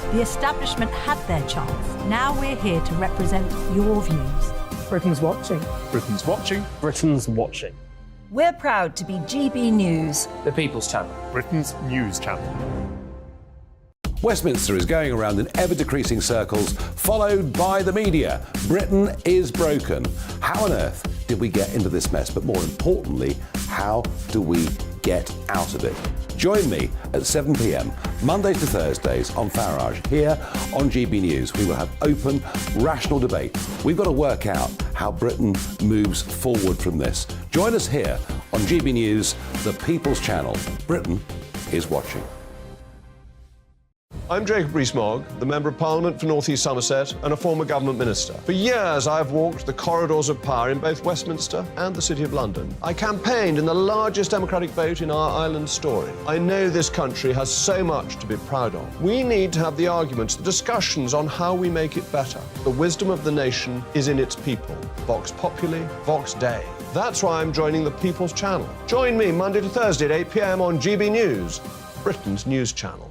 The establishment had their chance. Now we're here to represent your views. Britain's watching. Britain's watching. Britain's watching. We're proud to be GB News, The People's Channel. Britain's news channel. Westminster is going around in ever-decreasing circles, followed by the media. Britain is broken. How on earth did we get into this mess? But more importantly, how do we get out of it? Join me at 7 p.m, Mondays to Thursdays on Farage, here on GB News. We will have open, rational debate. We've got to work out how Britain moves forward from this. Join us here on GB News, the People's Channel. Britain is watching. I'm Jacob Rees-Mogg, the Member of Parliament for North East Somerset and a former government minister. For years, I've walked the corridors of power in both Westminster and the City of London. I campaigned in the largest democratic vote in our island's story. I know this country has so much to be proud of. We need to have the arguments, the discussions on how we make it better. The wisdom of the nation is in its people. Vox Populi, Vox Dei. That's why I'm joining the People's Channel. Join me Monday to Thursday at 8 p.m. on GB News, Britain's news channel.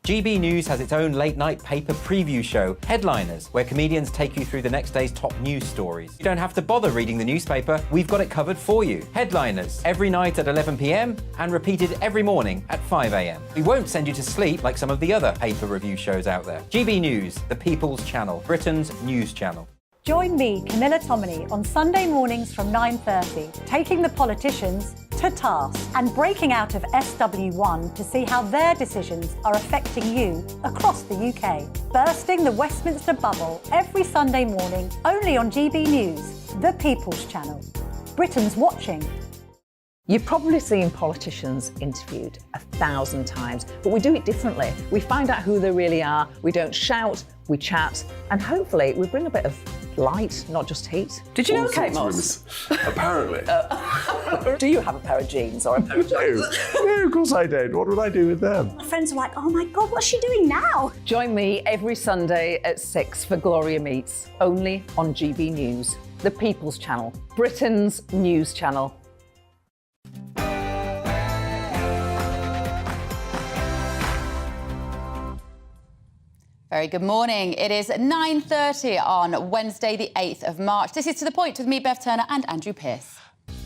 GB News has its own late-night paper preview show, Headliners, where comedians take you through the next day's top news stories. You don't have to bother reading the newspaper, we've got it covered for you. Headliners, every night at 11 p.m, and repeated every morning at 5 a.m. We won't send you to sleep like some of the other paper review shows out there. GB News, the People's Channel, Britain's news channel. Join me, Camilla Tominey, on Sunday mornings from 9:30, taking the politicians to task and breaking out of SW1 to see how their decisions are affecting you across the UK. Bursting the Westminster bubble every Sunday morning, only on GB News, the People's Channel. Britain's watching. You've probably seen politicians interviewed 1,000 times, but we do it differently. We find out who they really are, we don't shout, we chat, and hopefully we bring a bit of light, not just heat. Did you know Kate Moss? Apparently. Do you have a pair of jeans or a pair of jeans? No, of course I don't. What would I do with them? My friends are like, oh my God, what's she doing now? Join me every Sunday at 6 for Gloria Meets, only on GB News, the People's Channel, Britain's news channel. Very good morning. It is 9:30 on Wednesday, the 8th of March. This is To The Point with me, Bev Turner, and Andrew Pearce.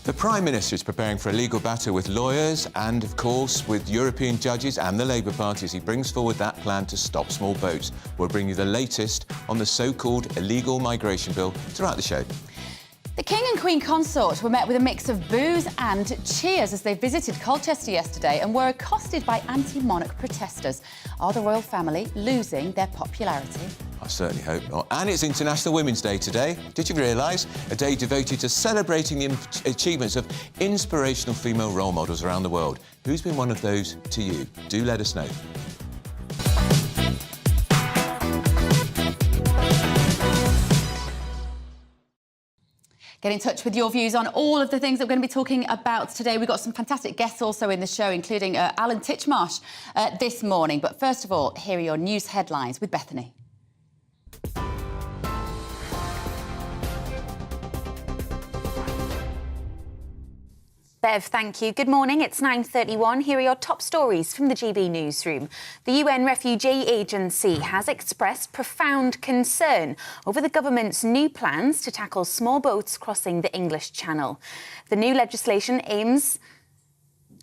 The Prime Minister is preparing for a legal battle with lawyers and, of course, with European judges and the Labour Party as he brings forward that plan to stop small boats. We'll bring you the latest on the so-called illegal migration bill throughout the show. The King and Queen Consort were met with a mix of boos and cheers as they visited Colchester yesterday and were accosted by anti-monarch protesters. Are the royal family losing their popularity? I certainly hope not. And it's International Women's Day today. Did you realise? A day devoted to celebrating the achievements of inspirational female role models around the world. Who's been one of those to you? Do let us know. Get in touch with your views on all of the things that we're going to be talking about today. We've got some fantastic guests also in the show, including Alan Titchmarsh this morning. But first of all, here are your news headlines with Bethany. Bev, thank you. Good morning. It's 9:31. Here are your top stories from the GB newsroom. The UN Refugee Agency has expressed profound concern over the government's new plans to tackle small boats crossing the English Channel. The new legislation aims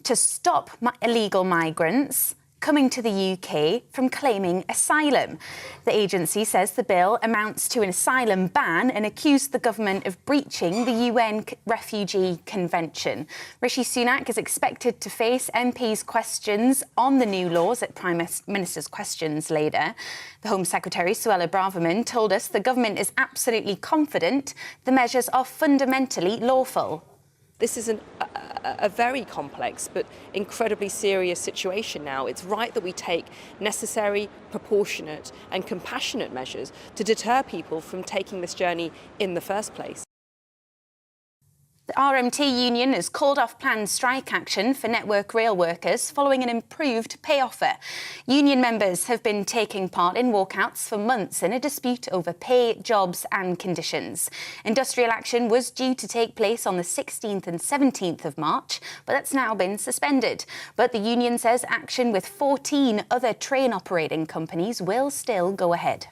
to stop illegal migrants coming to the UK from claiming asylum. The agency says the bill amounts to an asylum ban and accused the government of breaching the UN Refugee Convention. Rishi Sunak is expected to face MPs' questions on the new laws at Prime Minister's questions later. The Home Secretary, Suella Braverman, told us the government is absolutely confident the measures are fundamentally lawful. This is a very complex but incredibly serious situation now. It's right that we take necessary, proportionate and compassionate measures to deter people from taking this journey in the first place. The RMT union has called off planned strike action for Network Rail workers following an improved pay offer. Union members have been taking part in walkouts for months in a dispute over pay, jobs and conditions. Industrial action was due to take place on the 16th and 17th of March, but that's now been suspended. But the union says action with 14 other train operating companies will still go ahead.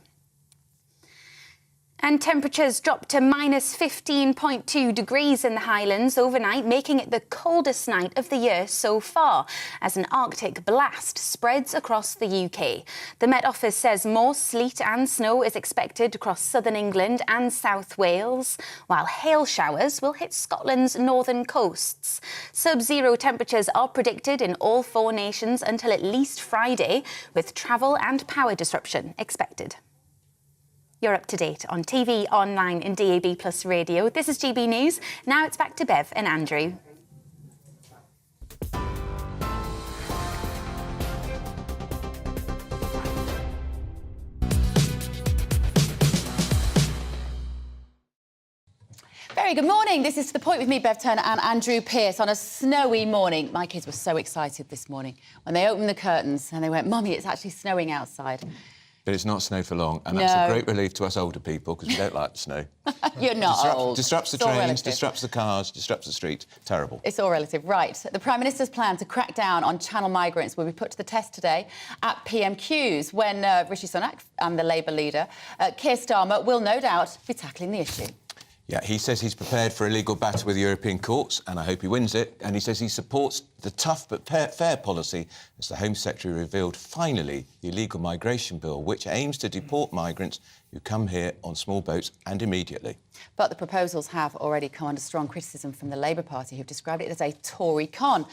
And temperatures dropped to minus 15.2 degrees in the Highlands overnight, making it the coldest night of the year so far, as an Arctic blast spreads across the UK. The Met Office says more sleet and snow is expected across southern England and South Wales, while hail showers will hit Scotland's northern coasts. Sub-zero temperatures are predicted in all four nations until at least Friday, with travel and power disruption expected. You're up to date on TV, online and DAB+ radio. This is GB News. Now it's back to Bev and Andrew. Very good morning. This is To The Point with me, Bev Turner and Andrew Pearce on a snowy morning. My kids were so excited this morning when they opened the curtains and they went, "Mummy, it's actually snowing outside." But it's not snowed for long, and that's a great relief to us older people, because we don't like the snow. You're not old. Disrupts the trains, disrupts the cars, disrupts the streets. Terrible. It's all relative. Right. The Prime Minister's plan to crack down on Channel migrants will be put to the test today at PMQs when Rishi Sunak and the Labour leader, Keir Starmer, will no doubt be tackling the issue. Yeah, he says he's prepared for a legal battle with European courts, and I hope he wins it. And he says he supports the tough but fair policy, as the Home Secretary revealed, finally, the illegal migration bill, which aims to deport migrants who come here on small boats and immediately. But the proposals have already come under strong criticism from the Labour Party, who've described it as a Tory con.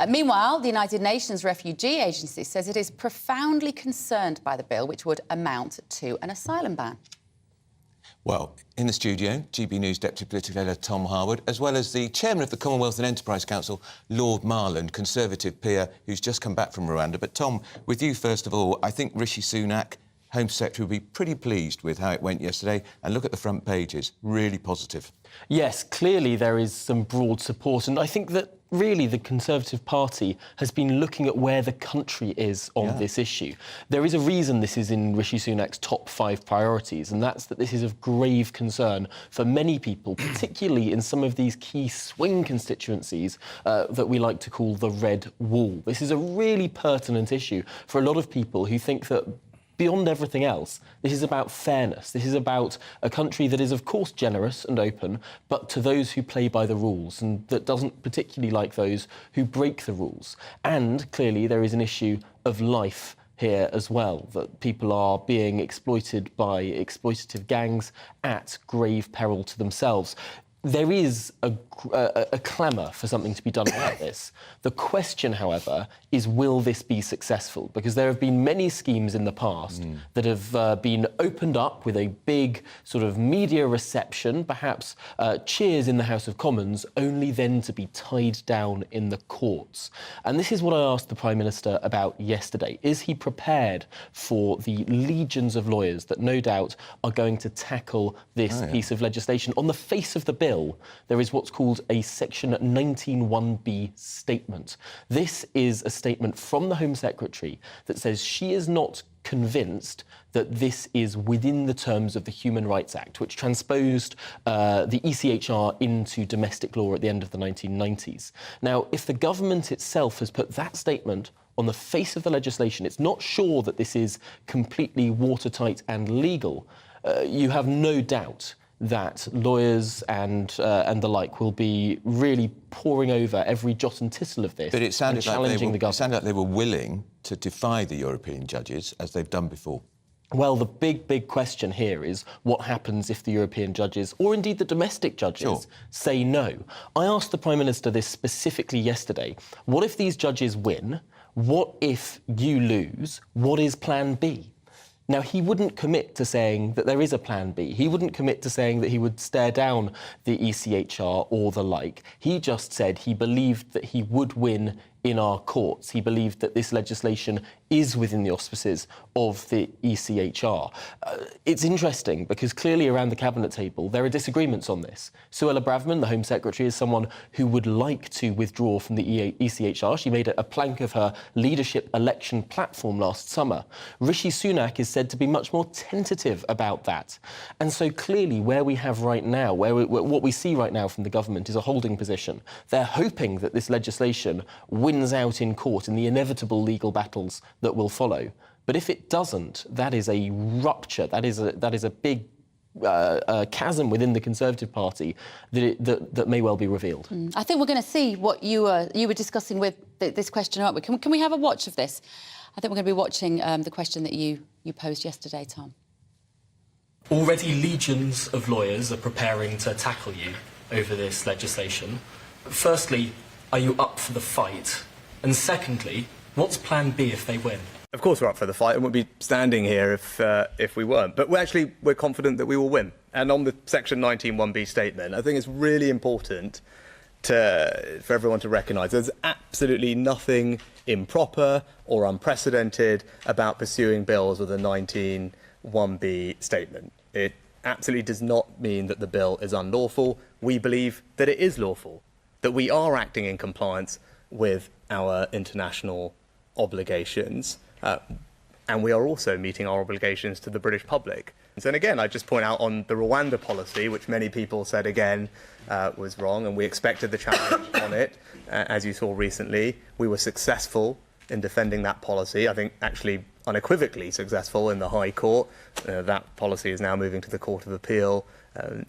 Meanwhile, the United Nations Refugee Agency says it is profoundly concerned by the bill, which would amount to an asylum ban. Well, in the studio, GB News Deputy Political Editor Tom Harwood, as well as the Chairman of the Commonwealth and Enterprise Council, Lord Marland, Conservative peer, who's just come back from Rwanda. But, Tom, with you first of all, I think Rishi Sunak, Home Secretary, will be pretty pleased with how it went yesterday. And look at the front pages, really positive. Yes, clearly there is some broad support, and I think that really the Conservative Party has been looking at where the country is on this issue. There is a reason this is in Rishi Sunak's top 5 priorities, and that's that this is of grave concern for many people, particularly in some of these key swing constituencies that we like to call the red wall. This is a really pertinent issue for a lot of people who think that beyond everything else, this is about fairness. This is about a country that is, of course, generous and open, but to those who play by the rules, and that doesn't particularly like those who break the rules. And clearly there is an issue of life here as well, that people are being exploited by exploitative gangs at grave peril to themselves. There is a clamour for something to be done about this. The question, however, is will this be successful? Because there have been many schemes in the past that have been opened up with a big sort of media reception, perhaps cheers in the House of Commons, only then to be tied down in the courts. And this is what I asked the Prime Minister about yesterday. Is he prepared for the legions of lawyers that no doubt are going to tackle this piece of legislation? On the face of the bill, there is what's called a Section 19(1)B statement. This is a statement from the Home Secretary that says she is not convinced that this is within the terms of the Human Rights Act, which transposed the ECHR into domestic law at the end of the 1990s. Now, if the government itself has put that statement on the face of the legislation, it's not sure that this is completely watertight and legal, you have no doubt that lawyers and the like will be really poring over every jot and tittle of this. But it sounded challenging the government. It sounded like they were willing to defy the European judges, as they've done before. Well, the big question here is what happens if the European judges, or indeed the domestic judges, say no. I asked the Prime Minister this specifically yesterday. What if these judges win? What if you lose? What is Plan B? Now, he wouldn't commit to saying that there is a Plan B. He wouldn't commit to saying that he would stare down the ECHR or the like. He just said he believed that he would win in our courts. He believed that this legislation is within the auspices of the ECHR. It's interesting because clearly around the cabinet table there are disagreements on this. Suella Braverman, the Home Secretary, is someone who would like to withdraw from the ECHR. She made it a plank of her leadership election platform last summer. Rishi Sunak is said to be much more tentative about that. And so clearly where we have right now, what we see right now from the government is a holding position. They're hoping that this legislation wins out in court in the inevitable legal battles that will follow. But if it doesn't, that is a rupture. That is a big chasm within the Conservative Party that may well be revealed. I think we're going to see what you were discussing with this question, aren't we? Can we have a watch of this? I think we're going to be watching the question that you posed yesterday, Tom. Already legions of lawyers are preparing to tackle you over this legislation. Firstly, are you up for the fight? And secondly, what's plan B if they win? Of course we're up for the fight and we'll be standing here if we weren't. But we're confident that we will win. And on the Section 19(1)(b) statement, I think it's really important for everyone to recognise there's absolutely nothing improper or unprecedented about pursuing bills with a 19(1)(b) statement. It absolutely does not mean that the bill is unlawful. We believe that it is lawful, that we are acting in compliance with our international obligations, and we are also meeting our obligations to the British public. And again, I just point out on the Rwanda policy, which many people said again was wrong, and we expected the challenge on it, as you saw recently. We were successful in defending that policy, I think actually unequivocally successful in the High Court. That policy is now moving to the Court of Appeal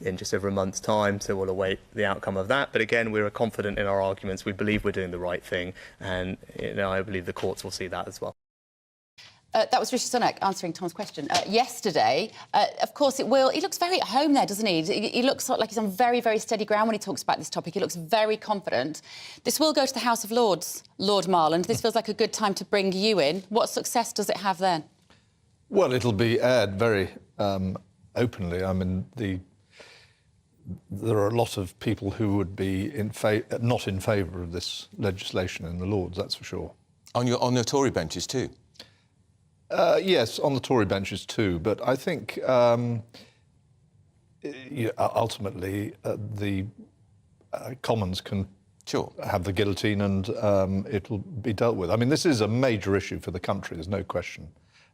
in just over a month's time, so we'll await the outcome of that. But again, we're confident in our arguments. We believe we're doing the right thing, and I believe the courts will see that as well. That was Rishi Sunak answering Tom's question yesterday. Of course, he looks very at home there, doesn't he? He looks like he's on very, very steady ground when he talks about this topic. He looks very confident. This will go to the House of Lords, Lord Marland. This feels like a good time to bring you in. What success does it have then? Well, it'll be aired very openly. I mean, there are a lot of people who would be not in favour of this legislation in the Lords, that's for sure. On the Tory benches too? Yes, on the Tory benches too. But I think ultimately the Commons can have the guillotine and it'll be dealt with. I mean, this is a major issue for the country, there's no question,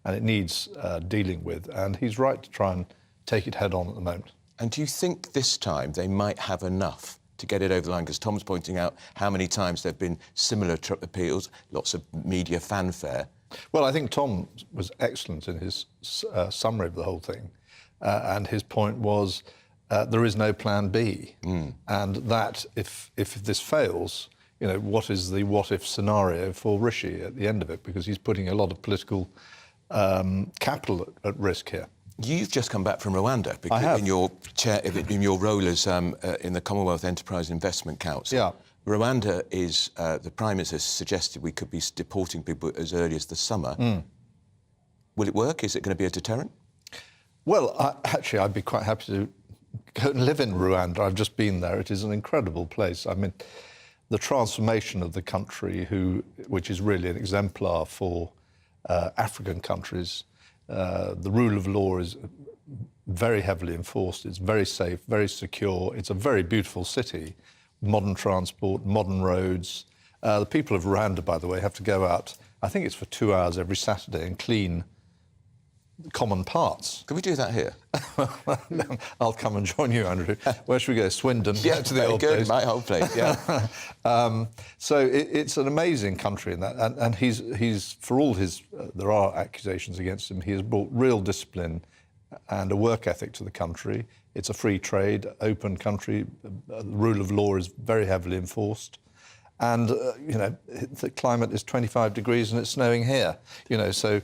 and it needs dealing with. And he's right to try and take it head on at the moment. And do you think this time they might have enough to get it over the line? Because Tom's pointing out how many times there have been similar appeals, lots of media fanfare. Well, I think Tom was excellent in his summary of the whole thing. And his point was there is no plan B. And that if this fails, what is the what-if scenario for Rishi at the end of it? Because he's putting a lot of political capital at risk here. You've just come back from Rwanda because I have. in your role as in the Commonwealth Enterprise Investment Council. Yeah. Rwanda is the Prime Minister suggested we could be deporting people as early as the summer. Will it work? Is it going to be a deterrent? Well, actually, I'd be quite happy to go and live in Rwanda. I've just been there. It is an incredible place. I mean, the transformation of the country, which is really an exemplar for African countries. The rule of law is very heavily enforced. It's very safe, very secure. It's a very beautiful city. Modern transport, modern roads. The people of Rwanda, by the way, have to go out, I think it's for 2 hours every Saturday, and clean common parts. Can we do that here? I'll come and join you, Andrew. Where should we go? Swindon? Yeah, to the old good. place. My old place, yeah. So it's an amazing country in that, and he's for all his there are accusations against him. He has brought real discipline and a work ethic to the country. It's a free trade, open country. The rule of law is very heavily enforced, and the climate is 25 degrees and it's snowing here. So.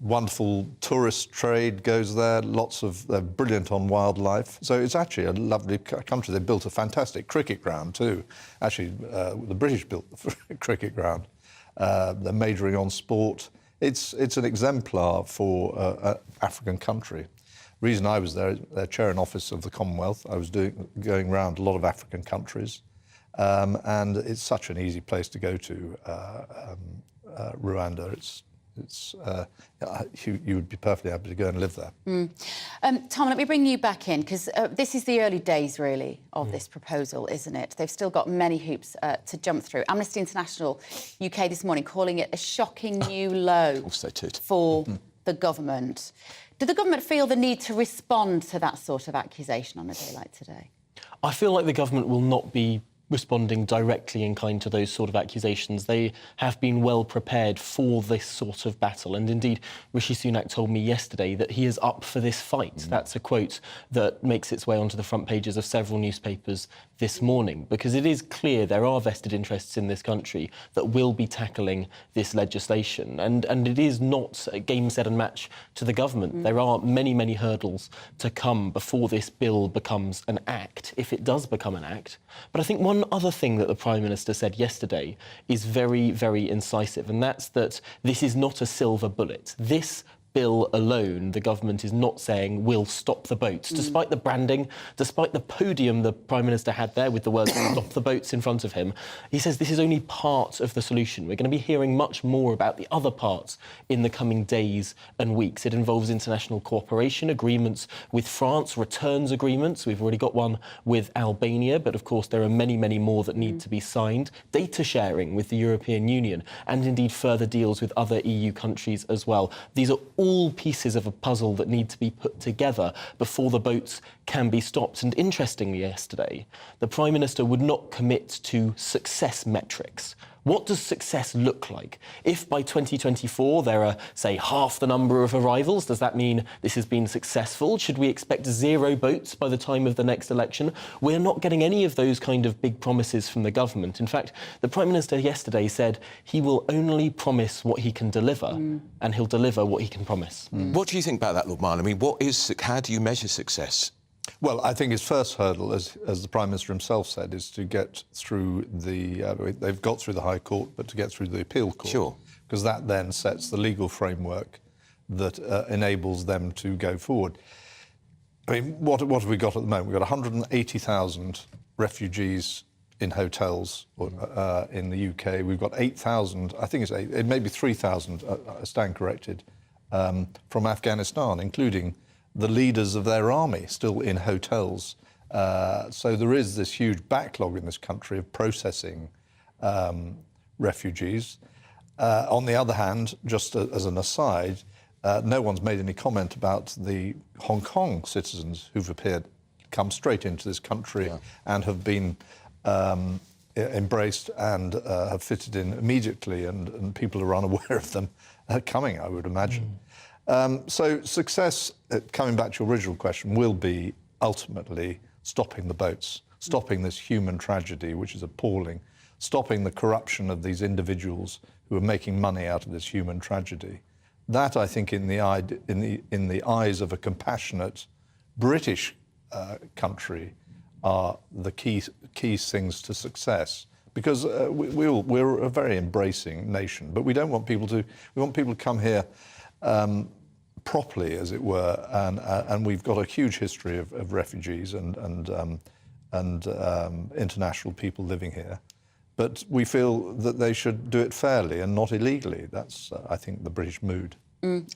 Wonderful tourist trade goes there, they're brilliant on wildlife. So it's actually a lovely country. They built a fantastic cricket ground too. Actually, the British built the cricket ground. They're majoring on sport. It's an exemplar for an African country. The reason I was there, they're chair and office of the Commonwealth. I was going around a lot of African countries. And it's such an easy place to go to, Rwanda. You would be perfectly happy to go and live there. Tom, let me bring you back in, because this is the early days, really, of this proposal, isn't it? They've still got many hoops to jump through. Amnesty International UK this morning calling it a shocking new low for the government. Did the government feel the need to respond to that sort of accusation on a day like today? I feel like the government will not be responding directly in kind to those sort of accusations. They have been well prepared for this sort of battle. And indeed, Rishi Sunak told me yesterday that he is up for this fight. That's a quote that makes its way onto the front pages of several newspapers this morning, because it is clear there are vested interests in this country that will be tackling this legislation. And it is not a game, set and match to the government. There are many, many hurdles to come before this bill becomes an act, if it does become an act. But I think one other thing that the Prime Minister said yesterday is very, very incisive, and that's that this is not a silver bullet. This bill alone, the government is not saying will stop the boats. Despite the branding, despite the podium the Prime Minister had there with the words stop the boats in front of him, he says this is only part of the solution. We're going to be hearing much more about the other parts in the coming days and weeks. It involves international cooperation, agreements with France, returns agreements. We've already got one with Albania, but of course there are many, many more that need to be signed. Data sharing with the European Union, and indeed further deals with other EU countries as well. These are all pieces of a puzzle that need to be put together before the boats can be stopped. And interestingly, yesterday, the Prime Minister would not commit to success metrics. What does success look like? If by 2024 there are, say, half the number of arrivals, does that mean this has been successful? Should we expect 0 boats by the time of the next election? We're not getting any of those kind of big promises from the government. In fact, the Prime Minister yesterday said he will only promise what he can deliver, and he'll deliver what he can promise. What do you think about that, Lord Marlin? I mean, how do you measure success? Well, I think his first hurdle, as the Prime Minister himself said, is to get through they've got through the High Court, but to get through the Appeal Court. Sure. Because that then sets the legal framework that enables them to go forward. I mean, what have we got at the moment? We've got 180,000 refugees in hotels in the UK. We've got 8,000, I think it's 8, it may be 3,000, I stand corrected, from Afghanistan, including the leaders of their army still in hotels. So there is this huge backlog in this country of processing refugees. On the other hand, just as an aside, no one's made any comment about the Hong Kong citizens who've come straight into this country and have been embraced and have fitted in immediately, and people are unaware of them coming, I would imagine. So success, coming back to your original question, will be ultimately stopping the boats, stopping this human tragedy, which is appalling, stopping the corruption of these individuals who are making money out of this human tragedy. That, I think, in the eyes of a compassionate British country, are the key things to success. Because we're a very embracing nation, but we don't want people to. We want people to come here properly, as it were, and we've got a huge history of refugees and international people living here. But we feel that they should do it fairly and not illegally. That's, I think, the British mood.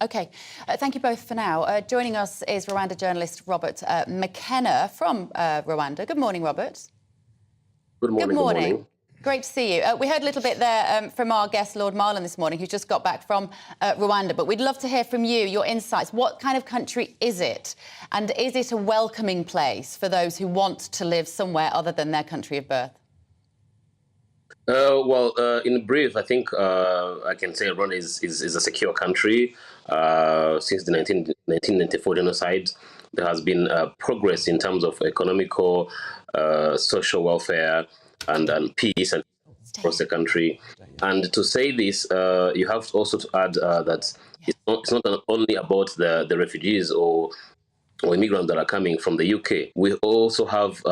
OK. Thank you both for now. Joining us is Rwanda journalist Robert McKenna from Rwanda. Good morning, Robert. Good morning. Good morning. Great to see you. We heard a little bit there from our guest, Lord Marlin, this morning, who just got back from Rwanda. But we'd love to hear from you, your insights. What kind of country is it? And is it a welcoming place for those who want to live somewhere other than their country of birth? In brief, I think I can say Rwanda is a secure country. Since the 1994 genocide, there has been progress in terms of economical, social welfare, and peace across the country. And to say this, you have also to add that it's not only about the refugees or immigrants that are coming from the UK. We also have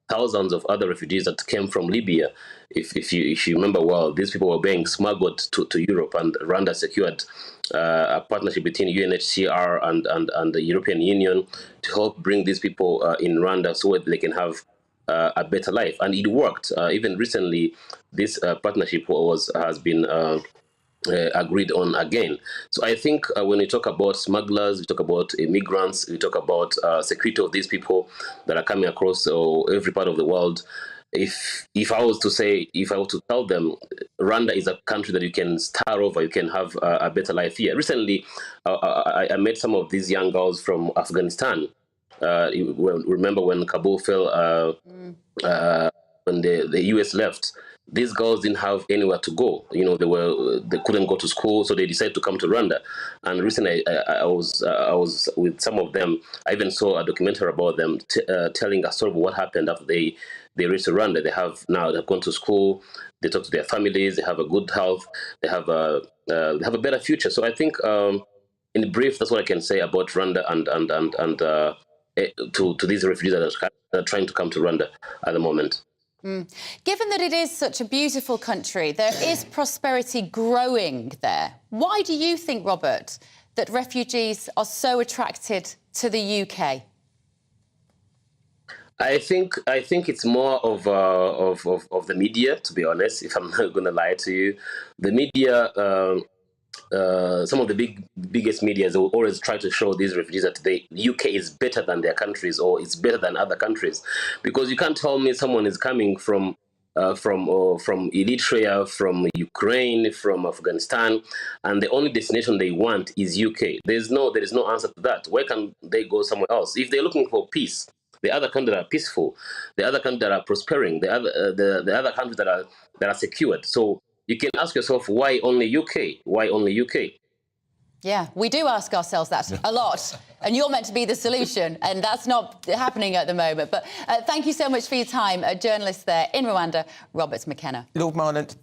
thousands of other refugees that came from Libya. If you remember well, these people were being smuggled to Europe, and Rwanda secured a partnership between UNHCR and the European Union to help bring these people in Rwanda so that they can have a better life, and it worked. Even recently, this partnership has been agreed on again. So I think when we talk about smugglers, we talk about immigrants, we talk about security of these people that are coming across every part of the world. If I was to tell them, Rwanda is a country that you can start over, you can have a better life here. Recently, I met some of these young girls from Afghanistan. Remember when Kabul fell, when the US left? These girls didn't have anywhere to go. You know, they couldn't go to school, so they decided to come to Rwanda. And recently, I was with some of them. I even saw a documentary about them telling a story of what happened after they reached Rwanda. They've gone to school. They talk to their families. They have a good health. They have a better future. So I think, in brief, that's what I can say about Rwanda and to these refugees that are trying to come to Rwanda at the moment. Given that it is such a beautiful country, there is prosperity growing there. Why do you think, Robert, that refugees are so attracted to the UK? I think it's more of the media, to be honest. If I'm not going to lie to you, the media. Some of the biggest media will always try to show these refugees that the UK is better than their countries, or it's better than other countries, because you can't tell me someone is coming from Eritrea, from Ukraine, from Afghanistan, and the only destination they want is UK. There is no answer to that. Where can they go somewhere else? If they're looking for peace, the other countries that are peaceful, the other countries that are prospering, the other countries that are secured. So you can ask yourself, why only UK? Why only UK? Yeah, we do ask ourselves that a lot. And you're meant to be the solution, and that's not happening at the moment. But thank you so much for your time, journalist there in Rwanda, Robert McKenna. Lord Marland,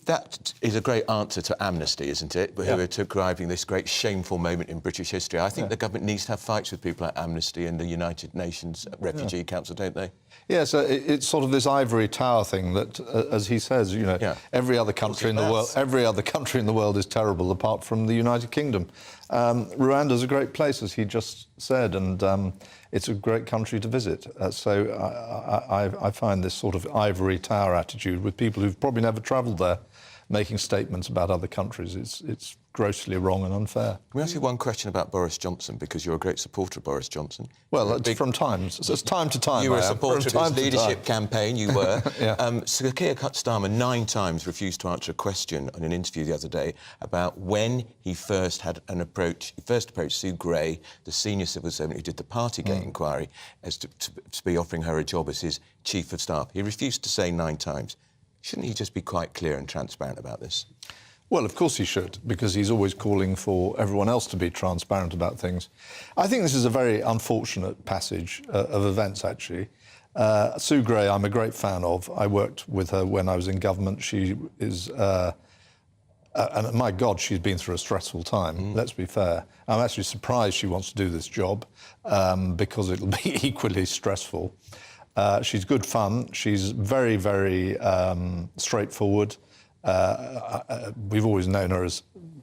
that is a great answer to Amnesty, isn't it? Who are describing this great shameful moment in British history. I think the government needs to have fights with people like Amnesty and the United Nations Refugee Council, don't they? Yeah, so it's sort of this ivory tower thing that, as he says, you know, every other country in the world is terrible apart from the United Kingdom. Rwanda's a great place, as he just said, and it's a great country to visit. So I find this sort of ivory tower attitude with people who've probably never travelled there making statements about other countries. It's grossly wrong and unfair. Can we ask you one question about Boris Johnson, because you're a great supporter of Boris Johnson? Well, it's from time to time. You were a supporter of his leadership campaign, you were. Sir Keir Starmer 9 times refused to answer a question in an interview the other day about when he first approached Sue Gray, the senior civil servant who did the Partygate inquiry, as to be offering her a job as his chief of staff. He refused to say 9 times. Shouldn't he just be quite clear and transparent about this? Well, of course he should, because he's always calling for everyone else to be transparent about things. I think this is a very unfortunate passage of events, actually. Sue Gray, I'm a great fan of. I worked with her when I was in government. She is... and my God, she's been through a stressful time, let's be fair. I'm actually surprised she wants to do this job, because it'll be equally stressful. She's good fun. She's very, very straightforward. We've always known her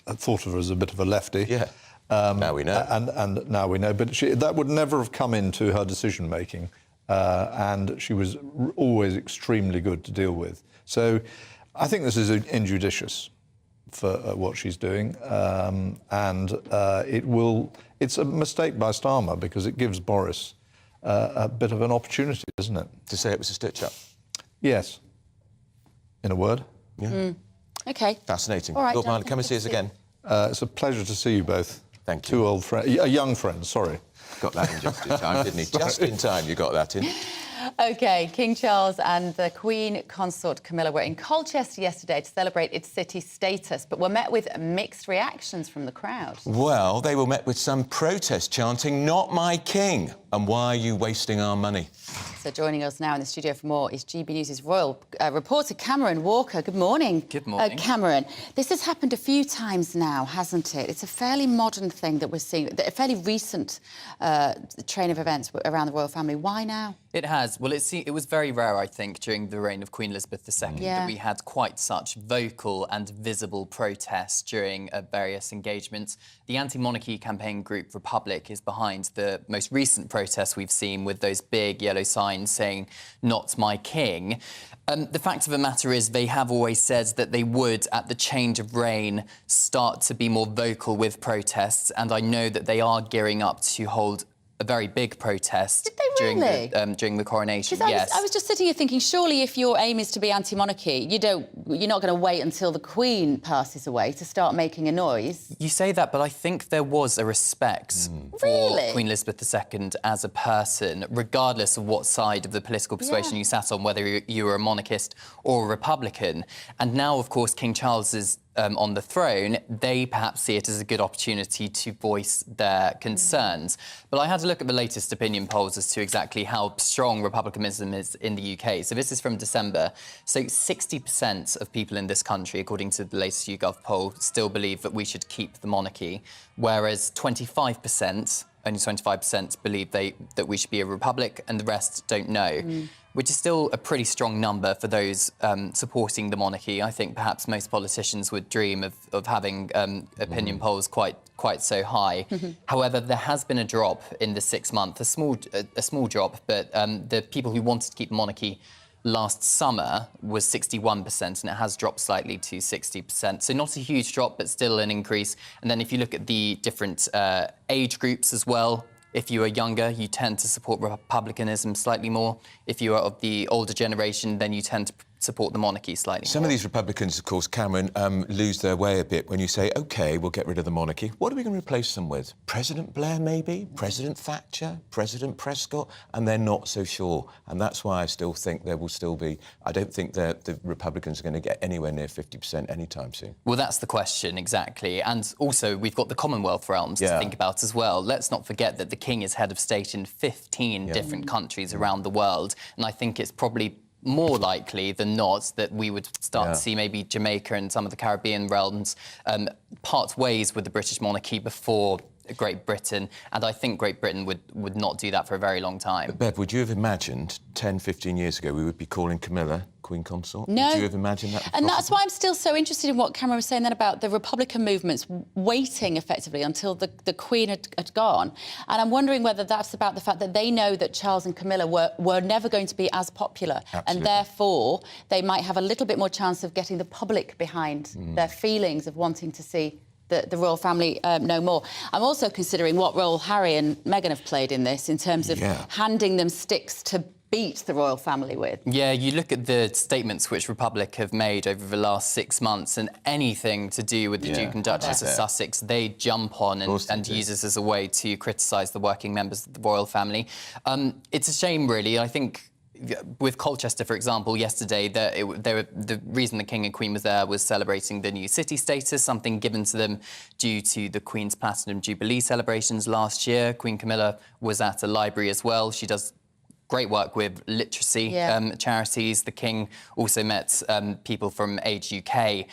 thought of her as a bit of a lefty. Yeah. Now we know. And now we know. But that would never have come into her decision making, and she was always extremely good to deal with. So, I think this is injudicious for what she's doing, and it's a mistake by Starmer, because it gives Boris a bit of an opportunity, doesn't it? To say it was a stitch-up? Yes. In a word. Yeah. OK. Fascinating. All right, Lord Marland, come and see us again. It's a pleasure to see you both. Thank you. 2 old friends, young friends, sorry. Got that in just in time, didn't he? Just in time you got that in. OK, King Charles and the Queen Consort Camilla were in Colchester yesterday to celebrate its city status, but were met with mixed reactions from the crowd. Well, they were met with some protest chanting, "Not my king," and "Why are you wasting our money?" So joining us now in the studio for more is GB News' royal reporter Cameron Walker. Good morning. Good morning. Cameron, this has happened a few times now, hasn't it? It's a fairly modern thing that we're seeing, a fairly recent train of events around the royal family. Why now? It has. Well, it was very rare, I think, during the reign of Queen Elizabeth II that we had quite such vocal and visible protests during various engagements. The anti-monarchy campaign group Republic is behind the most recent protests we've seen, with those big yellow signs signs saying, "Not my king." The fact of the matter is they have always said that they would, at the change of reign, start to be more vocal with protests, and I know that they are gearing up to hold a very big protest during the coronation. Yes. I was just sitting here thinking, surely if your aim is to be anti-monarchy, you're not going to wait until the Queen passes away to start making a noise. You say that, but I think there was a respect for Queen Elizabeth II as a person, regardless of what side of the political persuasion you sat on, whether you were a monarchist or a Republican. And now, of course, King Charles is on the throne. They perhaps see it as a good opportunity to voice their concerns. But I had a look at the latest opinion polls as to exactly how strong republicanism is in the UK. So this is from December. So 60% of people in this country, according to the latest YouGov poll, still believe that we should keep the monarchy, whereas 25%, only 25% believe that we should be a republic, and the rest don't know. Which is still a pretty strong number for those supporting the monarchy. I think perhaps most politicians would dream of having opinion polls quite so high. However, there has been a drop in the 6 month, a small drop, but the people who wanted to keep the monarchy last summer was 61%, and it has dropped slightly to 60%. So not a huge drop, but still an increase. And then if you look at the different age groups as well, if you are younger, you tend to support republicanism slightly more. If you are of the older generation, then you tend to support the monarchy slightly Some more. of these Republicans, of course, Cameron, lose their way a bit when you say, OK, we'll get rid of the monarchy. What are we going to replace them with? President Blair, maybe? President Thatcher? President Prescott? And they're not so sure. And that's why I still think there will still be... I don't think that the Republicans are going to get anywhere near 50% anytime soon. Well, that's the question, exactly. And also, we've got the Commonwealth realms to think about as well. Let's not forget that the King is head of state in 15 different countries around the world. And I think it's probably more likely than not that we would start to see maybe Jamaica and some of the Caribbean realms part ways with the British monarchy before Great Britain, and I think Great Britain would not do that for a very long time. But Bev, would you have imagined 10, 15 years ago we would be calling Camilla Queen Consort? No. Would you have imagined that? And that's why I'm still so interested in what Cameron was saying then about the Republican movements waiting effectively until the Queen had gone. And I'm wondering whether that's about the fact that they know that Charles and Camilla were never going to be as popular. Absolutely. And therefore they might have a little bit more chance of getting the public behind their feelings of wanting to see the royal family no more. I'm also considering what role Harry and Meghan have played in this in terms of handing them sticks to beat the royal family with. Yeah, you look at the statements which Republic have made over the last 6 months, and anything to do with the Duke and Duchess of Sussex, they jump on and use this as a way to criticise the working members of the royal family. It's a shame, really. I think with Colchester, for example, yesterday, the reason the King and Queen was there was celebrating the new city status, something given to them due to the Queen's Platinum Jubilee celebrations last year. Queen Camilla was at a library as well. She does great work with literacy charities. The King also met people from Age UK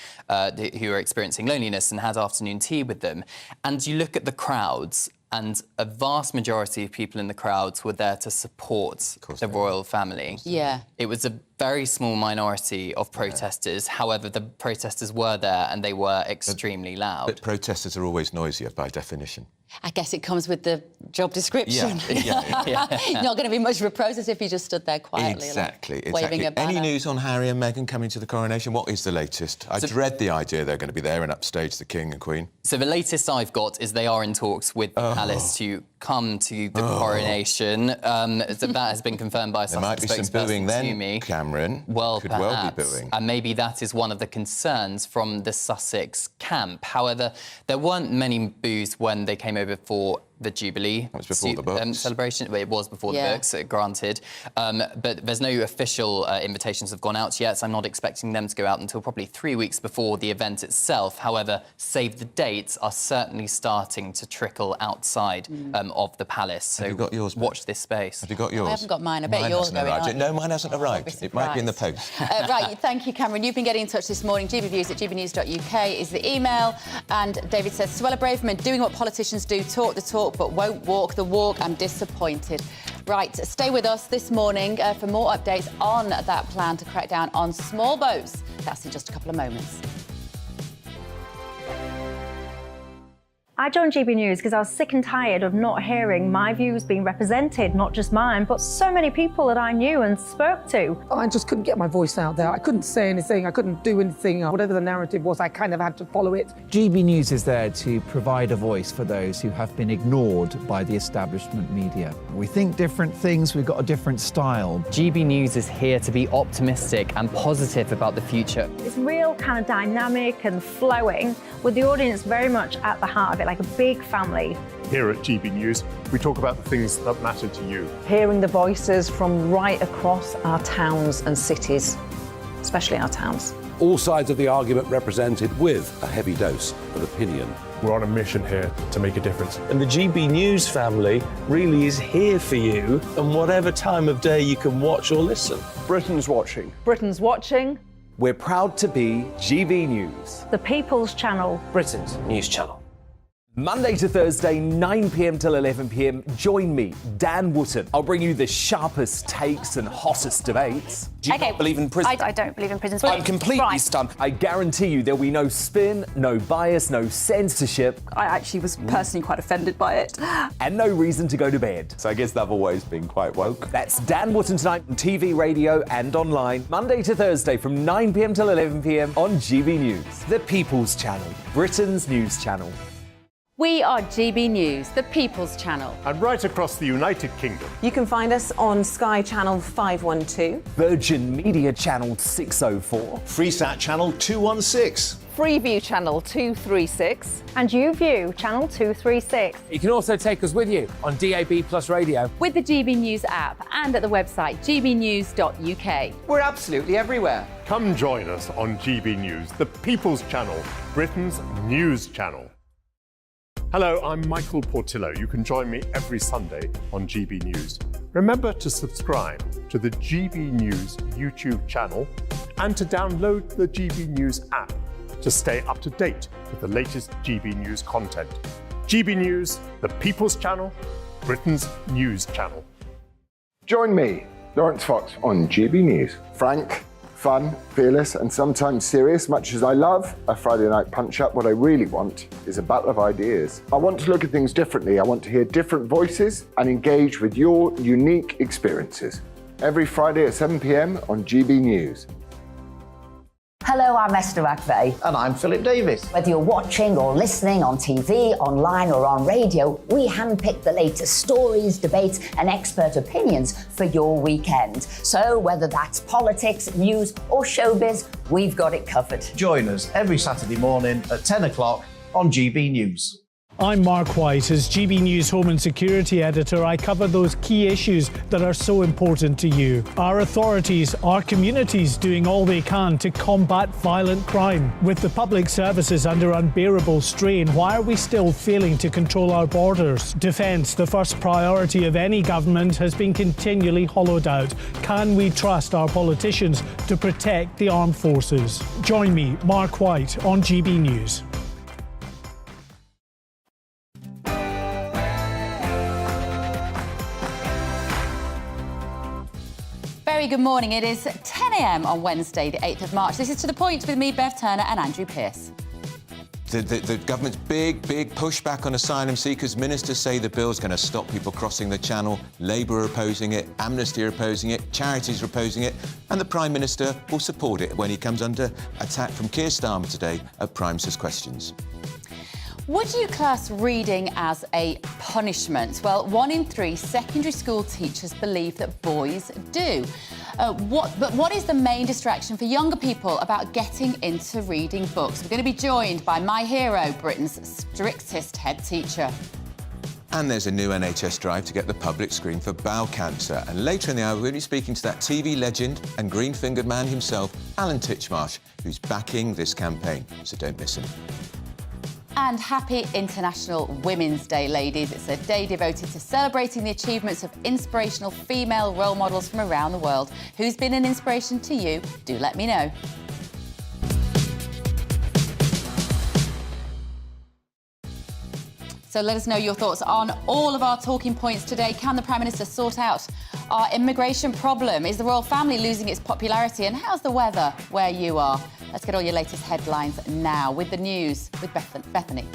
who are experiencing loneliness and had afternoon tea with them. And you look at the crowds, and a vast majority of people in the crowds were there to support the royal family. Yeah. It was a very small minority of protesters. However, the protesters were there and they were extremely loud. But protesters are always noisier by definition. I guess it comes with the job description. Yeah. Not going to be much of a process if you just stood there quietly. Exactly. Waving a banner. Any news on Harry and Meghan coming to the coronation? What is the latest? I dread the idea they're going to be there and upstage the King and Queen. So the latest I've got is they are in talks with the palace to come to the coronation. So that has been confirmed by a There might be some booing then, Cameron. Well, could perhaps. well be booing. And maybe that is one of the concerns from the Sussex camp. However, there weren't many boos when they came over for the Jubilee. That was before the books. Celebration. Well, it was before the books, granted. But there's no official invitations have gone out yet, so I'm not expecting them to go out until probably 3 weeks before the event itself. However, save the dates are certainly starting to trickle outside of the palace. So have you got yours, watch this space. Have you got yours? I haven't got mine. I bet yours going on. No, mine hasn't arrived. It might be in the post. Right, thank you, Cameron. You've been getting in touch this morning. gbviews@gbnews.uk is the email. And David says, Suella Braverman doing what politicians do, talk the talk, but won't walk the walk. I'm disappointed. Right, stay with us this morning for more updates on that plan to crack down on small boats. That's in just a couple of moments. I joined GB News because I was sick and tired of not hearing my views being represented, not just mine, but so many people that I knew and spoke to. I just couldn't get my voice out there. I couldn't say anything, I couldn't do anything. Whatever the narrative was, I kind of had to follow it. GB News is there to provide a voice for those who have been ignored by the establishment media. We think different things, we've got a different style. GB News is here to be optimistic and positive about the future. It's real kind of dynamic and flowing, with the audience very much at the heart of it, like a big family. Here at GB News, we talk about the things that matter to you. Hearing the voices from right across our towns and cities, especially our towns. All sides of the argument represented with a heavy dose of opinion. We're on a mission here to make a difference. And the GB News family really is here for you, and whatever time of day you can watch or listen. Britain's watching. Britain's watching. We're proud to be GB News, The People's Channel. Britain's news channel. Monday to Thursday, 9 p.m. till 11 p.m. Join me, Dan Wootton. I'll bring you the sharpest takes and hottest debates. Do you not believe in prison? I don't believe in prisons. I'm completely stunned. I guarantee you there'll be no spin, no bias, no censorship. I actually was personally quite offended by it. And no reason to go to bed. So I guess they've always been quite woke. That's Dan Wootton tonight on TV, radio and online. Monday to Thursday from 9 p.m. till 11 p.m. on GB News. The People's Channel, Britain's news channel. We are GB News, the People's Channel. And right across the United Kingdom. You can find us on Sky Channel 512. Virgin Media Channel 604. Freesat Channel 216. Freeview Channel 236. And YouView Channel 236. You can also take us with you on DAB Plus Radio. With the GB News app and at the website gbnews.uk. We're absolutely everywhere. Come join us on GB News, the People's Channel, Britain's news channel. Hello, I'm Michael Portillo. You can join me every Sunday on GB News. Remember to subscribe to the GB News YouTube channel and to download the GB News app to stay up to date with the latest GB News content. GB News, the People's Channel, Britain's news channel. Join me, Lawrence Fox, on GB News. Frank, fun, fearless, and sometimes serious. Much as I love a Friday night punch-up, what I really want is a battle of ideas. I want to look at things differently. I want to hear different voices and engage with your unique experiences. Every Friday at 7 p.m. on GB News. Hello, I'm Esther McVeigh. And I'm Philip Davis. Whether you're watching or listening on TV, online or on radio, we handpick the latest stories, debates and expert opinions for your weekend. So whether that's politics, news or showbiz, we've got it covered. Join us every Saturday morning at 10 o'clock on GB News. I'm Mark White. As GB News Home and Security Editor, I cover those key issues that are so important to you. Our authorities, our communities doing all they can to combat violent crime. With the public services under unbearable strain, why are we still failing to control our borders? Defence, the first priority of any government, has been continually hollowed out. Can we trust our politicians to protect the armed forces? Join me, Mark White, on GB News. Very good morning. It is 10 a.m. on Wednesday, the 8th of March. This is To The Point with me, Bev Turner and Andrew Pearce. The government's big pushback on asylum seekers. Ministers say the bill's going to stop people crossing the channel. Labour are opposing it, Amnesty are opposing it, charities are opposing it, and the Prime Minister will support it when he comes under attack from Keir Starmer today at Prime Says Questions. Would you class reading as a punishment? Well, 1 in 3 secondary school teachers believe that boys do. But what is the main distraction for younger people about getting into reading books? We're going to be joined by my hero, Britain's strictest head teacher. And there's a new NHS drive to get the public screen for bowel cancer. And later in the hour, we're going to be speaking to that TV legend and green-fingered man himself, Alan Titchmarsh, who's backing this campaign. So don't miss him. And happy International Women's Day, ladies. It's a day devoted to celebrating the achievements of inspirational female role models from around the world. Who's been an inspiration to you? Do let me know. So let us know your thoughts on all of our talking points today. Can the Prime Minister sort out our immigration problem? Is the royal family losing its popularity? And how's the weather where you are? Let's get all your latest headlines now with the news with Bethany.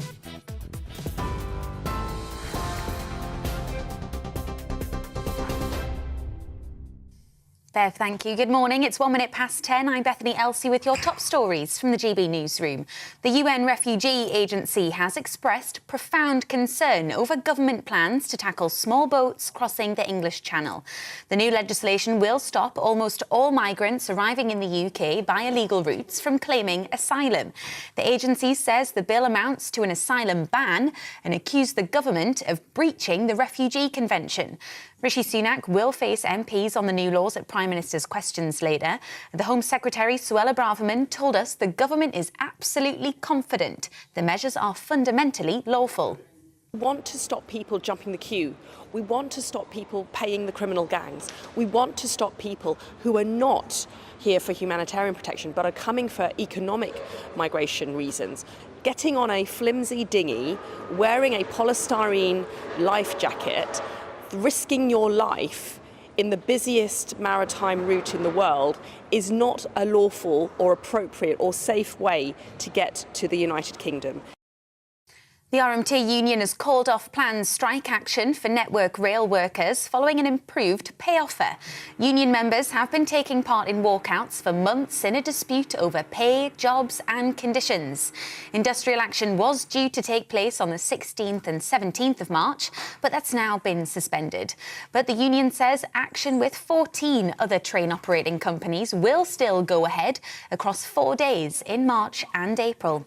Bev, thank you. Good morning. It's 1 minute past 10. I'm Bethany Elsey with your top stories from the GB newsroom. The UN Refugee Agency has expressed profound concern over government plans to tackle small boats crossing the English Channel. The new legislation will stop almost all migrants arriving in the UK by illegal routes from claiming asylum. The agency says the bill amounts to an asylum ban and accused the government of breaching the Refugee Convention. Rishi Sunak will face MPs on the new laws at Prime Minister's questions later. The Home Secretary, Suella Braverman, told us the government is absolutely confident the measures are fundamentally lawful. We want to stop people jumping the queue. We want to stop people paying the criminal gangs. We want to stop people who are not here for humanitarian protection but are coming for economic migration reasons. Getting on a flimsy dinghy, wearing a polystyrene life jacket, risking your life in the busiest maritime route in the world is not a lawful or appropriate or safe way to get to the United Kingdom. The RMT union has called off planned strike action for Network Rail workers following an improved pay offer. Union members have been taking part in walkouts for months in a dispute over pay, jobs and conditions. Industrial action was due to take place on the 16th and 17th of March, but that's now been suspended. But the union says action with 14 other train operating companies will still go ahead across 4 days in March and April.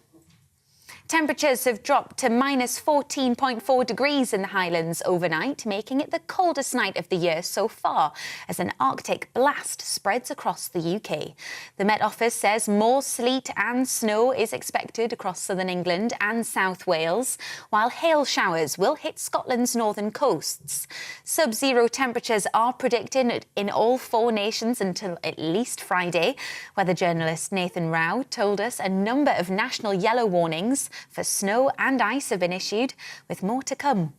Temperatures have dropped to minus 14.4 degrees in the Highlands overnight, making it the coldest night of the year so far as an Arctic blast spreads across the UK. The Met Office says more sleet and snow is expected across southern England and South Wales, while hail showers will hit Scotland's northern coasts. Sub-zero temperatures are predicted in all 4 nations until at least Friday. Weather journalist Nathan Rao told us a number of national yellow warnings for snow and ice have been issued, with more to come.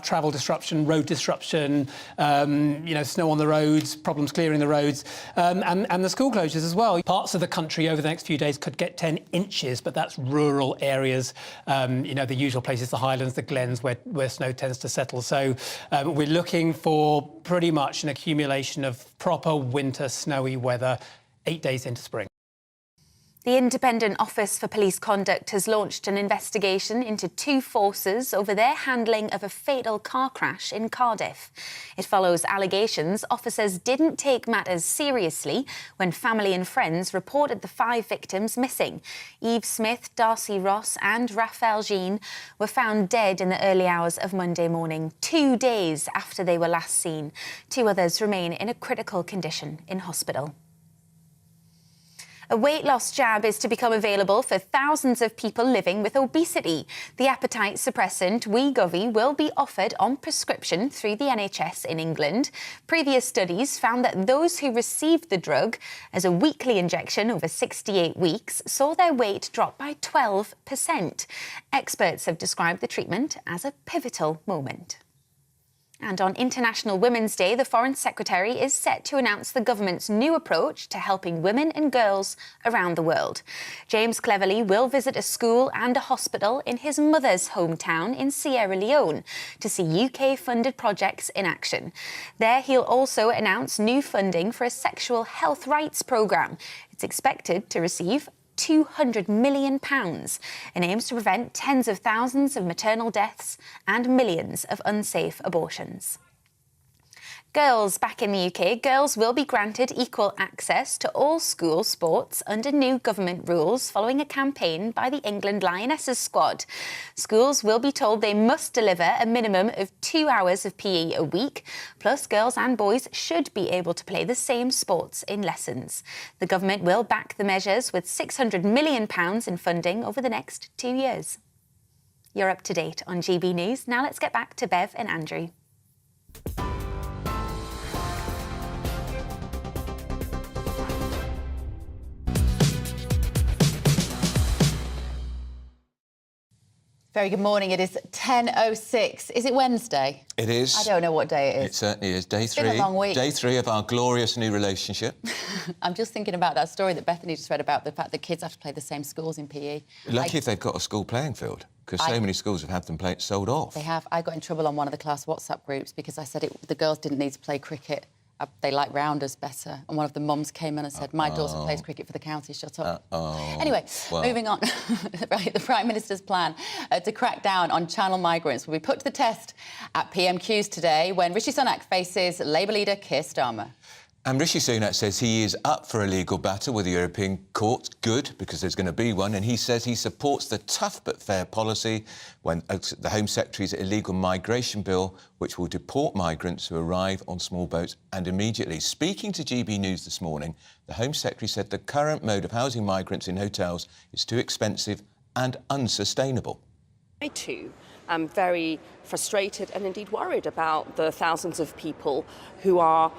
Travel disruption, road disruption, snow on the roads, problems clearing the roads, and the school closures as well. Parts of the country over the next few days could get 10 inches, but that's rural areas, the usual places, the Highlands, the Glens, where snow tends to settle. So we're looking for pretty much an accumulation of proper winter snowy weather 8 days into spring. The Independent Office for Police Conduct has launched an investigation into 2 forces over their handling of a fatal car crash in Cardiff. It follows allegations officers didn't take matters seriously when family and friends reported the 5 victims missing. Eve Smith, Darcy Ross and Raphael Jean were found dead in the early hours of Monday morning, 2 days after they were last seen. 2 others remain in a critical condition in hospital. A weight loss jab is to become available for thousands of people living with obesity. The appetite suppressant Wegovy will be offered on prescription through the NHS in England. Previous studies found that those who received the drug as a weekly injection over 68 weeks saw their weight drop by 12%. Experts have described the treatment as a pivotal moment. And on International Women's Day, the Foreign Secretary is set to announce the government's new approach to helping women and girls around the world. James Cleverly will visit a school and a hospital in his mother's hometown in Sierra Leone to see UK-funded projects in action. There, he'll also announce new funding for a sexual health rights programme. It's expected to receive £200 million and aims to prevent tens of thousands of maternal deaths and millions of unsafe abortions. Girls back in the UK, girls will be granted equal access to all school sports under new government rules following a campaign by the England Lionesses squad. Schools will be told they must deliver a minimum of 2 hours of PE a week, plus girls and boys should be able to play the same sports in lessons. The government will back the measures with £600 million in funding over the next 2 years. You're up to date on GB News. Now let's get back to Bev and Andrew. Very good morning. It is 10:06. Is it Wednesday? It is. I don't know what day it is. It certainly is. Day 3. It's been a long week. Day 3 of our glorious new relationship. I'm just thinking about that story that Bethany just read about the fact that kids have to play the same schools in PE. Lucky if they've got a school playing field, because so many schools have had them sold off. They have. I got in trouble on one of the class WhatsApp groups because I said the girls didn't need to play cricket They like rounders better. And one of the mums came in and said, my daughter plays cricket for the county, shut up. Anyway, moving on. Right, the Prime Minister's plan to crack down on channel migrants will be put to the test at PMQs today when Rishi Sunak faces Labour leader Keir Starmer. And Rishi Sunak says he is up for a legal battle with the European courts. Good, because there's going to be one. And he says he supports the tough but fair policy when the Home Secretary's illegal migration bill, which will deport migrants who arrive on small boats and immediately. Speaking to GB News this morning, the Home Secretary said the current mode of housing migrants in hotels is too expensive and unsustainable. I too am very frustrated and indeed worried about the thousands of people who are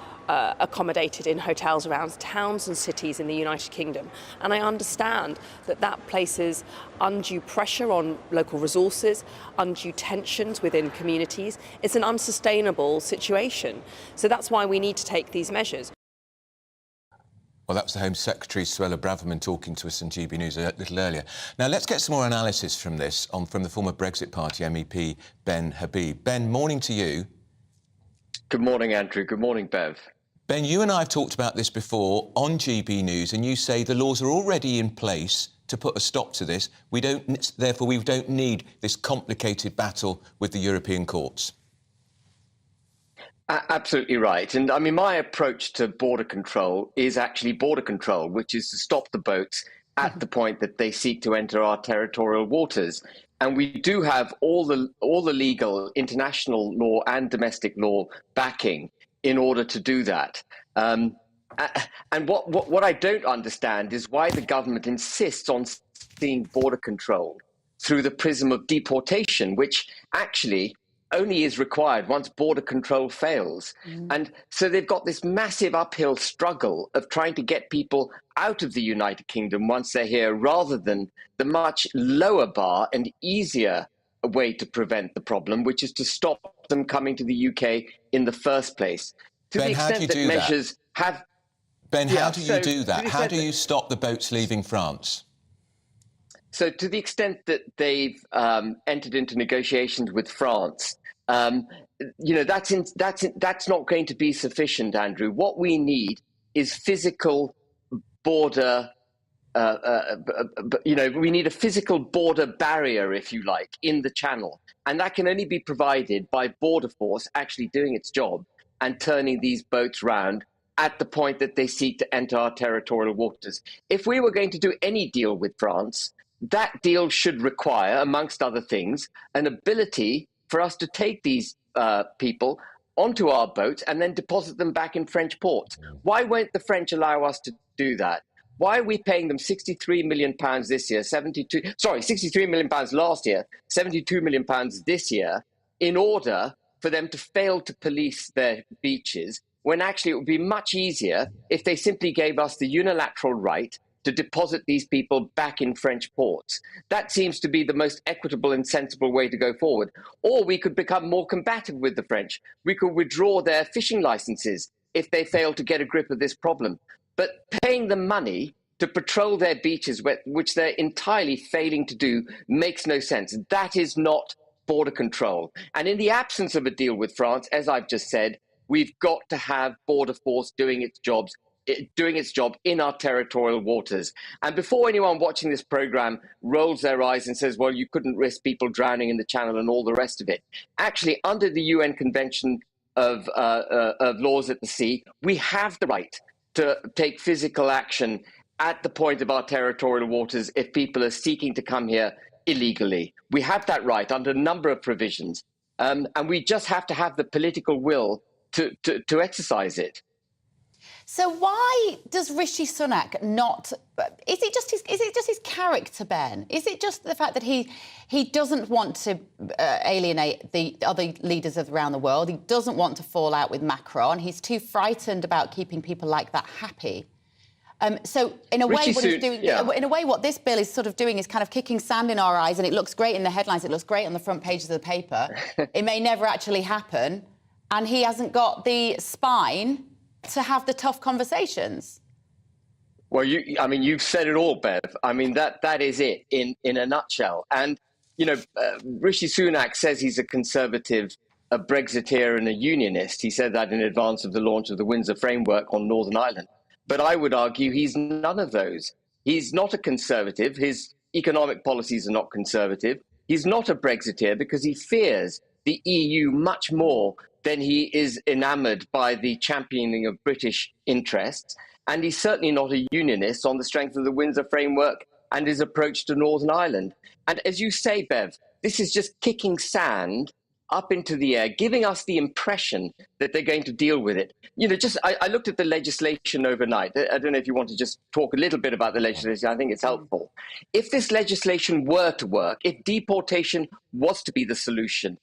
accommodated in hotels around towns and cities in the United Kingdom. And I understand that that places undue pressure on local resources, undue tensions within communities. It's an unsustainable situation. So that's why we need to take these measures. Well, that was the Home Secretary, Suella Braverman, talking to us on GB News a little earlier. Now, let's get some more analysis from this from the former Brexit Party MEP, Ben Habib. Ben, morning to you. Good morning, Andrew. Good morning, Bev. Ben, you and I have talked about this before on GB News, and you say the laws are already in place to put a stop to this. Therefore, we don't need this complicated battle with the European courts. Absolutely right. And I mean, my approach to border control is actually border control, which is to stop the boats at the point that they seek to enter our territorial waters. And we do have all the legal international law and domestic law backing in order to do that. And what I don't understand is why the government insists on seeing border control through the prism of deportation, which actually only is required once border control fails. And so they've got this massive uphill struggle of trying to get people out of the United Kingdom once they're here, rather than the much lower bar and easier way to prevent the problem, which is to stop them coming to the UK in the first place. To Ben, the how do extent you that do measures that? have... Ben, Yeah, how do you so do that? to the How extent do that- you stop the boats leaving France? So to the extent that they've entered into negotiations with France, you know, that's not going to be sufficient, Andrew. What we need is physical border. You know, we need a physical border barrier, if you like, in the channel, and that can only be provided by Border Force actually doing its job and turning these boats round at the point that they seek to enter our territorial waters. If we were going to do any deal with France, that deal should require, amongst other things, an ability for us to take these people onto our boats and then deposit them back in French ports. Why won't the French allow us to do that? Why are we paying them £63 million this year, 63 million pounds last year, 72 million pounds this year, in order for them to fail to police their beaches, when actually it would be much easier if they simply gave us the unilateral right to deposit these people back in French ports? That seems to be the most equitable and sensible way to go forward. Or we could become more combative with the French. We could withdraw their fishing licenses if they fail to get a grip of this problem. But paying them money to patrol their beaches, which they're entirely failing to do, makes no sense. That is not border control. And in the absence of a deal with France, as I've just said, we've got to have Border Force doing its job in our territorial waters. And before anyone watching this programme rolls their eyes and says, well, you couldn't risk people drowning in the Channel and all the rest of it, actually, under the UN Convention of Laws at the Sea, we have the right to take physical action at the point of our territorial waters if people are seeking to come here illegally. We have that right under a number of provisions, and we just have to have the political will to exercise it. So why does Rishi Sunak not? Is it just his character, Ben? Is it just the fact that he doesn't want to alienate the other leaders around the world? He doesn't want to fall out with Macron. He's too frightened about keeping people like that happy. So in a way, what he's doing, in a way, what this bill is sort of doing is kind of kicking sand in our eyes, and it looks great in the headlines. It looks great on the front pages of the paper. It may never actually happen, and he hasn't got the spine to have the tough conversations. Well, I mean, you've said it all, Bev. I mean, that is it in a nutshell. And, you know, Rishi Sunak says he's a conservative a Brexiteer and a unionist. He said that in advance of the launch of the Windsor Framework on Northern Ireland. But I would argue he's none of those. He's not a conservative. His economic policies are not conservative. He's not a Brexiteer because he fears the EU much more than he is enamoured by the championing of British interests. And he's certainly not a unionist on the strength of the Windsor Framework and his approach to Northern Ireland. And as you say, Bev, this is just kicking sand up into the air, giving us the impression that they're going to deal with it. You know, I looked at the legislation overnight. I don't know if you want to just talk a little bit about the legislation. I think it's helpful. If this legislation were to work, if deportation was to be the solution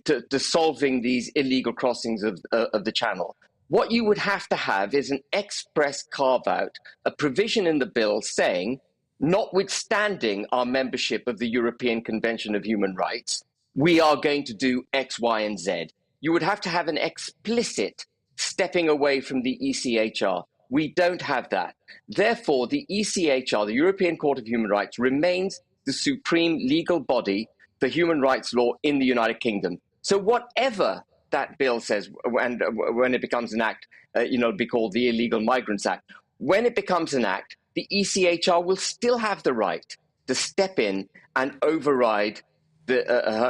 to solving these illegal crossings of the Channel, what you would have to have is an express carve-out, a provision in the bill saying, notwithstanding our membership of the European Convention of Human Rights, we are going to do X, Y, and Z. You would have to have an explicit stepping away from the ECHR. We don't have that. Therefore, the ECHR, the European Court of Human Rights, remains the supreme legal body for human rights law in the United Kingdom. So whatever that bill says, and when it becomes an act, it'll be called the Illegal Migrants Act. When it becomes an act, the ECHR will still have the right to step in and override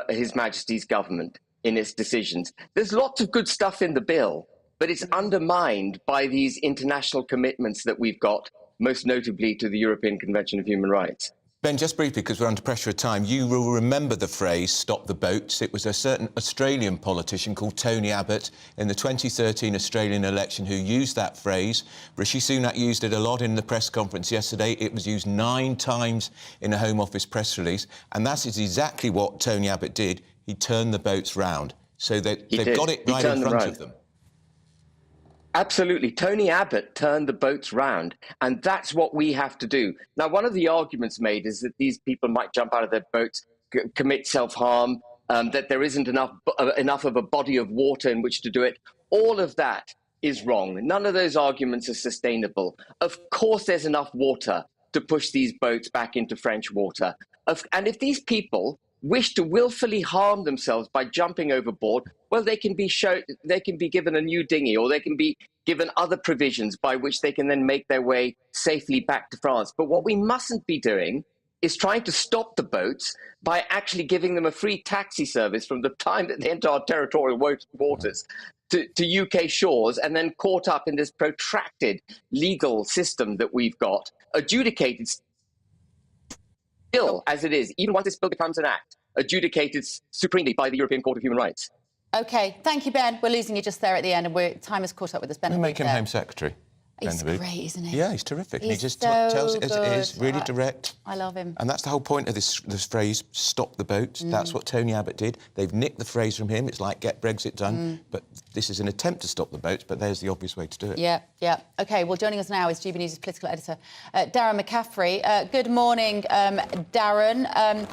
His Majesty's government in its decisions. There's lots of good stuff in the bill, but it's undermined by these international commitments that we've got, most notably to the European Convention of Human Rights. Ben, just briefly, because we're under pressure of time, you will remember the phrase, stop the boats. It was a certain Australian politician called Tony Abbott in the 2013 Australian election who used that phrase. Rishi Sunak used it a lot in the press conference yesterday. It was used 9 times in a Home Office press release. And that is exactly what Tony Abbott did. He turned the boats round. So they've got it right in front of them. Absolutely. Tony Abbott turned the boats round, and that's what we have to do. Now, one of the arguments made is that these people might jump out of their boats, commit self-harm, that there isn't enough of a body of water in which to do it. All of that is wrong. None of those arguments are sustainable. Of course, there's enough water to push these boats back into French water. And if these people wish to willfully harm themselves by jumping overboard, well, they can be given a new dinghy, or they can be given other provisions by which they can then make their way safely back to France. But what we mustn't be doing is trying to stop the boats by actually giving them a free taxi service from the time that they enter our territorial waters to UK shores, and then caught up in this protracted legal system that we've got, adjudicated still as it is, even once this bill becomes an act, adjudicated supremely by the European Court of Human Rights. OK, thank you, Ben. We're losing you just there at the end, and time has caught up with us. Ben, we'll make him Home Secretary. He's great, isn't he? Yeah, he's terrific. He's he just so tells it as it is, good. really direct. I love him. And that's the whole point of this phrase, stop the boats. That's what Tony Abbott did. They've nicked the phrase from him. It's like get Brexit done. But this is an attempt to stop the boats, but there's the obvious way to do it. Yeah. OK, well, joining us now is GBNews' political editor, Darren McCaffrey. Good morning, Darren.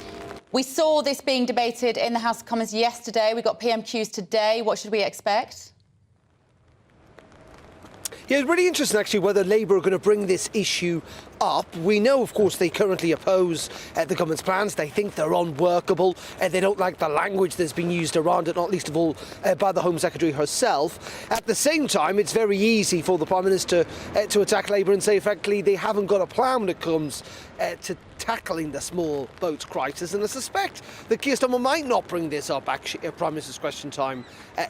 We saw this being debated in the House of Commons yesterday. We got PMQs today. What should we expect? Yeah, it's really interesting, actually, whether Labour are going to bring this issue up. We know, of course, they currently oppose the government's plans. They think they're unworkable. They don't like the language that's been used around it, not least of all by the Home Secretary herself. At the same time, it's very easy for the Prime Minister to attack Labour and say, effectively, they haven't got a plan when it comes to tackling the small boats crisis. And I suspect that Keir Starmer might not bring this up at Prime Minister's Question Time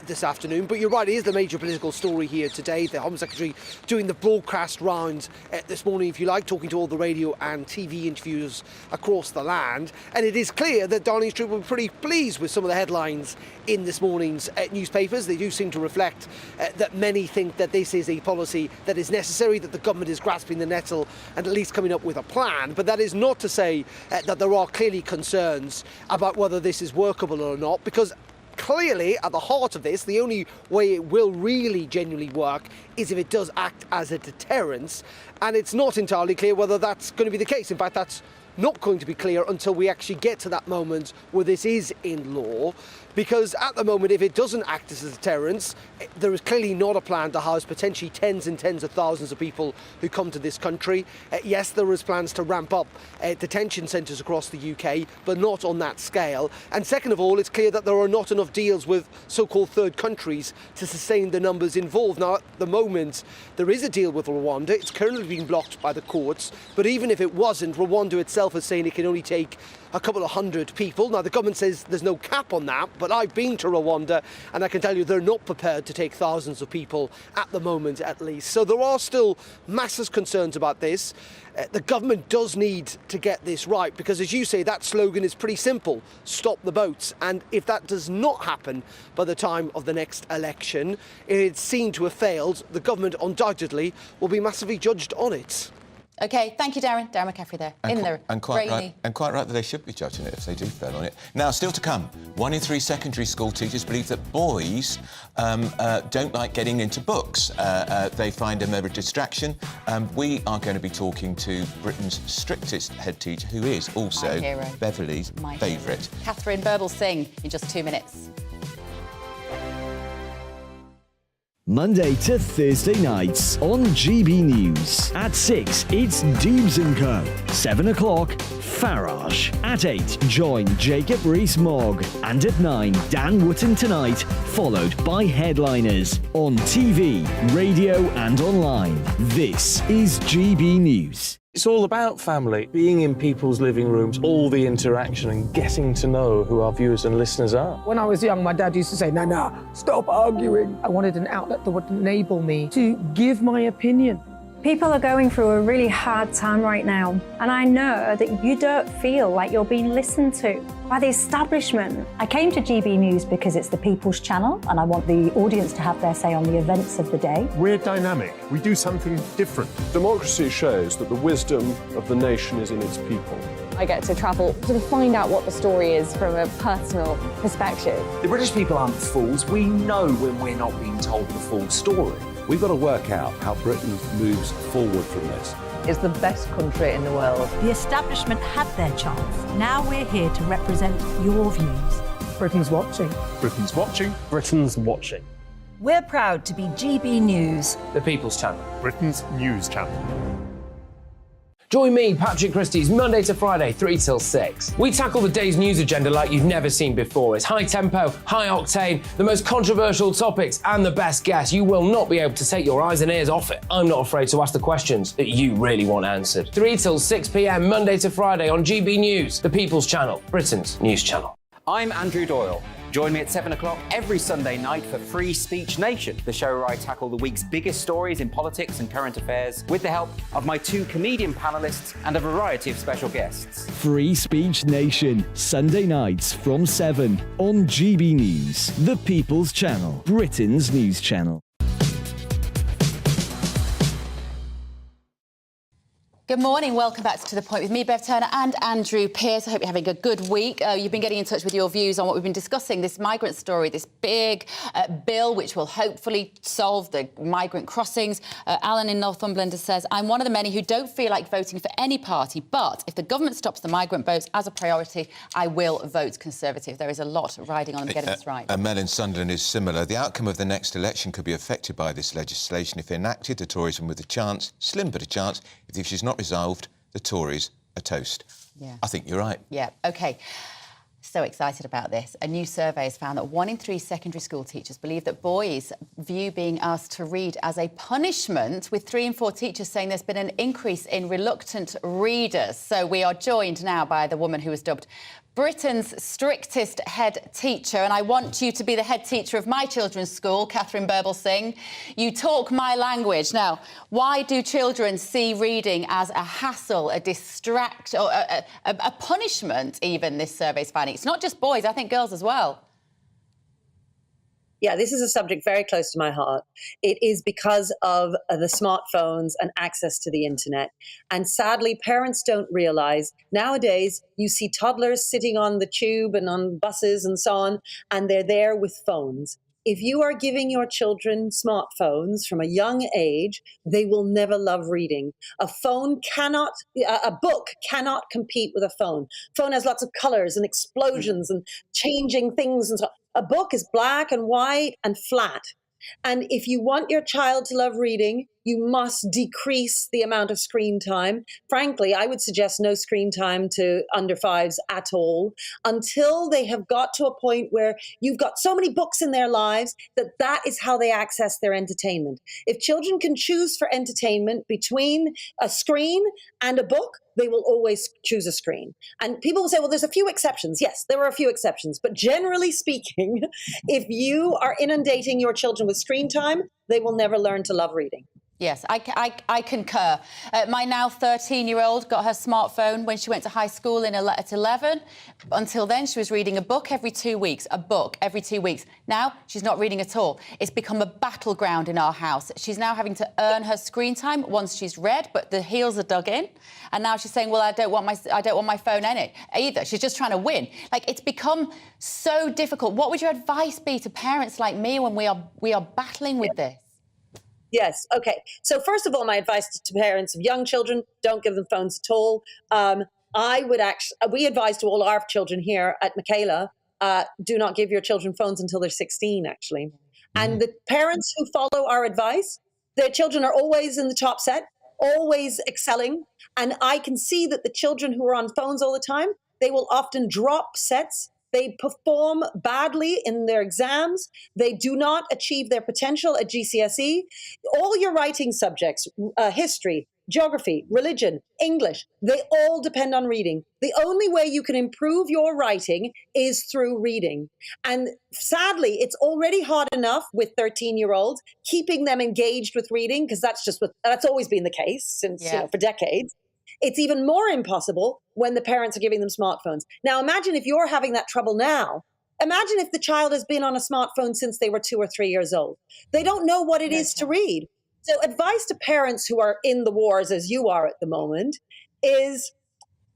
this afternoon. But you're right, it is the major political story here today. The Home Secretary doing the broadcast rounds this morning, if you like, talking to all the radio and TV interviews across the land. And it is clear that Downing Street were pretty pleased with some of the headlines in this morning's newspapers. They do seem to reflect that many think that this is a policy that is necessary, that the government is grasping the nettle and at least coming up with a plan. But that is not to say that there are clearly concerns about whether this is workable or not, because clearly at the heart of this, the only way it will really genuinely work is if it does act as a deterrence, and it's not entirely clear whether that's going to be the case. In fact, that's not going to be clear until we actually get to that moment where this is in law. Because at the moment, if it doesn't act as a deterrence, there is clearly not a plan to house potentially tens and tens of thousands of people who come to this country. Yes, there is plans to ramp up detention centres across the UK, but not on that scale. And second of all, it's clear that there are not enough deals with so-called third countries to sustain the numbers involved. Now, at the moment, there is a deal with Rwanda. It's currently being blocked by the courts. But even if it wasn't, Rwanda itself is saying it can only take a couple of hundred people. Now, the government says there's no cap on that, but I've been to Rwanda and I can tell you they're not prepared to take thousands of people at the moment, at least. So there are still massive concerns about this. The government does need to get this right because, as you say, that slogan is pretty simple: stop the boats. And if that does not happen by the time of the next election, it's seen to have failed. The government undoubtedly will be massively judged on it. OK, thank you, Darren. Darren McCaffrey there. And quite right that they should be judging it if they do fail on it. Now, still to come, 1 in 3 secondary school teachers believe that boys don't like getting into books. They find them a distraction. We are going to be talking to Britain's strictest head teacher, who is also Beverley's favourite. Catherine Burble-Singh in just 2 minutes. Monday to Thursday nights on GB News. At 6, it's Dubes & Co. 7 o'clock, Farage. At 8, join Jacob Rees-Mogg. And at 9, Dan Wootton Tonight, followed by Headliners. On TV, radio and online. This is GB News. It's all about family, being in people's living rooms, all the interaction and getting to know who our viewers and listeners are. When I was young, my dad used to say, Nana, stop arguing. I wanted an outlet that would enable me to give my opinion. People are going through a really hard time right now, and I know that you don't feel like you're being listened to by the establishment. I came to GB News because it's the People's Channel, and I want the audience to have their say on the events of the day. We're dynamic. We do something different. Democracy shows that the wisdom of the nation is in its people. I get to travel to find out what the story is from a personal perspective. The British people aren't fools. We know when we're not being told the full story. We've got to work out how Britain moves forward from this. It's the best country in the world. The establishment had their chance. Now we're here to represent your views. Britain's watching. Britain's watching. Britain's watching. We're proud to be GB News. The People's Channel. Britain's news channel. Join me, Patrick Christie's Monday to Friday, 3 till 6. We tackle the day's news agenda like you've never seen before. It's high tempo, high octane, the most controversial topics and the best guests. You will not be able to take your eyes and ears off it. I'm not afraid to ask the questions that you really want answered. 3 till 6 p.m, Monday to Friday on GB News, the People's Channel, Britain's news channel. I'm Andrew Doyle. Join me at 7 o'clock every Sunday night for Free Speech Nation, the show where I tackle the week's biggest stories in politics and current affairs with the help of my 2 comedian panellists and a variety of special guests. Free Speech Nation, Sunday nights from 7 on GB News, the People's Channel, Britain's news channel. Good morning, welcome back to To The Point with me, Bev Turner and Andrew Pearce. I hope you're having a good week. You've been getting in touch with your views on what we've been discussing, this migrant story, this big bill which will hopefully solve the migrant crossings. Alan in Northumberland says, I'm one of the many who don't feel like voting for any party, but if the government stops the migrant boats as a priority, I will vote Conservative. There is a lot riding on them getting this right. Mel in Sunderland is similar. The outcome of the next election could be affected by this legislation. If enacted, the Tories will with a chance, slim but a chance. If the issue's not resolved, the Tories are toast. Yeah. I think you're right. Yeah, OK. So excited about this. A new survey has found that 1 in 3 secondary school teachers believe that boys view being asked to read as a punishment, with 3 in 4 teachers saying there's been an increase in reluctant readers. So we are joined now by the woman who was dubbed Britain's strictest head teacher, and I want you to be the head teacher of my children's school, Catherine Burble-Singh. You talk my language. Now, why do children see reading as a hassle, a distract, or a punishment, even, this survey's finding? It's not just boys, I think girls as well. Yeah, this is a subject very close to my heart. It is because of the smartphones and access to the internet. And sadly, parents don't realize nowadays you see toddlers sitting on the tube and on buses and so on, and they're there with phones. if you are giving your children smartphones from a young age, they will never love reading. A book cannot compete with a phone. Phone has lots of colors and explosions and changing things and so on. A book is black and white and flat. And if you want your child to love reading, you must decrease the amount of screen time. Frankly, I would suggest no screen time to under fives at all until they have got to a point where you've got so many books in their lives that that is how they access their entertainment. If children can choose for entertainment between a screen and a book, they will always choose a screen. And people will say, well, there's a few exceptions. Yes, there are a few exceptions. But generally speaking, if you are inundating your children with screen time, they will never learn to love reading. Yes, I concur. My now 13-year-old got her smartphone when she went to high school at 11. Until then, she was reading a book every 2 weeks, a book every 2 weeks. Now, she's not reading at all. It's become a battleground in our house. She's now having to earn her screen time once she's read, but the heels are dug in. And now she's saying, well, I don't want my phone in it either. She's just trying to win. Like, it's become so difficult. What would your advice be to parents like me when we are battling with this? Yes. Okay. So first of all, my advice to parents of young children, don't give them phones at all. We advise to all our children here at Michaela, do not give your children phones until they're 16, actually. And the parents who follow our advice, their children are always in the top set, always excelling. And I can see that the children who are on phones all the time, they will often drop sets. They perform badly in their exams. They do not achieve their potential at GCSE. All your writing subjects, history, geography, religion, English, they all depend on reading. The only way you can improve your writing is through reading. And sadly, it's already hard enough with 13-year-olds, keeping them engaged with reading, because that's always been the case since for decades. It's even more impossible when the parents are giving them smartphones. Now, imagine if you're having that trouble now. Imagine if the child has been on a smartphone since they were 2 or 3 years old. They don't know what it is to read. So advice to parents who are in the wars, as you are at the moment, is,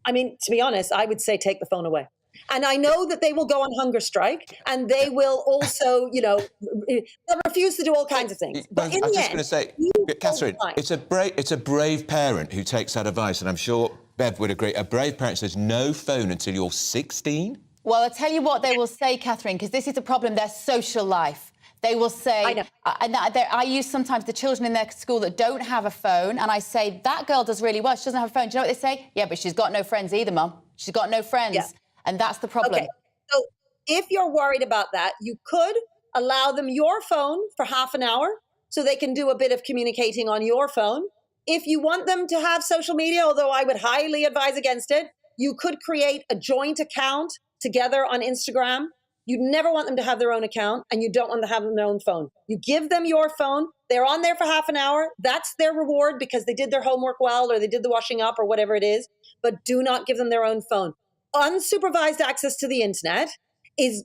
to be honest, I would say take the phone away. And I know that they will go on hunger strike, and they will also, they'll refuse to do all kinds of things. But in I was the just going to say, Catherine, it's a brave parent who takes that advice, and I'm sure Bev would agree. A brave parent says no phone until you're 16. Well, I'll tell you what they will say, Catherine, because this is the problem, their social life. They will say, I use sometimes the children in their school that don't have a phone, and I say, that girl does really well. She doesn't have a phone. Do you know what they say? Yeah, but she's got no friends either, Mum. She's got no friends. Yeah. And that's the problem. Okay. So if you're worried about that, you could allow them your phone for half an hour so they can do a bit of communicating on your phone. If you want them to have social media, although I would highly advise against it, you could create a joint account together on Instagram. You never want them to have their own account, and you don't want them to have their own phone. You give them your phone. They're on there for half an hour. That's their reward because they did their homework well, or they did the washing up, or whatever it is. But do not give them their own phone. Unsupervised access to the internet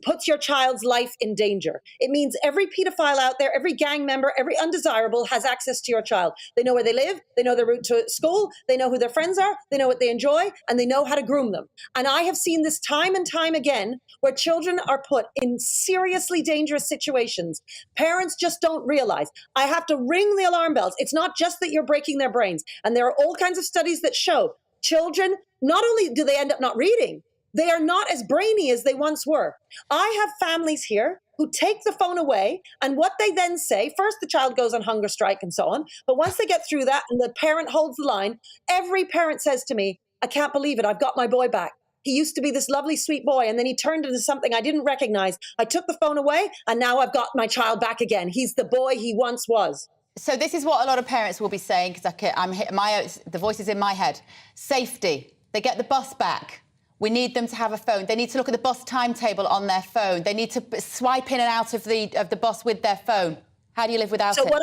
puts your child's life in danger. It means every pedophile out there, every gang member, every undesirable has access to your child. They know where they live, they know their route to school, they know who their friends are, they know what they enjoy, and they know how to groom them. And I have seen this time and time again where children are put in seriously dangerous situations. Parents just don't realize. I have to ring the alarm bells. It's not just that you're breaking their brains. And there are all kinds of studies that show children, not only do they end up not reading, they are not as brainy as they once were. I have families here who take the phone away, and what they then say, first the child goes on hunger strike and so on, but once they get through that and the parent holds the line, every parent says to me, I can't believe it, I've got my boy back. He used to be this lovely, sweet boy, and then he turned into something I didn't recognize. I took the phone away, and now I've got my child back again. He's the boy he once was. So this is what a lot of parents will be saying, because the voice is in my head. Safety. They get the bus back. We need them to have a phone. They need to look at the bus timetable on their phone. They need to swipe in and out of the bus with their phone. How do you live without it?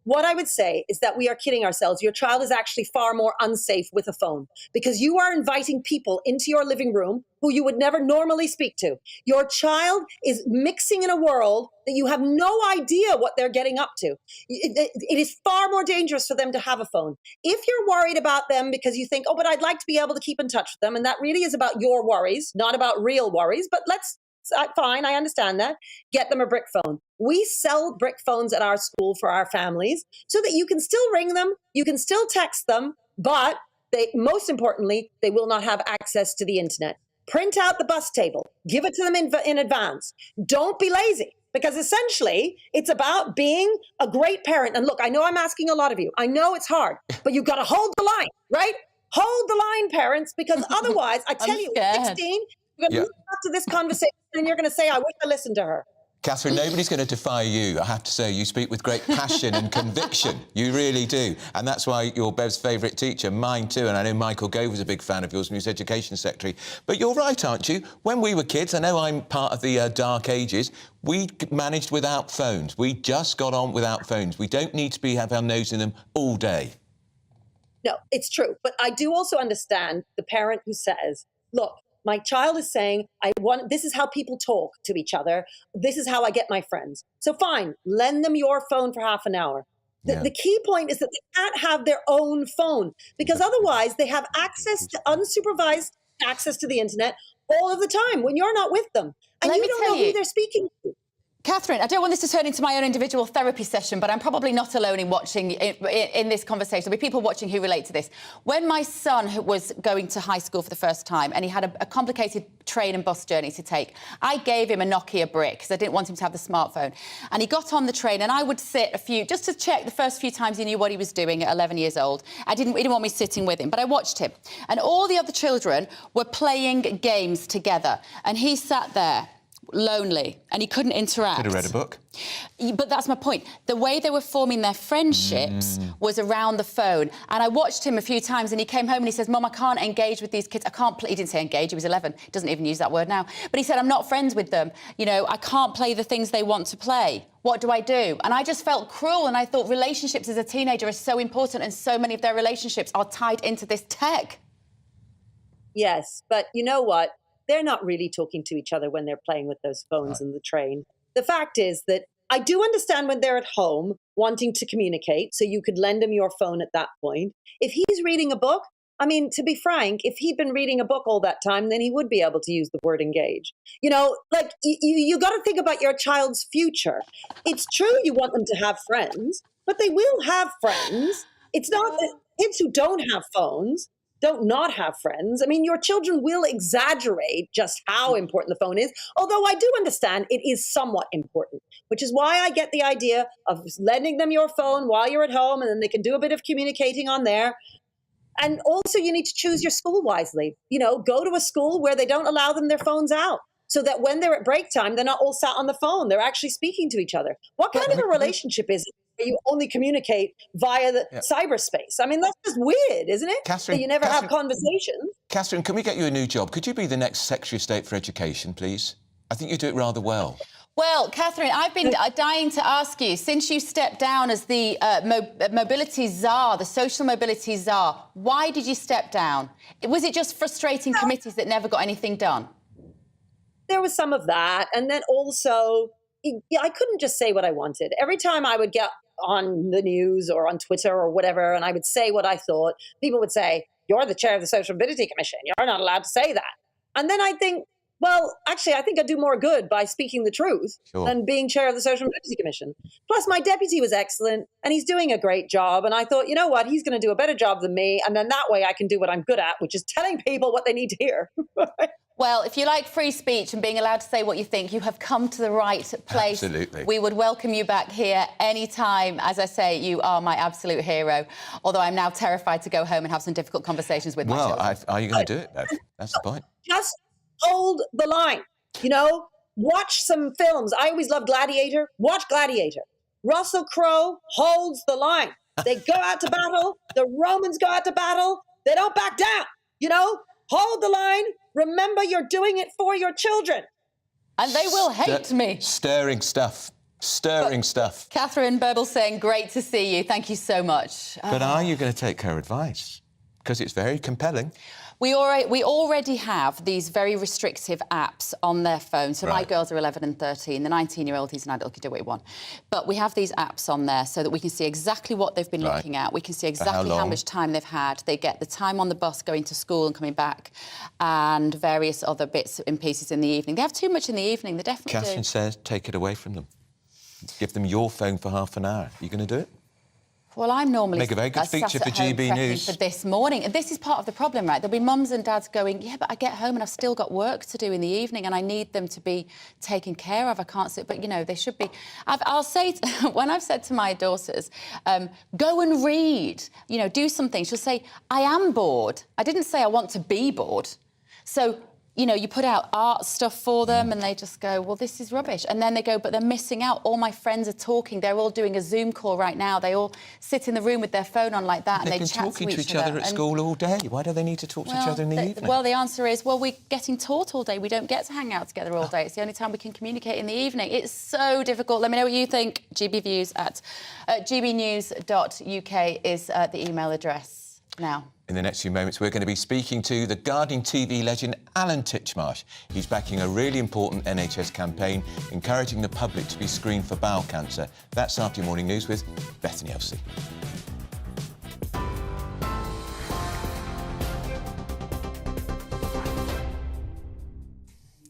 What I would say is that we are kidding ourselves. Your child is actually far more unsafe with a phone because you are inviting people into your living room who you would never normally speak to. Your child is mixing in a world that you have no idea what they're getting up to. It is far more dangerous for them to have a phone. If you're worried about them because you think, oh, but I'd like to be able to keep in touch with them, and that really is about your worries, not about real worries, but let's Fine, I understand that. Get them a brick phone. We sell brick phones at our school for our families so that you can still ring them, you can still text them, but most importantly, they will not have access to the internet. Print out the bus table, give it to them in advance. Don't be lazy, because essentially it's about being a great parent. And look, I know I'm asking a lot of you. I know it's hard, but you've got to hold the line, right? Hold the line, parents, because otherwise, I tell you, at 16, you're going to look after this conversation and you're going to say, I wish I listened to her. Catherine, nobody's going to defy you. I have to say, you speak with great passion and conviction. You really do. And that's why you're Bev's favourite teacher, mine too. And I know Michael Gove was a big fan of yours when he was Education Secretary. But you're right, aren't you? When we were kids, I know I'm part of the dark ages, we managed without phones. We just got on without phones. We don't need to have our nose in them all day. No, it's true. But I do also understand the parent who says, look, my child is saying, this is how people talk to each other. This is how I get my friends. So fine, lend them your phone for half an hour. The key point is that they can't have their own phone, because otherwise they have access to unsupervised access to the internet all of the time when you're not with them. And you don't know who they're speaking to. Catherine, I don't want this to turn into my own individual therapy session, but I'm probably not alone in watching in this conversation. There'll be people watching who relate to this. When my son was going to high school for the first time and he had a complicated train and bus journey to take, I gave him a Nokia brick because I didn't want him to have the smartphone. And he got on the train and I would sit just to check the first few times he knew what he was doing at 11 years old. He didn't want me sitting with him, but I watched him. And all the other children were playing games together. And he sat there, lonely, and he couldn't interact. Could have read a book. But that's my point. The way they were forming their friendships was around the phone. And I watched him a few times and he came home and he says, Mum, I can't engage with these kids. I can't play. He didn't say engage, he was 11. He doesn't even use that word now. But he said, I'm not friends with them. You know, I can't play the things they want to play. What do I do? And I just felt cruel, and I thought relationships as a teenager are so important, and so many of their relationships are tied into this tech. Yes, but you know what? They're not really talking to each other when they're playing with those phones in the train. The fact is that I do understand when they're at home wanting to communicate, so you could lend him your phone at that point. If he's reading a book, I mean, to be frank, if he'd been reading a book all that time, then he would be able to use the word engage. You know, like, you got to think about your child's future. It's true you want them to have friends, but they will have friends. It's not that kids who don't have phones don't not have friends. I mean, your children will exaggerate just how important the phone is, although I do understand it is somewhat important, which is why I get the idea of lending them your phone while you're at home, and then they can do a bit of communicating on there. And also you need to choose your school wisely. You know, go to a school where they don't allow them their phones out, so that when they're at break time, they're not all sat on the phone. They're actually speaking to each other. What kind of a relationship is it where you only communicate via the cyberspace? I mean, that's just weird, isn't it? Catherine, that you never have conversations. Catherine, can we get you a new job? Could you be the next Secretary of State for Education, please? I think you do it rather well. Well, Catherine, I've been dying to ask you, since you stepped down as the mobility czar, the social mobility czar, why did you step down? Was it just frustrating committees that never got anything done? There was some of that. And then also, I couldn't just say what I wanted. Every time I would get on the news or on Twitter or whatever, and I would say what I thought, people would say, you're the chair of the Social Mobility Commission. You're not allowed to say that. And then I think, well, actually, I think I do more good by speaking the truth than being chair of the Social Mobility Commission. Plus, my deputy was excellent, and he's doing a great job. And I thought, you know what, he's going to do a better job than me. And then that way I can do what I'm good at, which is telling people what they need to hear. Well, if you like free speech and being allowed to say what you think, you have come to the right place. Absolutely. We would welcome you back here anytime. As I say, you are my absolute hero, although I'm now terrified to go home and have some difficult conversations with my children. Well, are you going to do it, Bev? That's the point. Just hold the line, you know? Watch some films. I always loved Gladiator. Watch Gladiator. Russell Crowe holds the line. They go out to battle. The Romans go out to battle. They don't back down, you know? Hold the line. Remember, you're doing it for your children. And they will hate me. Stirring stuff. Stirring stuff. Catherine Berbel saying, great to see you. Thank you so much. But are you going to take her advice? Because it's very compelling. We already have these very restrictive apps on their phone. So my girls are 11 and 13. The 19-year-old, he's an adult, he can do what he wants. But we have these apps on there so that we can see exactly what they've been looking at. We can see exactly how much time they've had. They get the time on the bus going to school and coming back, and various other bits and pieces in the evening. They have too much in the evening, they definitely do. Catherine says take it away from them. Give them your phone for half an hour. Are you going to do it? Well, I'm normally Make a very good feature for GB News for this morning. And this is part of the problem, right? There'll be mums and dads going, yeah, but I get home and I've still got work to do in the evening and I need them to be taken care of. I can't sit, but, you know, they should be. I'll say, when I've said to my daughters, go and read, you know, do something, she'll say, I am bored. I didn't say I want to be bored. So, you know, you put out art stuff for them and they just go, well, this is rubbish. And then they go, but they're missing out. All my friends are talking. They're all doing a Zoom call right now. They all sit in the room with their phone on like that and they chat to each other. They've been talking to each other at school all day. Why do they need to talk to each other in the evening? Well, the answer is, well, we're getting taught all day. We don't get to hang out together all day. It's the only time we can communicate in the evening. It's so difficult. Let me know what you think. GBviews at gbnews.uk is the email address now. In the next few moments, we're going to be speaking to the gardening TV legend Alan Titchmarsh. He's backing a really important NHS campaign encouraging the public to be screened for bowel cancer. That's after your morning news with Bethany Elsey.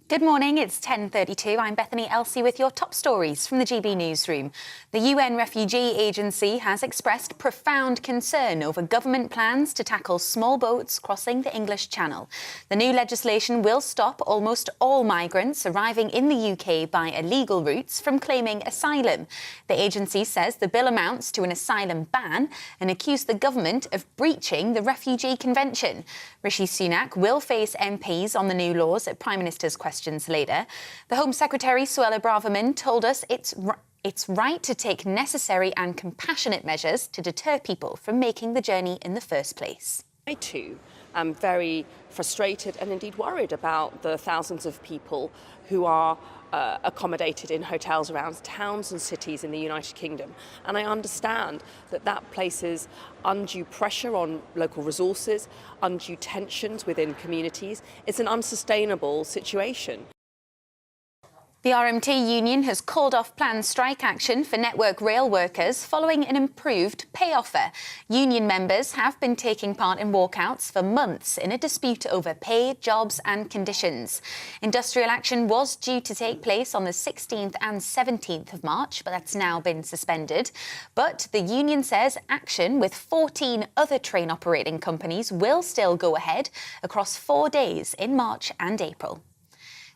Good morning, it's 10:32. I'm Bethany Elsey with your top stories from the GB newsroom. The UN Refugee Agency has expressed profound concern over government plans to tackle small boats crossing the English Channel. The new legislation will stop almost all migrants arriving in the UK by illegal routes from claiming asylum. The agency says the bill amounts to an asylum ban and accused the government of breaching the Refugee Convention. Rishi Sunak will face MPs on the new laws at Prime Minister's questions later. The Home Secretary, Suella Braverman, told us it's right to take necessary and compassionate measures to deter people from making the journey in the first place. I too am very frustrated and indeed worried about the thousands of people who are accommodated in hotels around towns and cities in the United Kingdom. And I understand that that places undue pressure on local resources, undue tensions within communities. It's an unsustainable situation. The RMT union has called off planned strike action for Network Rail workers following an improved pay offer. Union members have been taking part in walkouts for months in a dispute over pay, jobs and conditions. Industrial action was due to take place on the 16th and 17th of March, but that's now been suspended. But the union says action with 14 other train operating companies will still go ahead across 4 days in March and April.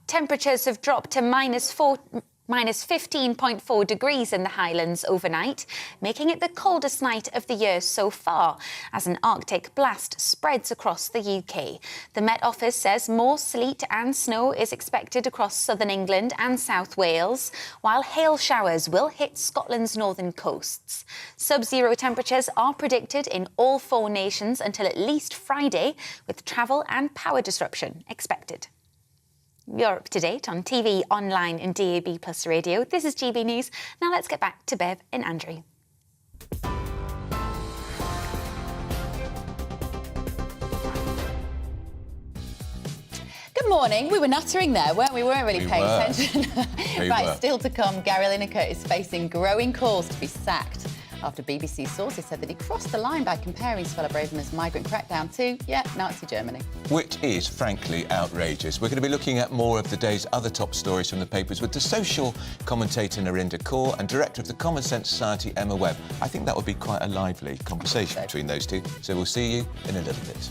Temperatures have dropped to minus 15.4 degrees in the Highlands overnight, making it the coldest night of the year so far, as an Arctic blast spreads across the UK. The Met Office says more sleet and snow is expected across southern England and South Wales, while hail showers will hit Scotland's northern coasts. Sub-zero temperatures are predicted in all 4 nations until at least Friday, with travel and power disruption expected. You're up to date on TV, online and DAB+ radio. This is GB News. Now let's get back to Bev and Andrew. Good morning. We were nattering there, weren't we? We weren't really paying attention. Right, still to come, Gary Lineker is facing growing calls to be sacked after BBC sources said that he crossed the line by comparing Suella Braverman's migrant crackdown to, Nazi Germany. Which is, frankly, outrageous. We're going to be looking at more of the day's other top stories from the papers with the social commentator Narinder Kaur and director of the Common Sense Society, Emma Webb. I think that would be quite a lively conversation between those two. So we'll see you in a little bit.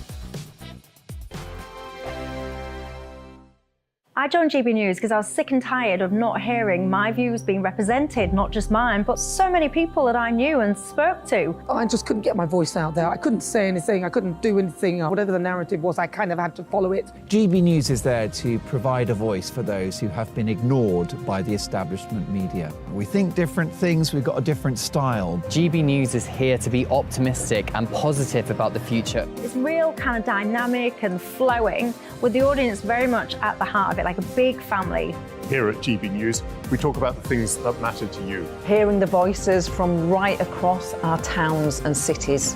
I joined GB News because I was sick and tired of not hearing my views being represented, not just mine, but so many people that I knew and spoke to. I just couldn't get my voice out there. I couldn't say anything, I couldn't do anything. Whatever the narrative was, I kind of had to follow it. GB News is there to provide a voice for those who have been ignored by the establishment media. We think different things, we've got a different style. GB News is here to be optimistic and positive about the future. It's real kind of dynamic and flowing, with the audience very much at the heart of it, like a big family. Here at GB News, we talk about the things that matter to you. Hearing the voices from right across our towns and cities,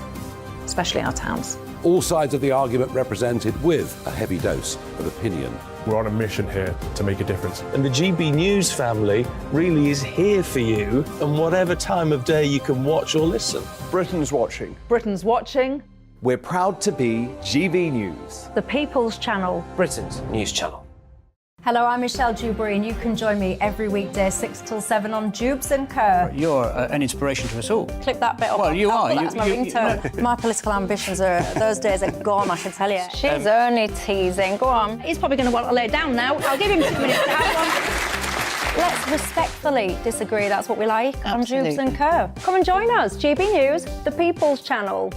especially our towns. all sides of the argument represented with a heavy dose of opinion. We're on a mission here to make a difference. And the GB News family really is here for you, and whatever time of day you can watch or listen. Britain's watching. Britain's watching. We're proud to be GB News, The People's Channel. Britain's news channel. Hello, I'm Michelle Dewberry, and you can join me every weekday 6 till 7 on Jubes and Kerr. You're an inspiration to us all. Clip that bit up. Well, you are. That's my ringtone. My political ambitions are, those days are gone, I can tell you. She's only teasing. Go on. He's probably going to want to lay down now. I'll give him 2 minutes to have one. Let's respectfully disagree. That's what we like on Jubes and Kerr. Come and join us. GB News, The People's Channel.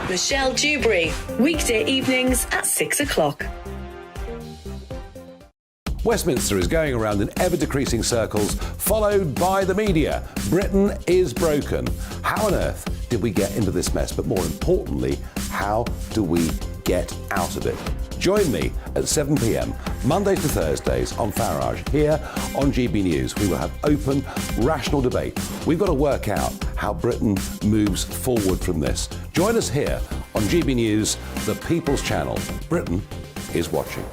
Michelle Dewberry, weekday evenings at 6 o'clock. Westminster is going around in ever-decreasing circles, followed by the media. Britain is broken. How on earth did we get into this mess? But more importantly, how do we get out of it? Join me at 7 p.m, Mondays to Thursdays on Farage, here on GB News. We will have open, rational debate. We've got to work out how Britain moves forward from this. Join us here on GB News, the People's Channel. Britain is watching.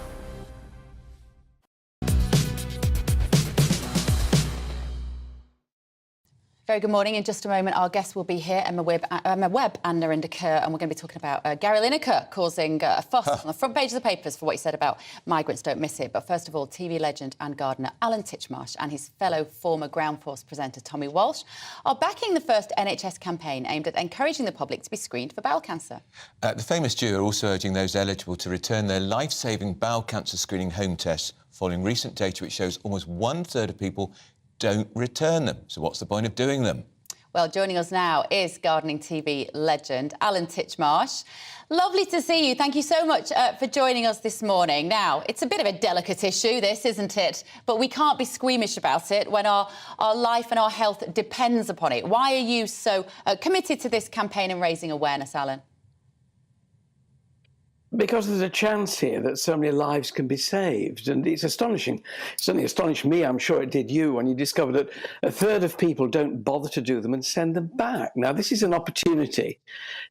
Very good morning. In just a moment, our guests will be here, Emma Webb and Narinder Kerr, and we're going to be talking about Gary Lineker causing a fuss on the front page of the papers for what he said about migrants don't miss it. But first of all, TV legend and gardener Alan Titchmarsh and his fellow former Ground Force presenter Tommy Walsh are backing the first NHS campaign aimed at encouraging the public to be screened for bowel cancer. The famous duo are also urging those eligible to return their life-saving bowel cancer screening home tests following recent data which shows almost 1/3 of people don't return them. So what's the point of doing them? Well, joining us now is gardening TV legend Alan Titchmarsh. Lovely to see you. Thank you so much for joining us this morning. Now, it's a bit of a delicate issue, this, isn't it? But we can't be squeamish about it when our life and our health depends upon it. Why are you so committed to this campaign and raising awareness, Alan? Because there's a chance here that so many lives can be saved. And it's astonishing. It certainly astonished me, I'm sure it did you, when you discovered that 1/3 of people don't bother to do them and send them back. Now, this is an opportunity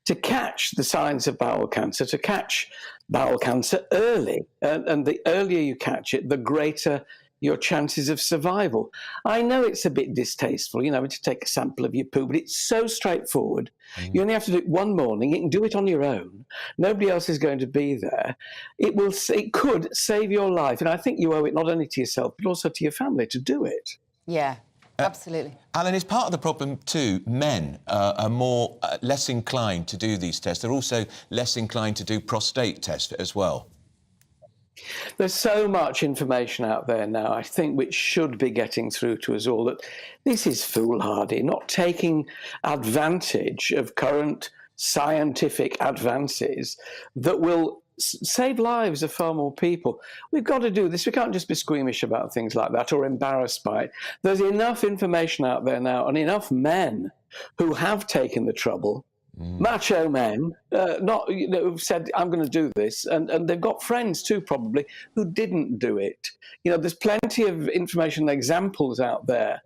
to catch the signs of bowel cancer, to catch bowel cancer early. And the earlier you catch it, the greater your chances of survival. I know it's a bit distasteful, to take a sample of your poo, but it's so straightforward. You only have to do it one morning. You can do it on your own. Nobody else is going to be there. It could save your life. And I think you owe it not only to yourself, but also to your family to do it. Yeah, absolutely. Alan, is part of the problem too, men are less inclined to do these tests. They're also less inclined to do prostate tests as well. There's so much information out there now, I think, which should be getting through to us all, that this is foolhardy, not taking advantage of current scientific advances that will save lives of far more people. We've got to do this. We can't just be squeamish about things like that or embarrassed by it. There's enough information out there now and enough men who have taken the trouble, macho men, who've said, I'm going to do this, and they've got friends too, probably, who didn't do it. There's plenty of information and examples out there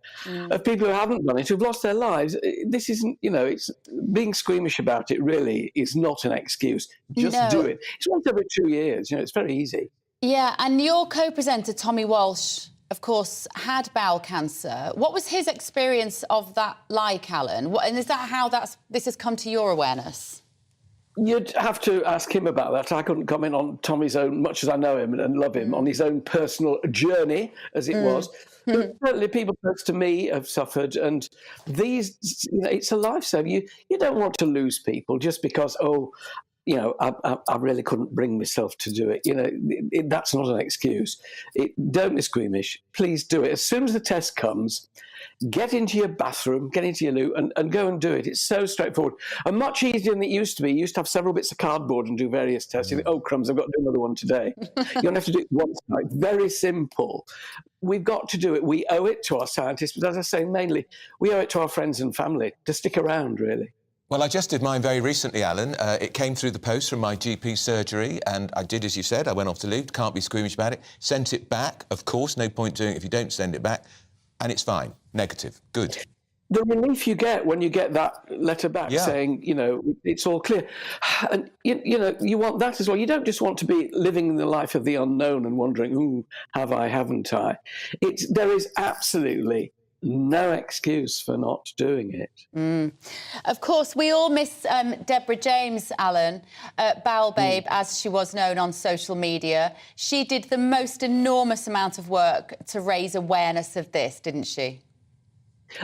of people who haven't done it, who've lost their lives. This isn't, it's being squeamish about it really is not an excuse. Just do it. It's once every 2 years, it's very easy. Yeah, and your co-presenter, Tommy Walsh, of course, had bowel cancer. What was his experience of that like, Alan? And is that how this has come to your awareness? You'd have to ask him about that. I couldn't comment on Tommy's own, much as I know him and love him, on his own personal journey, as it was. But certainly people close to me have suffered, and it's a lifesaver. You don't want to lose people just because, I really couldn't bring myself to do it. That's not an excuse. Don't be squeamish. Please do it. As soon as the test comes, get into your bathroom, get into your loo, and go and do it. It's so straightforward. And much easier than it used to be. You used to have several bits of cardboard and do various tests. You think, oh, crumbs, I've got to do another one today. You don't have to do it once a night. Very simple. We've got to do it. We owe it to our scientists, but as I say, mainly, we owe it to our friends and family to stick around, really. Well, I just did mine very recently, Alan. It came through the post from my GP surgery, and I did, as you said, I went off to leave, can't be squeamish about it, sent it back, of course, no point doing it if you don't send it back, and it's fine, negative, good. The relief you get when you get that letter back saying, you know, it's all clear. And, you know, you want that as well. You don't just want to be living the life of the unknown and wondering, ooh, have I, haven't I? There is absolutely no excuse for not doing it. Of course, we all miss Deborah James, Alan, Bowel Babe, as she was known on social media. She did the most enormous amount of work to raise awareness of this, didn't she?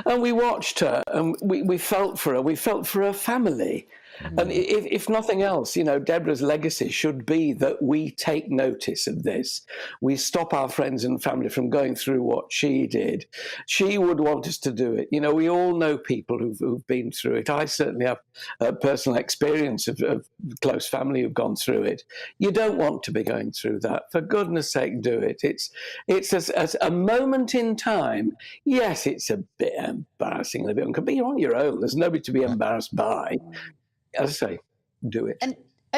And we watched her, and we felt for her. We felt for her family. And if nothing else, you know, Deborah's legacy should be that we take notice of this. We stop our friends and family from going through what she did. She would want us to do it. You know, we all know people who've been through it. I certainly have a personal experience of close family who've gone through it. You don't want to be going through that. For goodness sake, do it. It's a moment in time. Yes, it's a bit embarrassing and a bit uncomfortable, but you're on your own. There's nobody to be embarrassed by. As I say, do it. And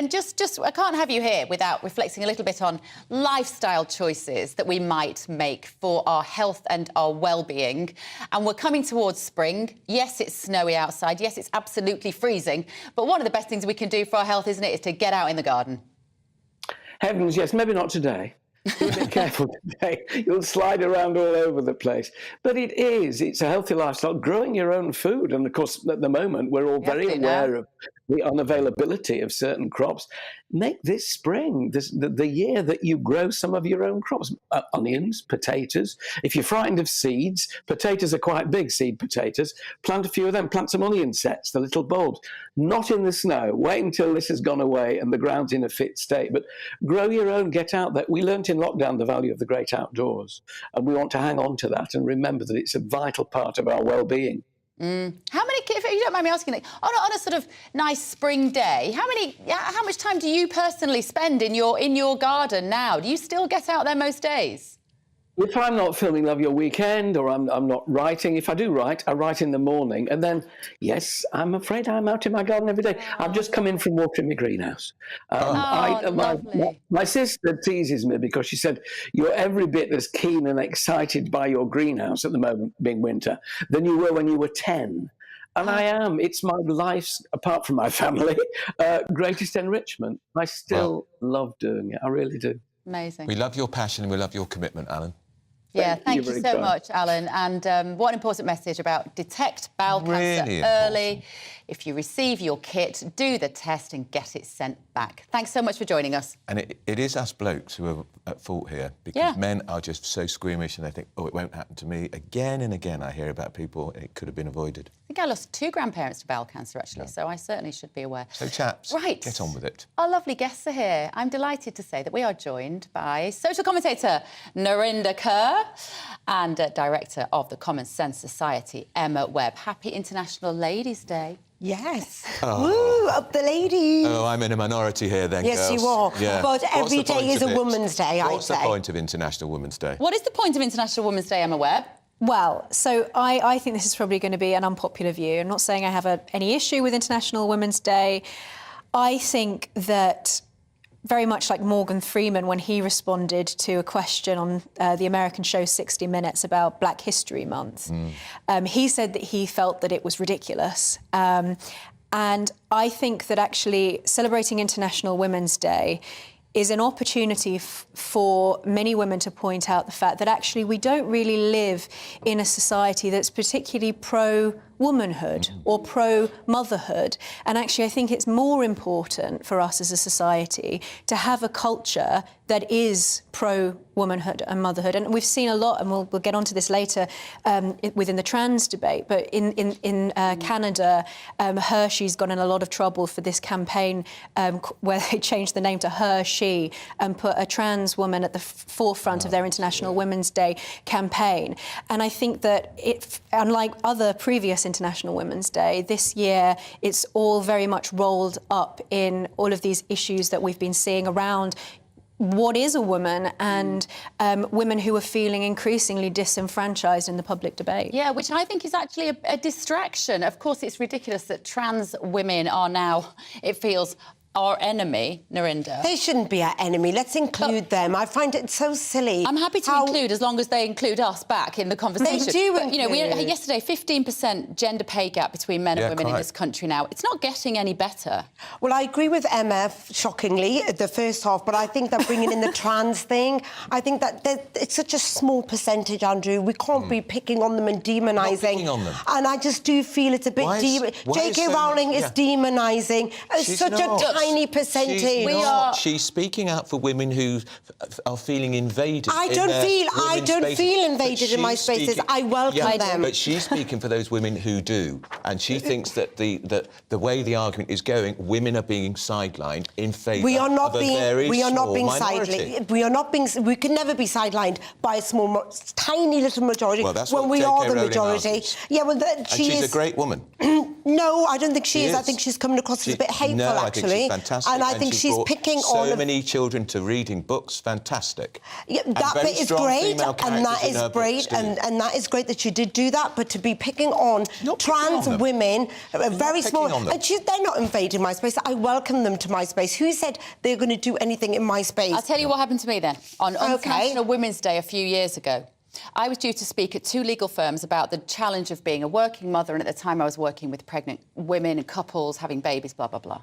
just I can't have you here without reflecting a little bit on lifestyle choices that we might make for our health and our well-being. And we're coming towards spring. Yes, it's snowy outside. Yes, it's absolutely freezing. But one of the best things we can do for our health, isn't it, is to get out in the garden. Heavens, yes, maybe not today. Be a bit careful today. You'll slide around all over the place. But it's a healthy lifestyle, growing your own food. And, of course, at the moment, we're all very aware of the unavailability of certain crops. Make this spring the year that you grow some of your own crops. Onions, potatoes. If you're frightened of seeds, potatoes are quite big, seed potatoes. Plant a few of them. Plant some onion sets, the little bulbs. Not in the snow. Wait until this has gone away and the ground's in a fit state. But grow your own, get out there. We learnt in lockdown the value of the great outdoors. And we want to hang on to that and remember that it's a vital part of our well-being. How many, if you don't mind me asking, like, on a sort of nice spring day, how much time do you personally spend in your garden now? Do you still get out there most days? If I'm not filming Love Your Weekend or I'm not writing, if I do write, I write in the morning. And then, yes, I'm afraid I'm out in my garden every day. I've just come in from watering my greenhouse. My sister teases me because she said, you're every bit as keen and excited by your greenhouse at the moment, being winter, than you were when you were 10. And I am. It's my life's, apart from my family, greatest enrichment. I still love doing it. I really do. Amazing. We love your passion and we love your commitment, Alan. Yeah, thank you so much, Alan. And what an important message about detect bowel cancer early. If you receive your kit, do the test and get it sent back. Thanks so much for joining us. And it is us blokes who are at fault here, because men are just so squeamish and they think, oh, it won't happen to me. Again and again I hear about people, it could have been avoided. I think I lost 2 grandparents to bowel cancer, actually, so I certainly should be aware. So, chaps, get on with it. Our lovely guests are here. I'm delighted to say that we are joined by social commentator Narinder Kaur and director of the Common Sense Society, Emma Webb. Happy International Ladies' Day. Yes. Woo, up the ladies. Oh, I'm in a minority here then, Yes, girls. you are. Yeah. But every day is a Women's Day, I'd say. What's the point of International Women's Day? What is the point of International Women's Day, Emma Webb? Well, so I think this is probably going to be an unpopular view. I'm not saying I have any issue with International Women's Day. I think that very much like Morgan Freeman when he responded to a question on the American show 60 Minutes about Black History Month. He said that he felt that it was ridiculous. And I think that actually celebrating International Women's Day is an opportunity for many women to point out the fact that actually we don't really live in a society that's particularly pro-womanhood or pro-motherhood. And actually I think it's more important for us as a society to have a culture that is pro-womanhood and motherhood. And we've seen a lot, and we'll get onto this later within the trans debate, but in Canada, Hershey's got in a lot of trouble for this campaign where they changed the name to Her, She, and put a trans woman at the forefront of their International Women's Day campaign. And I think that unlike other previous International Women's Day, this year it's all very much rolled up in all of these issues that we've been seeing around what is a woman and women who are feeling increasingly disenfranchised in the public debate. Yeah, which I think is actually a distraction. Of course, it's ridiculous that trans women are now, it feels, our enemy, Narinder. They shouldn't be our enemy. Let's include them. I find it so silly. I'm happy to include as long as they include us back in the conversation. They do but, you know, we had include. yesterday 15% gender pay gap between men and women in this country now. It's not getting any better. Well, I agree with Emma, shockingly, the first half, but I think they're bringing in the trans thing. I think that it's such a small percentage, Andrew. We can't be picking on them and demonising. Picking on them. And I just do feel it's a bit... J.K. Rowling is demonising such a tiny percentage. She's speaking out for women who are feeling invaded. I don't feel invaded in my spaces. I welcome them. But she's speaking for those women who do, and she thinks that the way the argument is going, women are being sidelined in favour of a very small minority. We can never be sidelined by a small, tiny little majority. Well, that's when what we J.K. are the Rowling majority. argues. Yeah, well, she's a great woman. No, I don't think she is. I think she's coming across as a bit hateful, I actually. think she's fantastic. And I think she's brought picking so on many children to reading books. Fantastic. Yeah, that bit is great, and that is great, and that is great that you did do that. But to be picking on trans women, very small, and they're not invading my space. I welcome them to my space. Who said they're going to do anything in my space? I'll tell you what happened to me then on International Women's Day a few years ago. I was due to speak at 2 legal firms about the challenge of being a working mother, and at the time I was working with pregnant women and couples having babies, blah, blah, blah.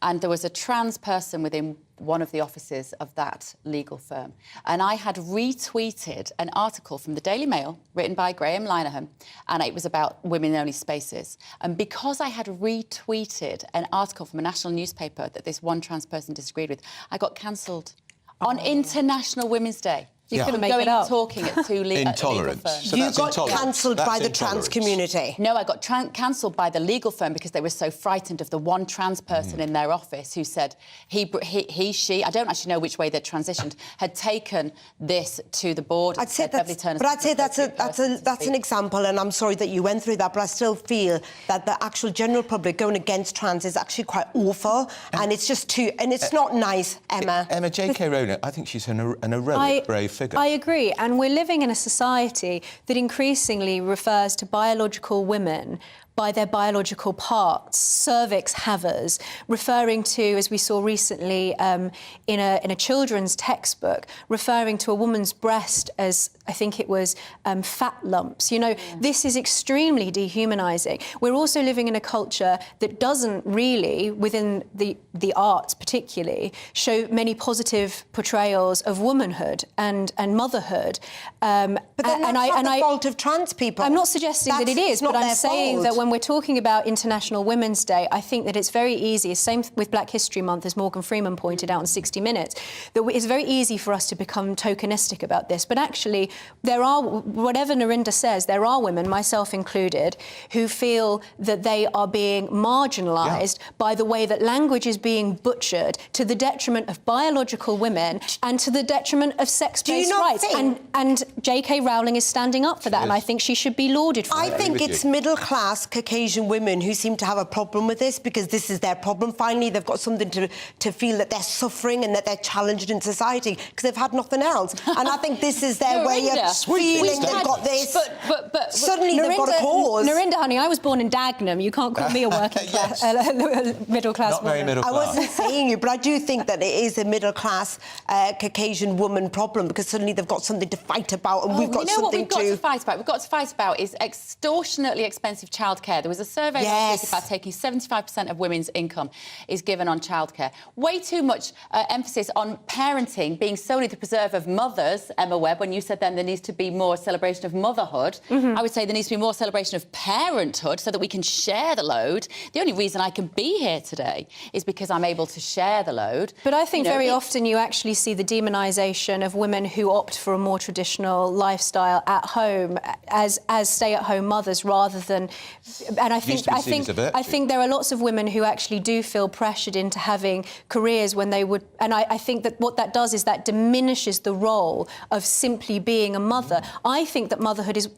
And there was a trans person within one of the offices of that legal firm. And I had retweeted an article from the Daily Mail written by Graham Linehan, and it was about women-only spaces. And because I had retweeted an article from a national newspaper that this one trans person disagreed with, I got cancelled on International Women's Day. You couldn't make it up. Talking at 2 legal Intolerance. firms. So you got cancelled by the trans community? No, I got cancelled by the legal firm because they were so frightened of the one trans person in their office who said she, I don't actually know which way they'd transitioned, had taken this to the board. I'd say that's an example, and I'm sorry that you went through that, but I still feel that the actual general public going against trans is actually quite awful, and it's just too, and it's not nice, Emma. Emma, J.K. Rowling, I think she's an heroic, brave figure. I agree, and we're living in a society that increasingly refers to biological women by their biological parts, cervix havers, referring to, as we saw recently in a children's textbook, referring to a woman's breast as, I think it was, fat lumps. You know, this is extremely dehumanising. We're also living in a culture that doesn't really, within the arts particularly, show many positive portrayals of womanhood and motherhood. But then that's not the fault of trans people. I'm not suggesting that it is, but I'm saying that when we're talking about International Women's Day, I think that it's very easy, same with Black History Month, as Morgan Freeman pointed out in 60 Minutes, that it's very easy for us to become tokenistic about this. But actually, there are, whatever Narinder says, there are women, myself included, who feel that they are being marginalised by the way that language is being butchered to the detriment of biological women and to the detriment of sex-based rights. And J.K. Rowling is standing up for that, and I think she should be lauded for it. I think it's middle-class Caucasian women who seem to have a problem with this because this is their problem. Finally, they've got something to feel that they're suffering and that they're challenged in society because they've had nothing else. And I think this is their way of feeling they've got this. But suddenly they've got a cause. Narinder, honey, I was born in Dagenham. You can't call me a working class, middle-class woman. Very middle class. I wasn't saying you, but I do think that it is a middle-class Caucasian woman problem because suddenly they've got something to fight about and we've got something what we've got to fight about? We've got to fight about is extortionately expensive childcare. There was a survey last week about taking 75% of women's income is given on childcare. Way too much emphasis on parenting being solely the preserve of mothers, Emma Webb, when you said then there needs to be more celebration of motherhood. I would say there needs to be more celebration of parenthood so that we can share the load. The only reason I can be here today is because I'm able to share the load. But I think very often you actually see the demonisation of women who opt for a more traditional lifestyle at home as stay-at-home mothers rather than... And I think there are lots of women who actually do feel pressured into having careers when they would... And I think that what that does is that diminishes the role of simply being a mother. I think that motherhood is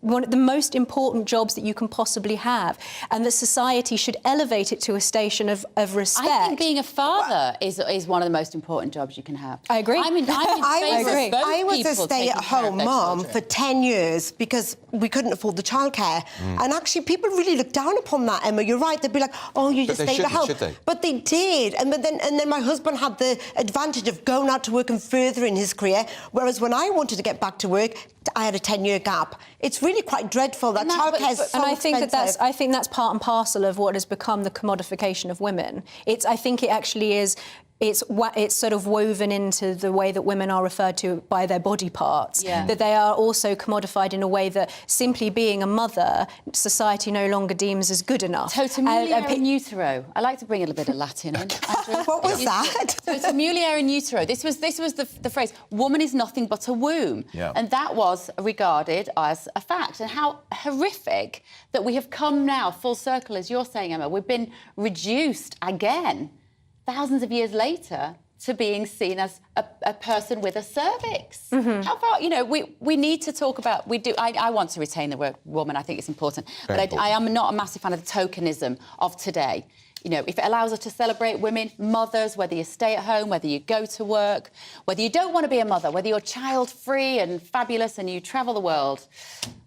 one of the most important jobs that you can possibly have, and that society should elevate it to a station of respect. I think being a father is one of the most important jobs you can have. I agree. I was a stay-at-home mum for 10 years because we couldn't afford the childcare. And actually, people really look down upon that, Emma. You're right. They'd be like, oh, you just stay at home. Should they? But they did. And then my husband had the advantage of going out to work and further in his career, whereas when I wanted to get back to work, I had a 10-year gap. It's really quite dreadful that childcare is so expensive. I think that's part and parcel of what has become the commodification of women. I think it actually is. It's sort of woven into the way that women are referred to by their body parts, that they are also commodified in a way that simply being a mother, society no longer deems as good enough. Tota mulier in utero. I like to bring a little bit of Latin in. What was that? Tota mulier in utero. This was the phrase, woman is nothing but a womb. Yeah. And that was regarded as a fact. And how horrific that we have come now, full circle, as you're saying, Emma. We've been reduced again, thousands of years later, to being seen as a person with a cervix. How far, we need to talk about, I want to retain the word woman, I think it's important. I am not a massive fan of the tokenism of today. If it allows us to celebrate women, mothers, whether you stay at home, whether you go to work, whether you don't want to be a mother, whether you're child-free and fabulous and you travel the world,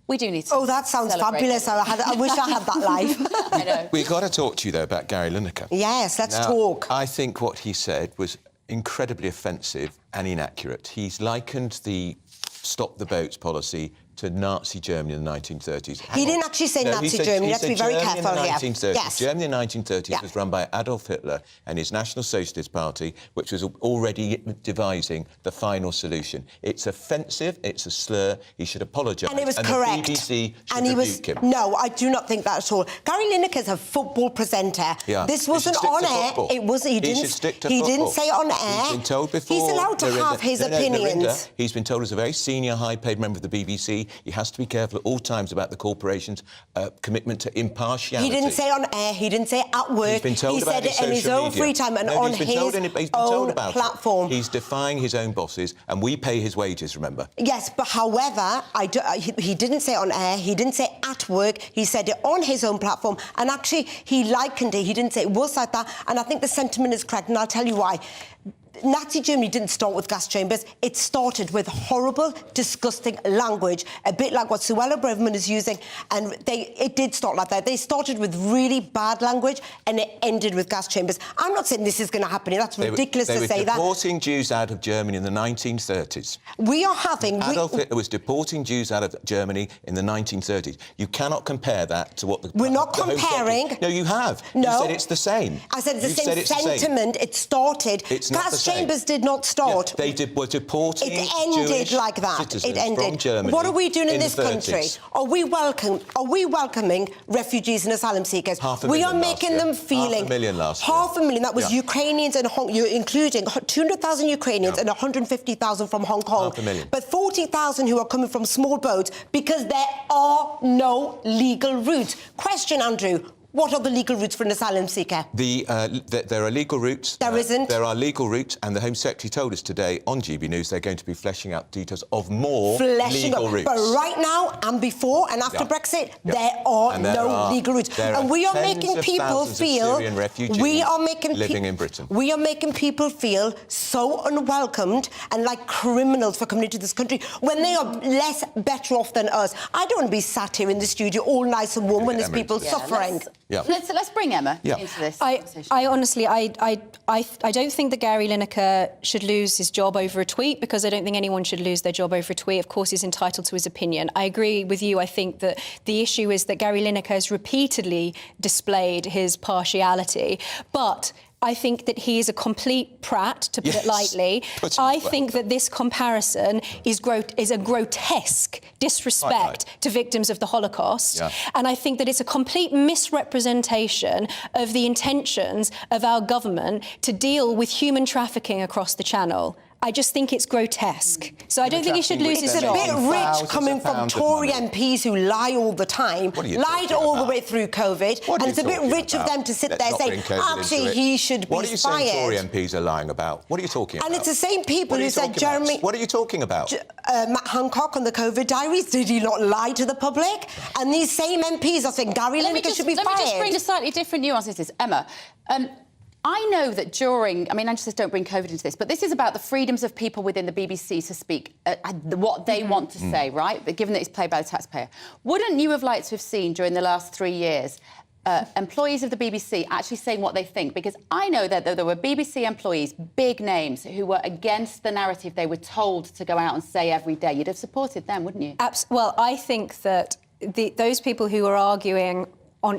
we do need to Oh, that sounds fabulous. I wish I had that life. I know. We've got to talk to you, though, about Gary Lineker. Yes, let's talk. I think what he said was incredibly offensive and inaccurate. He's likened the Stop the Boats policy to Nazi Germany in the 1930s. He didn't actually say Nazi Germany. Let's be very careful here. Yes. Germany in the 1930s was run by Adolf Hitler and his National Socialist Party, which was already devising the final solution. It's offensive, it's a slur, he should apologise. And it was correct. The BBC should rebuke him. No, I do not think that at all. Gary Lineker's a football presenter. Yeah. This wasn't on air. It wasn't. He should stick to He football. didn't say it on air. He's been told before. He's allowed to have his opinions. He's been told as a very senior, high-paid member of the BBC, he has to be careful at all times about the corporation's commitment to impartiality. He didn't say on air. He didn't say at work. He's been told he about said it in his own free time and on his own platform. He's defying his own bosses, and we pay his wages, remember? Yes, but however, he didn't say it on air. He didn't say it at work. He said it on his own platform. And actually, he likened it. He didn't say it was like that. And I think the sentiment is correct, and I'll tell you why. Nazi Germany didn't start with gas chambers. It started with horrible, disgusting language, a bit like what Suella Braverman is using. And it did start like that. They started with really bad language, and it ended with gas chambers. I'm not saying this is going to happen. That's ridiculous to say that. They were deporting Jews out of Germany in the 1930s. We are having... Adolf Hitler was deporting Jews out of Germany in the 1930s. You cannot compare that to what the... We're not comparing... No, you have. No. You said it's the same. I said it's the same sentiment. It started... It's not the same. Chambers did not start. Yeah, were deporting It ended Jewish like that. It ended. From Germany. What are we doing in this the country? Are we welcoming refugees and asylum seekers? We are making them feeling... 500,000 last year. 500,000. That was Ukrainians and including 200,000 Ukrainians and 150,000 from Hong Kong. 500,000. But 40,000 who are coming from small boats because there are no legal routes. Question, Andrew. What are the legal routes for an asylum seeker? There are legal routes. There isn't. There are legal routes, and the Home Secretary told us today on GB News they're going to be fleshing out details of more legal routes. But right now and before and after Brexit, there are no legal routes. And we are making people feel... Syrian refugees living in Britain. We are making people feel so unwelcomed and like criminals for coming into this country when they are less better off than us. I don't want to be sat here in the studio all nice and warm when there's people suffering. Let's bring Emma into this conversation. I honestly, I don't think that Gary Lineker should lose his job over a tweet, because I don't think anyone should lose their job over a tweet. Of course, he's entitled to his opinion. I agree with you. I think that the issue is that Gary Lineker has repeatedly displayed his partiality, but I think that he is a complete prat, to put it lightly. I think that this comparison is a grotesque disrespect to victims of the Holocaust. And I think that it's a complete misrepresentation of the intentions of our government to deal with human trafficking across the Channel. I just think it's grotesque. So I don't think he should lose his job. It's a bit rich coming from Tory MPs who lie all the time, lied all the way through COVID, and it's a bit rich of them to sit there saying, actually, he should be fired. What are you saying Tory MPs are lying about? What are you talking about? And it's the same people who said Jeremy... What are you talking about? Matt Hancock on the COVID diaries, did he not lie to the public? And these same MPs are saying Gary Lineker should be fired. Let me just bring a slightly different nuance to this. Emma, I know that during, I mean, just don't bring COVID into this, but this is about the freedoms of people within the BBC to speak what they want to say, right? But given that it's played by the taxpayer. Wouldn't you have liked to have seen during the last 3 years employees of the BBC actually saying what they think? Because I know that there were BBC employees, big names, who were against the narrative they were told to go out and say every day. You'd have supported them, wouldn't you? Well, I think that those people who are arguing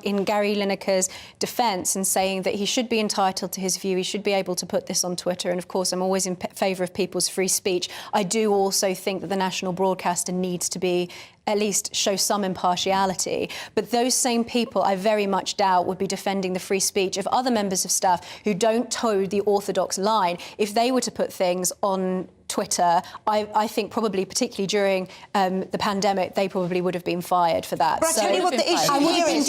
in Gary Lineker's defence and saying that he should be entitled to his view, he should be able to put this on Twitter, and of course I'm always in favour of people's free speech. I do also think that the national broadcaster needs to be at least show some impartiality. But those same people, I very much doubt, would be defending the free speech of other members of staff who don't toe the orthodox line. If they were to put things on Twitter, I think probably, particularly during the pandemic, they probably would have been fired for that. But I tell you what the issue here is.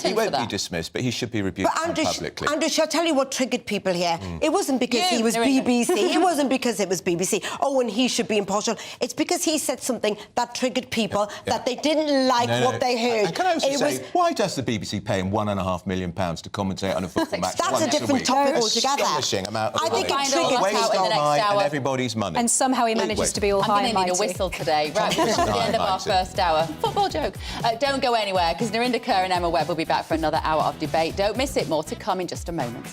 He won't be dismissed, but he should be rebuked publicly. Andrew, shall I tell you what triggered people here? It wasn't because he was BBC. It wasn't because it was BBC. Oh, and he should be impartial. It's because he said something that triggered people, that they didn't like what they heard. Can I also say, why does the BBC pay him £1.5 million to commentate on a football match That's once a different topic altogether. Astonishing amount of I think money. it triggered Waste of mine and everybody's money. And somehow he manages to be all high and mighty. I'm going to need a whistle today. Right, we're at the end of our first hour. Football joke. Don't go anywhere, because Narinder Kaur and Emma Webb will be back for another hour of debate. Don't miss it. More to come in just a moment.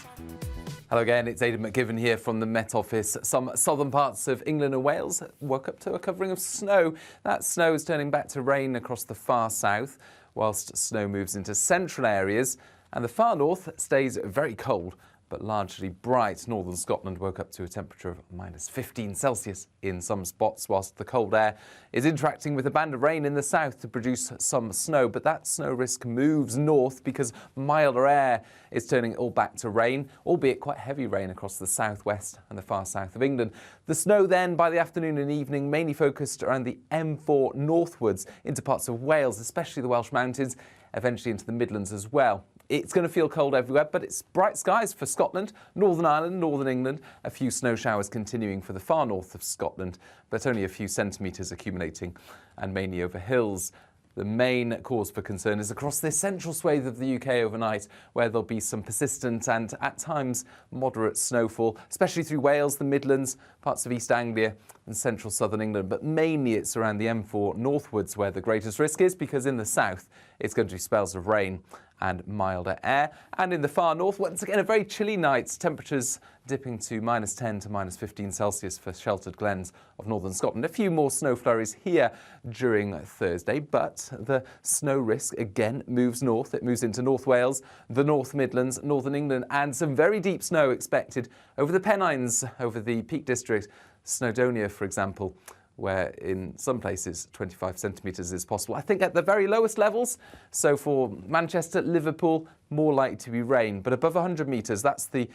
Hello again, it's Aidan McGivern here from the Met Office. Some southern parts of England and Wales woke up to a covering of snow. That snow is turning back to rain across the far south, whilst snow moves into central areas, and the far north stays very cold, but largely bright. Northern Scotland woke up to a temperature of -15 Celsius in some spots, whilst the cold air is interacting with a band of rain in the south to produce some snow. But that snow risk moves north because milder air is turning it all back to rain, albeit quite heavy rain across the southwest and the far south of England. The snow then, by the afternoon and evening, mainly focused around the M4 northwards into parts of Wales, especially the Welsh mountains, eventually into the Midlands as well. It's going to feel cold everywhere, but it's bright skies for Scotland, Northern Ireland, Northern England. A few snow showers continuing for the far north of Scotland, but only a few centimetres accumulating, and mainly over hills. The main cause for concern is across the central swathe of the UK overnight, where there'll be some persistent and, at times, moderate snowfall, especially through Wales, the Midlands, parts of East Anglia and central southern England. But mainly it's around the M4 northwards where the greatest risk is, because in the south it's going to be spells of rain and milder air. And in the far north, once again, a very chilly night. Temperatures dipping to -10 to -15 Celsius for sheltered glens of northern Scotland. A few more snow flurries here during Thursday, but the snow risk again moves north. It moves into North Wales, the North Midlands, Northern England, and some very deep snow expected over the Pennines, over the Peak District, Snowdonia, for example, where in some places 25 centimetres is possible. I think at the very lowest levels, so for Manchester, Liverpool, more likely to be rain, but above 100 metres, that's the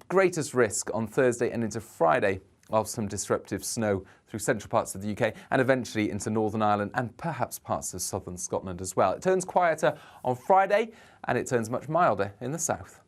greatest risk on Thursday and into Friday of some disruptive snow through central parts of the UK and eventually into Northern Ireland and perhaps parts of southern Scotland as well. It turns quieter on Friday and it turns much milder in the south.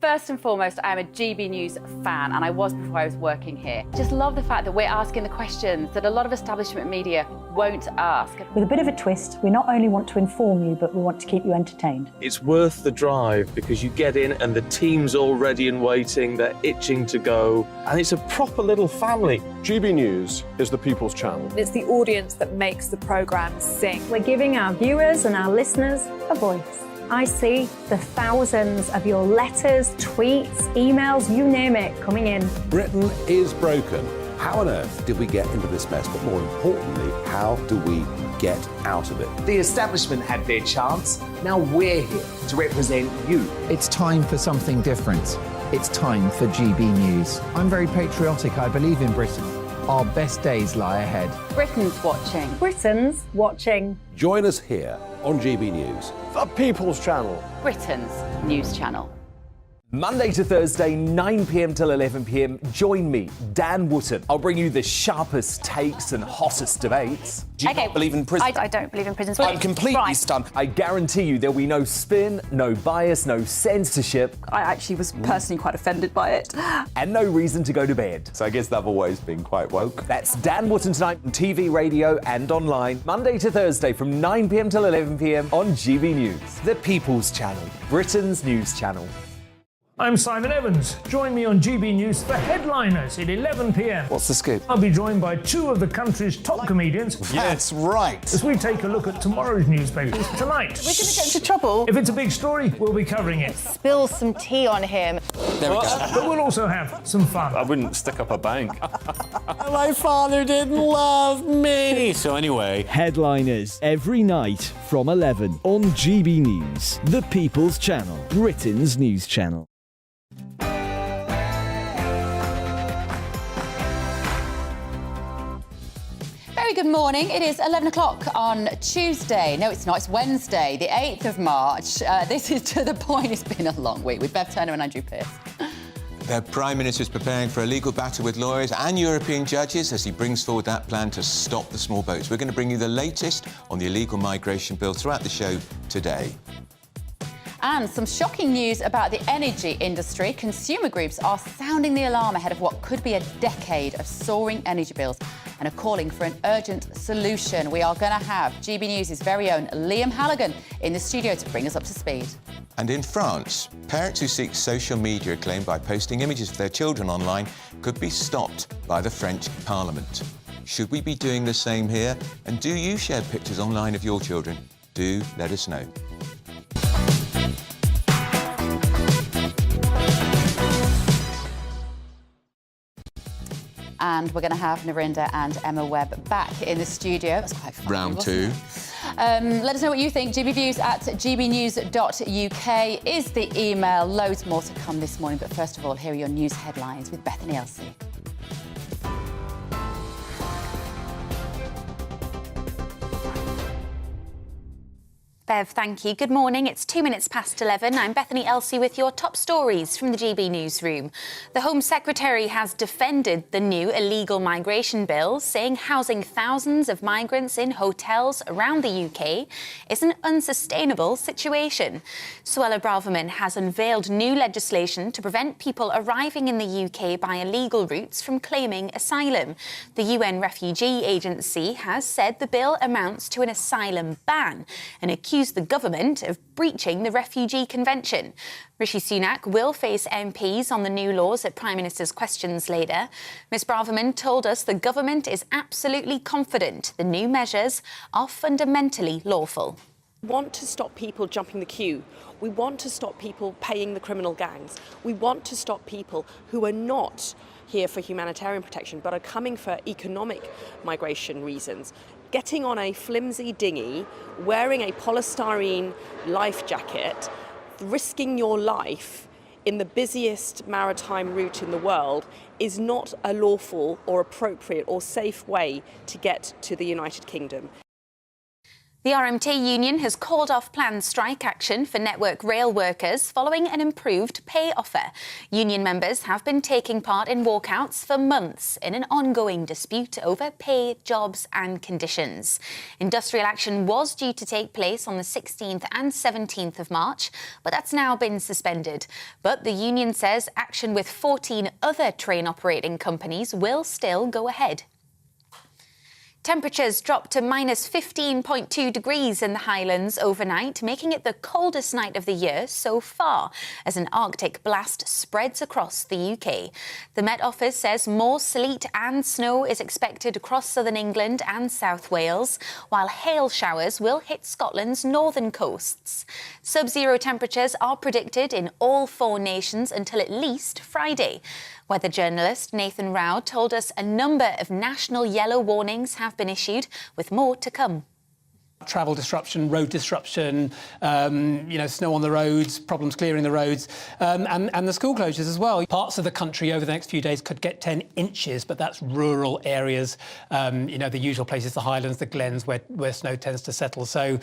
First and foremost, I'm a GB News fan, and I was before I was working here. Just love the fact that we're asking the questions that a lot of establishment media won't ask. With a bit of a twist, we not only want to inform you, but we want to keep you entertained. It's worth the drive because you get in and the team's all ready and waiting, they're itching to go, and it's a proper little family. GB News is the People's Channel. It's the audience that makes the programme sing. We're giving our viewers and our listeners a voice. I see the thousands of your letters, tweets, emails, you name it, coming in. Britain is broken. How on earth did we get into this mess? But more importantly, how do we get out of it? The establishment had their chance. Now we're here to represent you. It's time for something different. It's time for GB News. I'm very patriotic. I believe in Britain. Our best days lie ahead. Britain's watching. Britain's watching. Join us here on GB News. The People's Channel. Britain's news channel. Monday to Thursday, 9 p.m. till 11 p.m. Join me, Dan Wootton. I'll bring you the sharpest takes and hottest debates. Do you not believe in prison? I don't believe in prisons. I'm completely stunned. I guarantee you there'll be no spin, no bias, no censorship. I actually was personally quite offended by it. And no reason to go to bed. So I guess they've always been quite woke. That's Dan Wootton tonight on TV, radio and online. Monday to Thursday from 9 p.m. till 11 p.m. on GB News. The People's Channel, Britain's news channel. I'm Simon Evans. Join me on GB News for Headliners at 11 p.m. What's the scoop? I'll be joined by two of the country's top comedians. That's right. As we take a look at tomorrow's newspapers tonight. We're going to get into trouble. If it's a big story, we'll be covering it. Spill some tea on him. There we go. But we'll also have some fun. I wouldn't stick up a bank. My father didn't love me. So anyway. Headliners every night from 11 on GB News, the People's Channel, Britain's news channel. Very good morning. It is 11 o'clock on Tuesday. No, it's not. It's Wednesday, the 8th of March. This is To The Point. It's been a long week with Bev Turner and Andrew Pearce. The Prime Minister is preparing for a legal battle with lawyers and European judges as he brings forward that plan to stop the small boats. We're going to bring you the latest on the illegal migration bill throughout the show today. And some shocking news about the energy industry. Consumer groups are sounding the alarm ahead of what could be a decade of soaring energy bills and are calling for an urgent solution. We are going to have GB News' very own Liam Halligan in the studio to bring us up to speed. And in France, parents who seek social media acclaim by posting images of their children online could be stopped by the French Parliament. Should we be doing the same here? And do you share pictures online of your children? Do let us know. And we're going to have Narinda and Emma Webb back in the studio. That's quite fun. Round two. Let us know what you think. GBViews at gbnews.uk is the email. Loads more to come this morning. But first of all, here are your news headlines with Bethany Elsie. Bev, thank you. Good morning. It's 2 minutes past 11. I'm Bethany Elsie with your top stories from the GB newsroom. The Home Secretary has defended the new illegal migration bill, saying housing thousands of migrants in hotels around the UK is an unsustainable situation. Suella Braverman has unveiled new legislation to prevent people arriving in the UK by illegal routes from claiming asylum. The UN Refugee Agency has said the bill amounts to an asylum ban and accused the government of breaching the Refugee Convention. Rishi Sunak will face MPs on the new laws at Prime Minister's questions later. Ms Braverman told us the government is absolutely confident the new measures are fundamentally lawful. We want to stop people jumping the queue. We want to stop people paying the criminal gangs. We want to stop people who are not here for humanitarian protection but are coming for economic migration reasons. Getting on a flimsy dinghy, wearing a polystyrene life jacket, risking your life in the busiest maritime route in the world is not a lawful or appropriate or safe way to get to the United Kingdom. The RMT union has called off planned strike action for Network Rail workers following an improved pay offer. Union members have been taking part in walkouts for months in an ongoing dispute over pay, jobs and conditions. Industrial action was due to take place on the 16th and 17th of March, but that's now been suspended. But the union says action with 14 other train operating companies will still go ahead. Temperatures dropped to minus 15.2 degrees in the Highlands overnight, making it the coldest night of the year so far as an Arctic blast spreads across the UK. The Met Office says more sleet and snow is expected across southern England and South Wales, while hail showers will hit Scotland's northern coasts. Sub-zero temperatures are predicted in all 4 nations until at least Friday. Weather journalist Nathan Rao told us a number of national yellow warnings have been issued, with more to come. Travel disruption, road disruption, snow on the roads, problems clearing the roads, and the school closures as well. Parts of the country over the next few days could get 10 inches, but that's rural areas, the usual places, the Highlands, the Glens, where snow tends to settle. So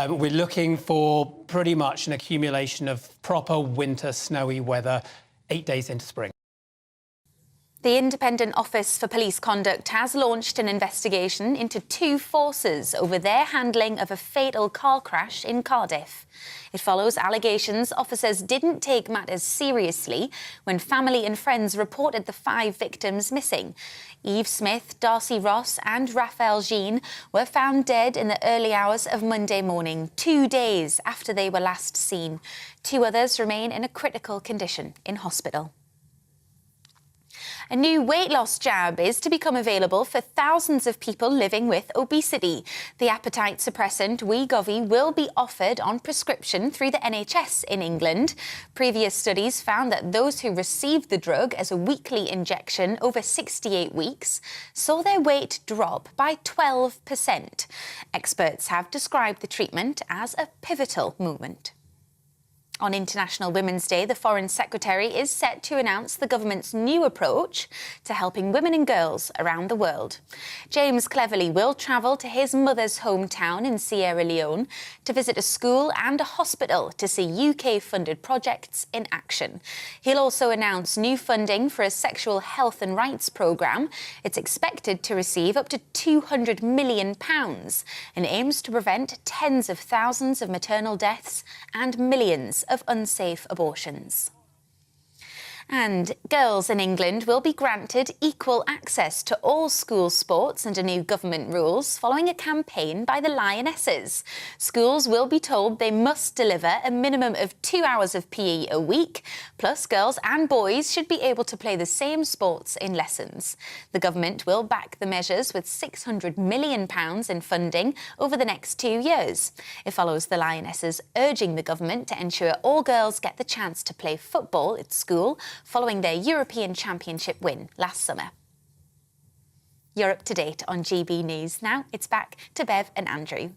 we're looking for pretty much an accumulation of proper winter snowy weather 8 days into spring. The Independent Office for Police Conduct has launched an investigation into two forces over their handling of a fatal car crash in Cardiff. It follows allegations officers didn't take matters seriously when family and friends reported the 5 victims missing. Eve Smith, Darcy Ross and Raphael Jean were found dead in the early hours of Monday morning, 2 days after they were last seen. 2 others remain in a critical condition in hospital. A new weight loss jab is to become available for thousands of people living with obesity. The appetite suppressant Wegovy will be offered on prescription through the NHS in England. Previous studies found that those who received the drug as a weekly injection over 68 weeks saw their weight drop by 12%. Experts have described the treatment as a pivotal movement. On International Women's Day, the Foreign Secretary is set to announce the government's new approach to helping women and girls around the world. James Cleverly will travel to his mother's hometown in Sierra Leone to visit a school and a hospital to see UK-funded projects in action. He'll also announce new funding for a sexual health and rights programme. It's expected to receive up to £200 million and aims to prevent tens of thousands of maternal deaths and millions of unsafe abortions. And girls in England will be granted equal access to all school sports under new government rules following a campaign by the Lionesses. Schools will be told they must deliver a minimum of 2 hours of PE a week, plus girls and boys should be able to play the same sports in lessons. The government will back the measures with £600 million in funding over the next 2 years. It follows the Lionesses urging the government to ensure all girls get the chance to play football at school following their European Championship win last summer. You're up to date on GB News. Now it's back to Bev and Andrew.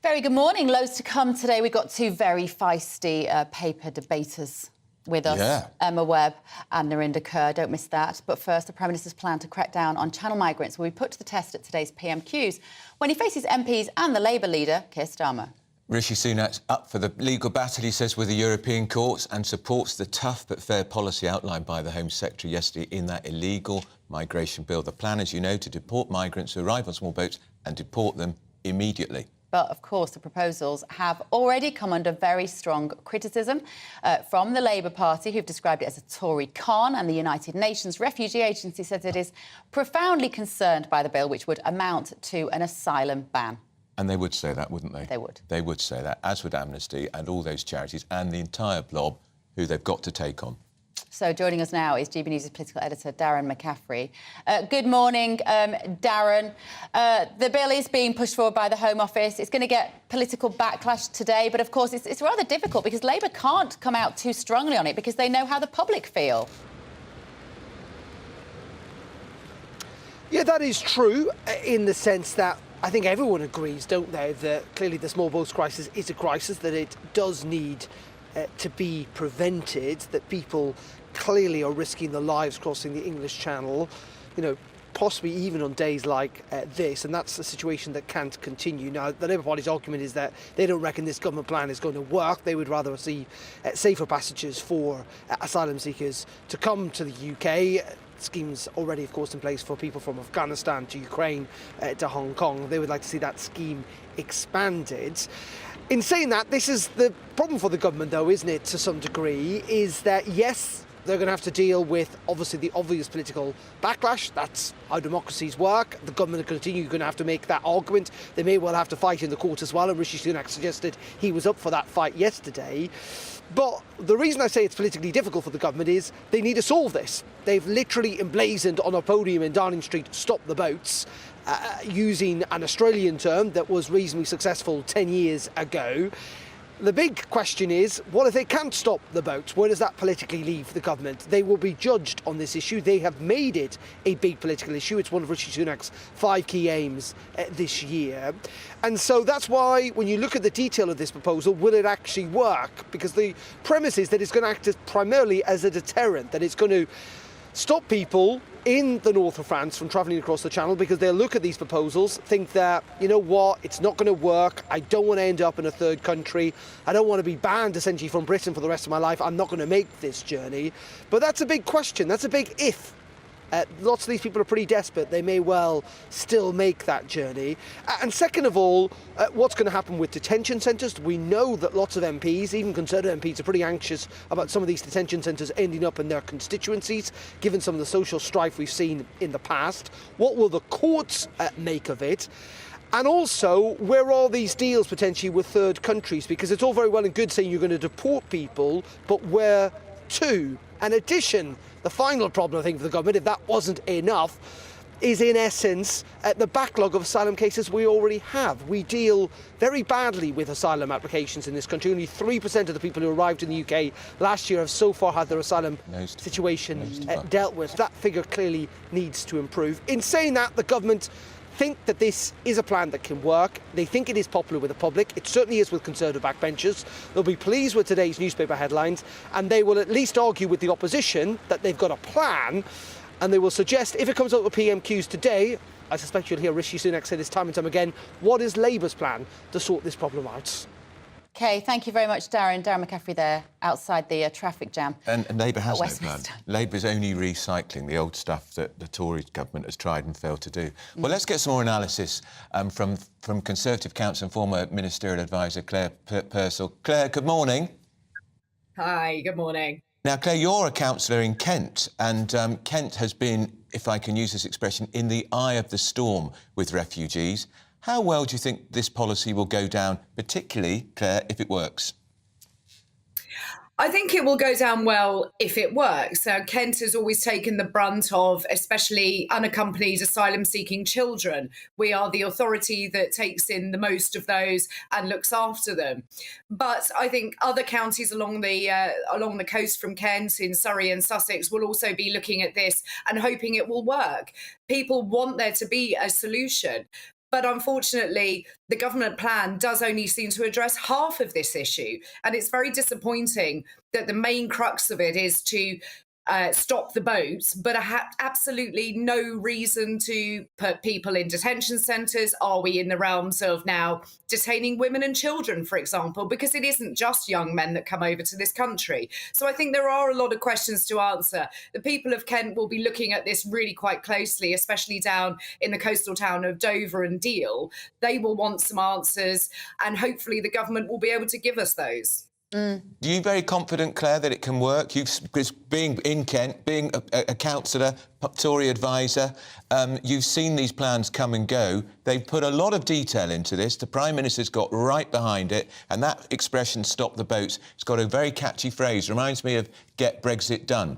Very good morning. Loads to come today. We've got 2 very feisty paper debaters with us, Emma Webb and Narinder Kaur. Don't miss that. But first, the Prime Minister's plan to crack down on channel migrants will be put to the test at today's PMQs when he faces MPs and the Labour leader, Keir Starmer. Rishi Sunak's up for the legal battle, he says, with the European courts and supports the tough but fair policy outlined by the Home Secretary yesterday in that illegal migration bill. The plan, as you know, to deport migrants who arrive on small boats and deport them immediately. But, of course, the proposals have already come under very strong criticism from the Labour Party, who've described it as a Tory con, and the United Nations Refugee Agency says it is profoundly concerned by the bill, which would amount to an asylum ban. And they would say that, wouldn't they? They would. They would say that, as would Amnesty and all those charities and the entire blob who they've got to take on. So joining us now is GBNews' political editor, Darren McCaffrey. Good morning, Darren. The bill is being pushed forward by the Home Office. It's going to get political backlash today, but of course it's rather difficult because Labour can't come out too strongly on it because they know how the public feel. Yeah, that is true in the sense that I think everyone agrees, don't they, that clearly the small boats crisis is a crisis, that it does need to be prevented, that people clearly are risking their lives crossing the English Channel, possibly even on days like this, and that's a situation that can't continue. Now, the Labour Party's argument is that they don't reckon this government plan is going to work. They would rather see safer passages for asylum seekers to come to the UK. Schemes already, of course, in place for people from Afghanistan to Ukraine to Hong Kong. They would like to see that scheme expanded. In saying that, this is the problem for the government, though, isn't it, to some degree, is that, yes, they're going to have to deal with, obviously, the obvious political backlash. That's how democracies work. The government will continue going to have to make that argument. They may well have to fight in the court as well, and Rishi Sunak suggested he was up for that fight yesterday. But the reason I say it's politically difficult for the government is they need to solve this. They've literally emblazoned on a podium in Downing Street, "Stop the boats," using an Australian term that was reasonably successful 10 years ago. The big question is, what if they can't stop the boats? Where does that politically leave the government? They will be judged on this issue. They have made it a big political issue. It's one of Rishi Sunak's 5 key aims this year. And so that's why, when you look at the detail of this proposal, will it actually work? Because the premise is that it's going to act primarily as a deterrent, that it's going to stop people in the north of France from travelling across the Channel, because they'll look at these proposals, think that, you know what, it's not going to work, I don't want to end up in a third country, I don't want to be banned essentially from Britain for the rest of my life, I'm not going to make this journey. But that's a big question, that's a big if. Lots of these people are pretty desperate. They may well still make that journey. And second of all, what's going to happen with detention centres? We know that lots of MPs, even Conservative MPs, are pretty anxious about some of these detention centres ending up in their constituencies, given some of the social strife we've seen in the past. What will the courts make of it? And also, where are these deals potentially with third countries? Because it's all very well and good saying you're going to deport people, but where to? In addition, the final problem, I think, for the government, if that wasn't enough, is in essence the backlog of asylum cases we already have. We deal very badly with asylum applications in this country. Only 3% of the people who arrived in the UK last year have so far had their asylum situation dealt with. That figure clearly needs to improve. In saying that, the government think that this is a plan that can work. They think it is popular with the public. It certainly is with Conservative backbenchers. They'll be pleased with today's newspaper headlines, and they will at least argue with the opposition that they've got a plan, and they will suggest, if it comes up with PMQs today, I suspect you'll hear Rishi Sunak say this time and time again, what is Labour's plan to sort this problem out? OK, thank you very much, Darren. Darren McCaffrey there, outside the traffic jam. And Labour has no plan. Westminster. Labour's only recycling the old stuff that the Tory government has tried and failed to do. Well, let's get some more analysis from Conservative counsel and former ministerial advisor Claire Purcell. Claire, good morning. Hi, good morning. Now, Claire, you're a councillor in Kent, and Kent has been, if I can use this expression, in the eye of the storm with refugees. How well do you think this policy will go down, particularly, Claire, if it works? I think it will go down well if it works. Kent has always taken the brunt of especially unaccompanied asylum-seeking children. We are the authority that takes in the most of those and looks after them. But I think other counties along the coast from Kent, in Surrey and Sussex, will also be looking at this and hoping it will work. People want there to be a solution. But unfortunately, the government plan does only seem to address half of this issue. And it's very disappointing that the main crux of it is to stop the boats, but absolutely no reason to put people in detention centres. Are we in the realms of now detaining women and children, for example? Because it isn't just young men that come over to this country. So I think there are a lot of questions to answer. The people of Kent will be looking at this really quite closely, especially down in the coastal town of Dover and Deal. They will want some answers, and hopefully the government will be able to give us those. Are you very confident, Claire, that it can work? Because being in Kent, being a councillor, Tory advisor, you've seen these plans come and go. They've put a lot of detail into this. The Prime Minister's got right behind it, and that expression, stop the boats, it's got a very catchy phrase. Reminds me of get Brexit done.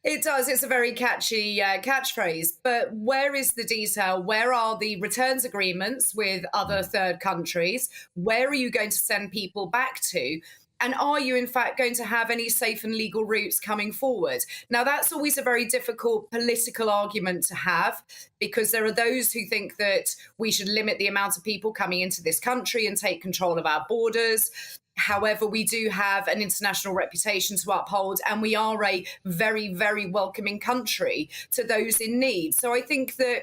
It does. It's a very catchy catchphrase. But where is the detail? Where are the returns agreements with other third countries? Where are you going to send people back to? And are you, in fact, going to have any safe and legal routes coming forward? Now, that's always a very difficult political argument to have, because there are those who think that we should limit the amount of people coming into this country and take control of our borders. However, we do have an international reputation to uphold, and we are a very, very welcoming country to those in need. So I think that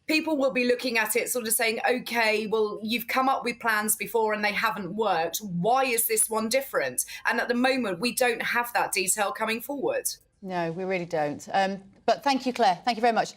people will be looking at it sort of saying, OK, well, you've come up with plans before and they haven't worked. Why is this one different? And at the moment, we don't have that detail coming forward. No, we really don't. But thank you, Claire. Thank you very much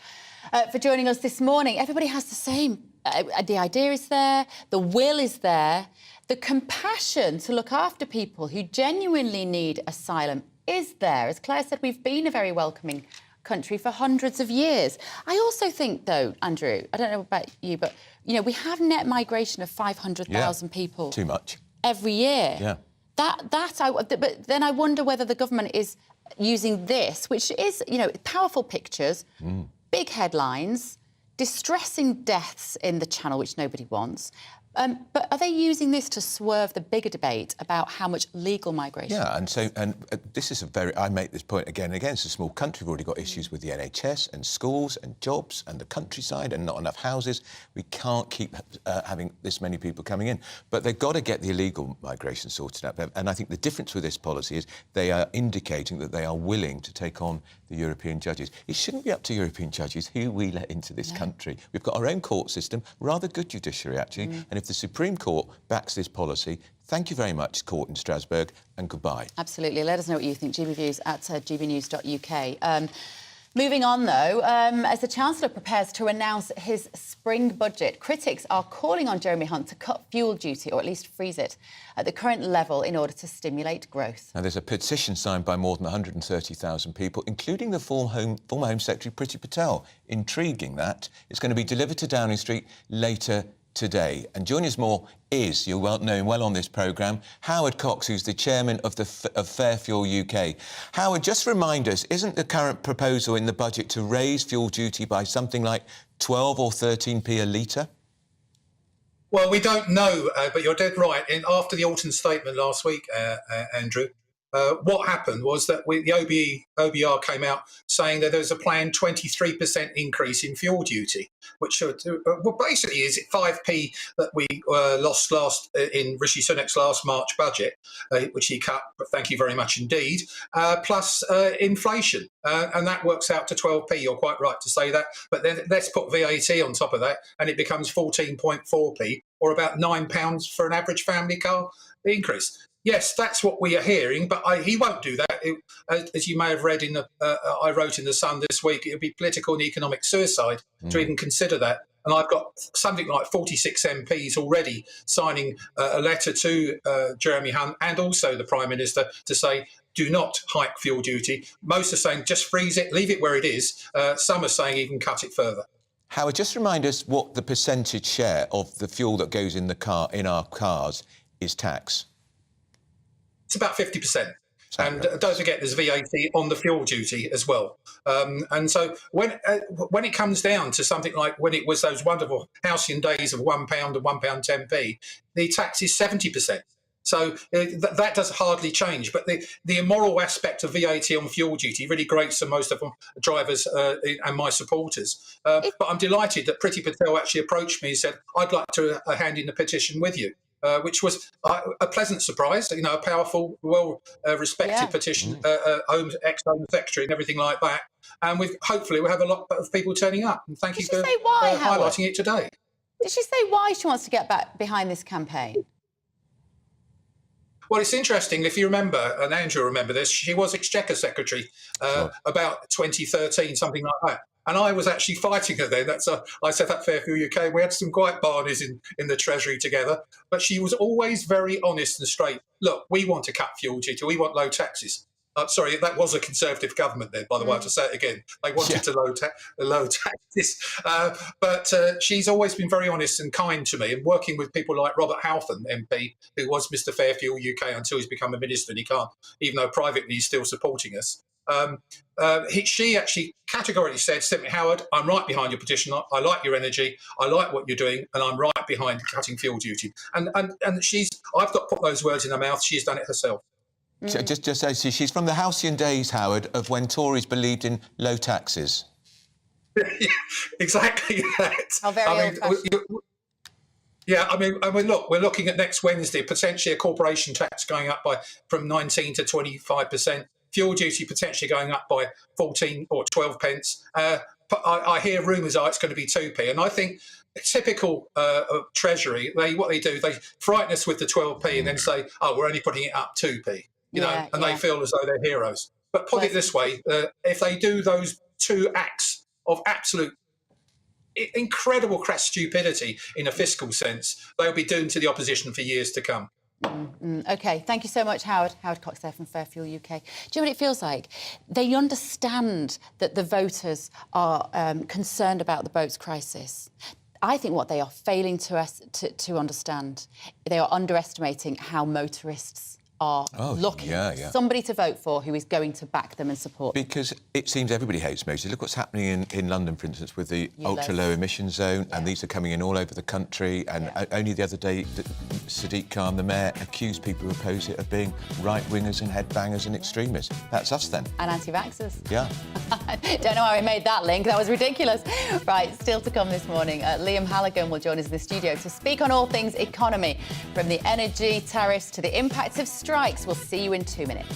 for joining us this morning. Everybody has the same. The idea is there. The will is there. The compassion to look after people who genuinely need asylum is there. As Claire said, we've been a very welcoming country for hundreds of years. I also think, though, Andrew, I don't know about you, but, you know, we have net migration of 500,000 people. Too much. Every year. Yeah. But then I wonder whether the government is using this, which is, you know, powerful pictures, big headlines, distressing deaths in the Channel, which nobody wants, But are they using this to swerve the bigger debate about how much legal migration? Yeah, and this is I make this point again and again. It's a small country. We've already got issues with the NHS and schools and jobs and the countryside and not enough houses. We can't keep having this many people coming in. But they've got to get the illegal migration sorted out. And I think the difference with this policy is they are indicating that they are willing to take on the European judges. It shouldn't be up to European judges who we let into this country. We've got our own court system, rather good judiciary, actually. And if the Supreme Court backs this policy, thank you very much, Court in Strasbourg, and goodbye. Absolutely. Let us know what you think. GBViews at gbnews.uk. Moving on, though, as the Chancellor prepares to announce his spring budget, critics are calling on Jeremy Hunt to cut fuel duty, or at least freeze it, at the current level in order to stimulate growth. Now, there's a petition signed by more than 130,000 people, including the former Home Secretary, Priti Patel. Intriguing, that. It's going to be delivered to Downing Street later today. And joining us more is, you're known well on this programme, Howard Cox, who's the chairman of Fair Fuel UK. Howard, just remind us, isn't the current proposal in the budget to raise fuel duty by something like 12 or 13p a litre? Well, we don't know, but you're dead right. After the Alton statement last week, Andrew, what happened was that the OBR came out saying that there's a planned 23% increase in fuel duty, which should, basically is 5p that we lost in Rishi Sunak's last March budget, which he cut, but thank you very much indeed, plus inflation. And that works out to 12p. You're quite right to say that. But then let's put VAT on top of that, and it becomes 14.4p, or about £9 for an average family car increase. Yes, that's what we are hearing, but he won't do that. As you may have read I wrote in The Sun this week, it would be political and economic suicide to even consider that. And I've got something like 46 MPs already signing a letter to Jeremy Hunt and also the Prime Minister to say, do not hike fuel duty. Most are saying just freeze it, leave it where it is. Some are saying even cut it further. Howard, just remind us what the percentage share of the fuel that goes in our cars is tax. It's about 50%. And don't forget, there's VAT on the fuel duty as well. And so when it comes down to something like when it was those wonderful halcyon days of £1 and £1.10p, the tax is 70%. So that does hardly change. But the immoral aspect of VAT on fuel duty really grates to most of them drivers and my supporters. But I'm delighted that Priti Patel actually approached me and said, I'd like to hand in the petition with you. Which was a pleasant surprise, a powerful, well-respected petition, ex-Home Secretary and everything like that. And hopefully we'll have a lot of people turning up. And thank you for highlighting it today. Did she say why she wants to get back behind this campaign? Well, it's interesting. If you remember, and Andrew remember this, she was Exchequer Secretary about 2013, something like that. And I was actually fighting her then. I set up Fairfield UK. We had some quite barneys in the Treasury together. But she was always very honest and straight. Look, we want to cut fuel duty. We want low taxes. Sorry, that was a Conservative government then, by the way, I have to say it again. They wanted to low taxes. But she's always been very honest and kind to me. And working with people like Robert Halfon, MP, who was Mr Fairfield UK until he's become a minister, and he can't, even though privately he's still supporting us. She actually categorically said, simply, Howard, I'm right behind your petition. I like your energy. I like what you're doing, and I'm right behind cutting fuel duty. And I've got to put those words in her mouth. She's done it herself. Just say, she's from the halcyon days, Howard, of when Tories believed in low taxes. Exactly that. How very old-fashioned. Yeah, I mean, look, we're looking at next Wednesday, potentially a corporation tax going up from 19 to 25%. Fuel duty potentially going up by 14 or 12 pence. I hear rumours it's going to be 2p. And I think typical Treasury, what they do, they frighten us with the 12p and then say, we're only putting it up 2p. They feel as though they're heroes. But put it this way, if they do those two acts of absolute incredible crass stupidity in a fiscal sense, they'll be doomed to the opposition for years to come. OK, thank you so much, Howard. Howard Cox there from Fairfield UK. Do you know what it feels like? They understand that the voters are concerned about the boats crisis. I think what they are failing to understand, they are underestimating how motorists are looking for somebody to vote for who is going to back them and support them. Because it seems everybody hates motors. Look what's happening in London, for instance, with the ultra-low emission zone, and these are coming in all over the country. And only the other day, Sadiq Khan, the mayor, accused people who oppose it of being right-wingers and headbangers and extremists. That's us, then. And anti-vaxxers. Yeah. Don't know how he made that link. That was ridiculous. Right, still to come this morning, Liam Halligan will join us in the studio to speak on all things economy, from the energy tariffs to the impacts of strikes. We'll see you in 2 minutes.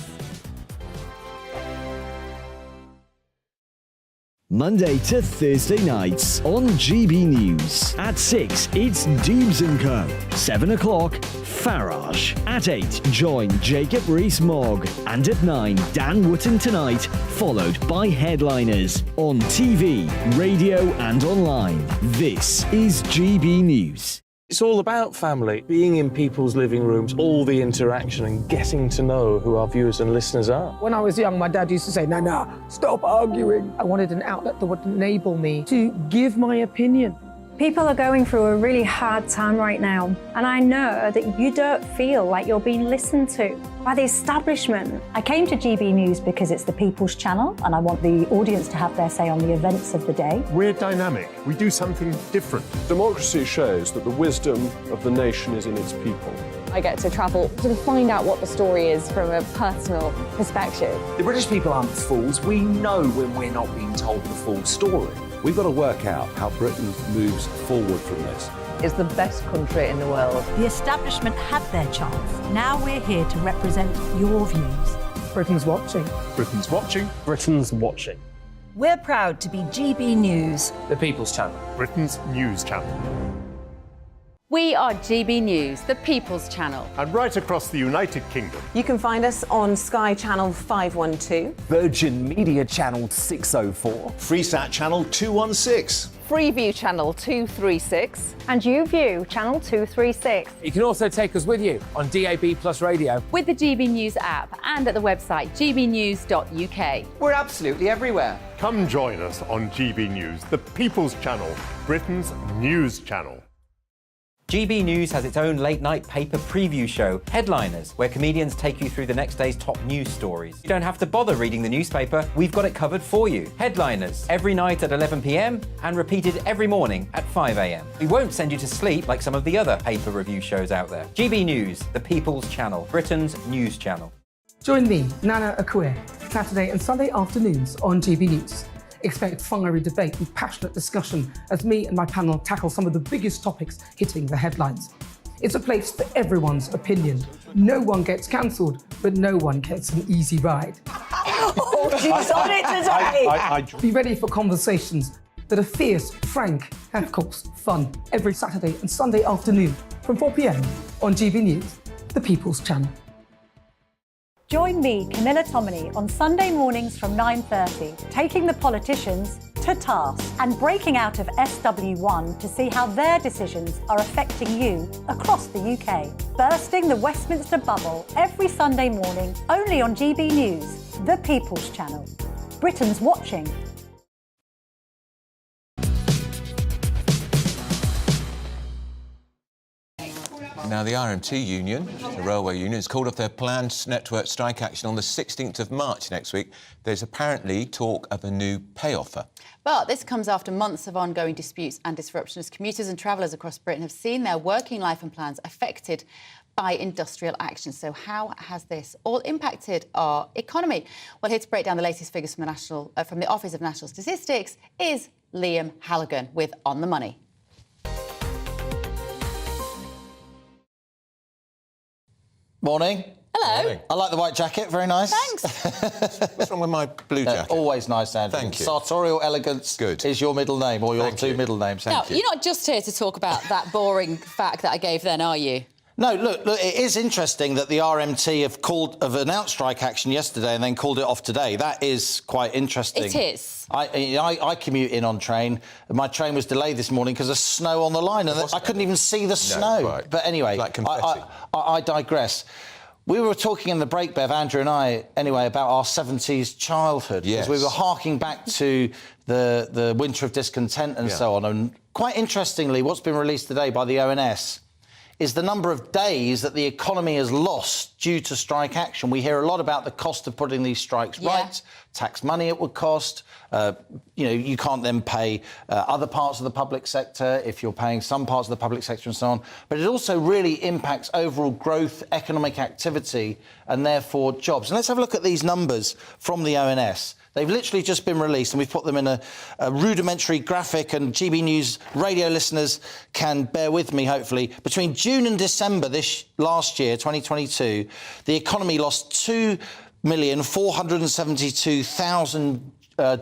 Monday to Thursday nights on GB News. At 6, it's Deebs & Co. 7 o'clock, Farage. At 8, join Jacob Rees-Mogg. And at 9, Dan Wootton Tonight, followed by Headliners. On TV, radio and online. This is GB News. It's all about family, being in people's living rooms, all the interaction and getting to know who our viewers and listeners are. When I was young, my dad used to say, "Nana, stop arguing." I wanted an outlet that would enable me to give my opinion. People are going through a really hard time right now, and I know that you don't feel like you're being listened to by the establishment. I came to GB News because it's the People's Channel, and I want the audience to have their say on the events of the day. We're dynamic. We do something different. Democracy shows that the wisdom of the nation is in its people. I get to travel to find out what the story is from a personal perspective. The British people aren't fools. We know when we're not being told the full story. We've got to work out how Britain moves forward from this. It's the best country in the world. The establishment had their chance. Now we're here to represent your views. Britain's watching. Britain's watching. Britain's watching. We're proud to be GB News. The People's Channel. Britain's news channel. We are GB News, the People's Channel. And right across the United Kingdom. You can find us on Sky Channel 512, Virgin Media Channel 604, Freesat Channel 216, Freeview Channel 236, And YouView, Channel 236. You can also take us with you on DAB+ radio, with the GB News app and at the website gbnews.uk. We're absolutely everywhere. Come join us on GB News, the People's Channel, Britain's news channel. GB News has its own late-night paper preview show, Headliners, where comedians take you through the next day's top news stories. You don't have to bother reading the newspaper, we've got it covered for you. Headliners, every night at 11 p.m. and repeated every morning at 5 a.m. We won't send you to sleep like some of the other paper review shows out there. GB News, the People's Channel, Britain's news channel. Join me, Nana Akue, Saturday and Sunday afternoons on GB News. Expect fiery debate and passionate discussion as me and my panel tackle some of the biggest topics hitting the headlines. It's a place for everyone's opinion. No one gets cancelled, but no one gets an easy ride. Oh, she's on it today! Be ready for conversations that are fierce, frank, and of course, fun. Every Saturday and Sunday afternoon from 4 p.m. on GB News, the People's Channel. Join me, Camilla Tominey, on Sunday mornings from 9:30, taking the politicians to task and breaking out of SW1 to see how their decisions are affecting you across the UK. Bursting the Westminster bubble every Sunday morning, only on GB News, the People's Channel. Britain's watching. Now, the RMT union, the railway union, has called off their planned network strike action on the 16th of March next week. There's apparently talk of a new pay offer. But this comes after months of ongoing disputes and disruption as commuters and travellers across Britain have seen their working life and plans affected by industrial action. So how has this all impacted our economy? Well, here to break down the latest figures from the Office of National Statistics is Liam Halligan with On the Money. Morning. Hello. Morning. I like the white jacket, very nice. Thanks. What's wrong with my blue jacket? Always nice, Andrew. Thank you. Sartorial elegance is your middle name, or your two middle names. Now, you're not just here to talk about that boring fact that I gave then, are you? No, look, it is interesting that the RMT have announced strike action yesterday and then called it off today. That is quite interesting. It is. I commute in on train. My train was delayed this morning because of snow on the line, and I couldn't even see the snow. Quite. But anyway, like confetti. I digress. We were talking in the break, Bev, Andrew and I, anyway, about our 70s childhood. Yes. Because we were harking back to the winter of discontent and so on. And quite interestingly, what's been released today by the ONS is the number of days that the economy has lost due to strike action. We hear a lot about the cost of putting these strikes right, tax money it would cost. You can't then pay other parts of the public sector if you're paying some parts of the public sector and so on. But it also really impacts overall growth, economic activity, and therefore jobs. And let's have a look at these numbers from the ONS. They've literally just been released, and we've put them in a rudimentary graphic, and GB News radio listeners can bear with me, hopefully. Between June and December last year, 2022, the economy lost 2,472,000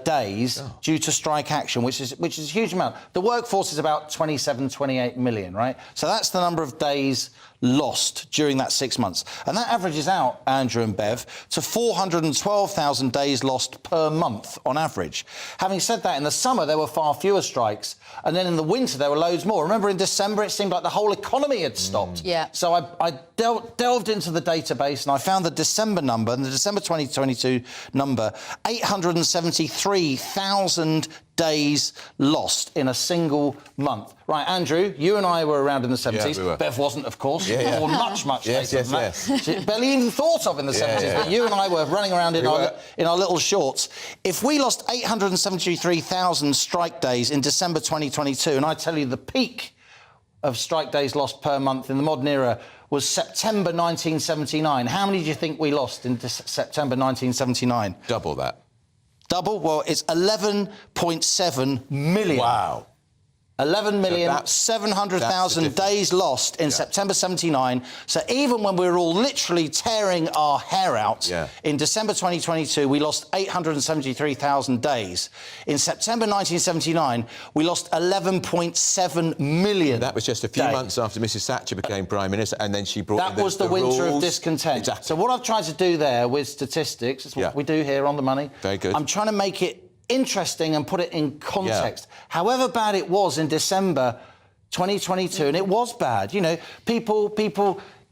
days due to strike action, which is a huge amount. The workforce is about 28 million, right? So that's the number of days lost during that 6 months. And that averages out, Andrew and Bev, to 412,000 days lost per month on average. Having said that, in the summer there were far fewer strikes, and then in the winter there were loads more. Remember, in December it seemed like the whole economy had stopped. Yeah. So I delved into the database and I found the December number, and the December 2022 number, 873,000 days lost in a single month. Right, Andrew, you and I were around in the 70s. Yeah, we were. Bev wasn't, of course. Or much later than that. She barely even thought of in the 70s, but you and I were running around in our little shorts. If we lost 873,000 strike days in December 2022, and I tell you the peak of strike days lost per month in the modern era was September 1979. How many do you think we lost in September 1979? Double that. Double? Well, it's 11.7 million. Wow. 11,700,000 days lost in September 79. So even when we were all literally tearing our hair out, in December 2022, we lost 873,000 days. In September 1979, we lost 11.7 million. That was just a few months after Mrs Thatcher became Prime Minister, and then she brought in That was the winter rules. of discontent. Exactly. So what I've tried to do there with statistics, it's what we do here on The Money. Very good. I'm trying to make it interesting and put it in context. However bad it was in December 2022, and it was bad,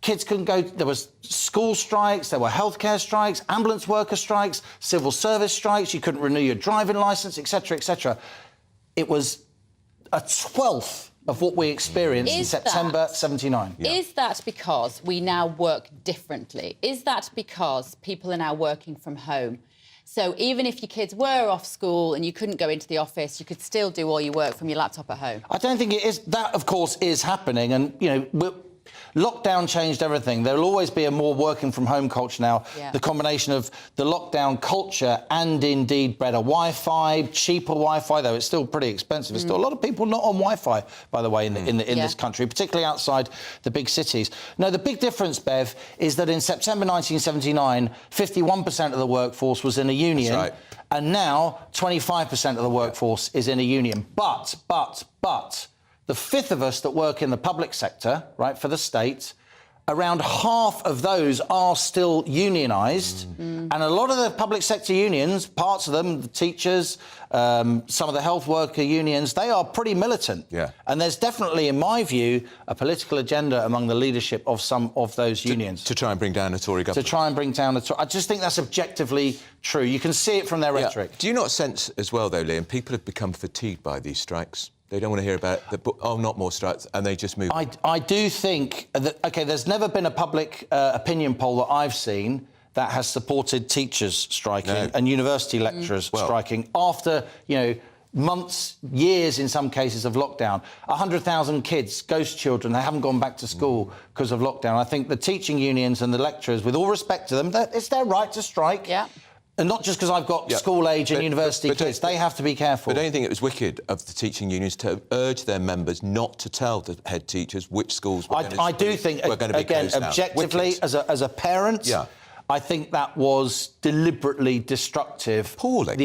kids couldn't go, there was school strikes, there were healthcare strikes, ambulance worker strikes, civil service strikes, you couldn't renew your driving licence, etc., etc. It was a 12th of what we experienced in September 79. Is that because we now work differently? Is that because people are now working from home? So even if your kids were off school and you couldn't go into the office, you could still do all your work from your laptop at home? I don't think it is. That, of course, is happening. And, lockdown changed everything. There will always be a more working from home culture now. Yeah. The combination of the lockdown culture and indeed better Wi-Fi, cheaper Wi-Fi, though it's still pretty expensive. There's still a lot of people not on Wi-Fi, by the way, in this country, particularly outside the big cities. No, the big difference, Bev, is that in September 1979, 51% of the workforce was in a union. That's right. And now 25% of the workforce is in a union. But the fifth of us that work in the public sector, right, for the state, around half of those are still unionised. And a lot of the public sector unions, parts of them, the teachers, some of the health worker unions, they are pretty militant. Yeah. And there's definitely, in my view, a political agenda among the leadership of some of those unions. To try and bring down a Tory government. To try and bring down a Tory... I just think that's objectively true. You can see it from their rhetoric. Do you not sense as well, though, Liam, people have become fatigued by these strikes? They don't want to hear about it. Not more strikes, and they just move on. I do think that, OK, there's never been a public opinion poll that I've seen that has supported teachers striking and university lecturers striking after, months, years in some cases of lockdown. 100,000 kids, ghost children, they haven't gone back to school because of lockdown. I think the teaching unions and the lecturers, with all respect to them, it's their right to strike. Yeah. And not just because I've got school-age and university kids. They have to be careful. But don't you think it was wicked of the teaching unions to urge their members not to tell the head teachers which schools were going to be closed? I do think, again, objectively, as a parent, I think that was deliberately destructive. Appalling.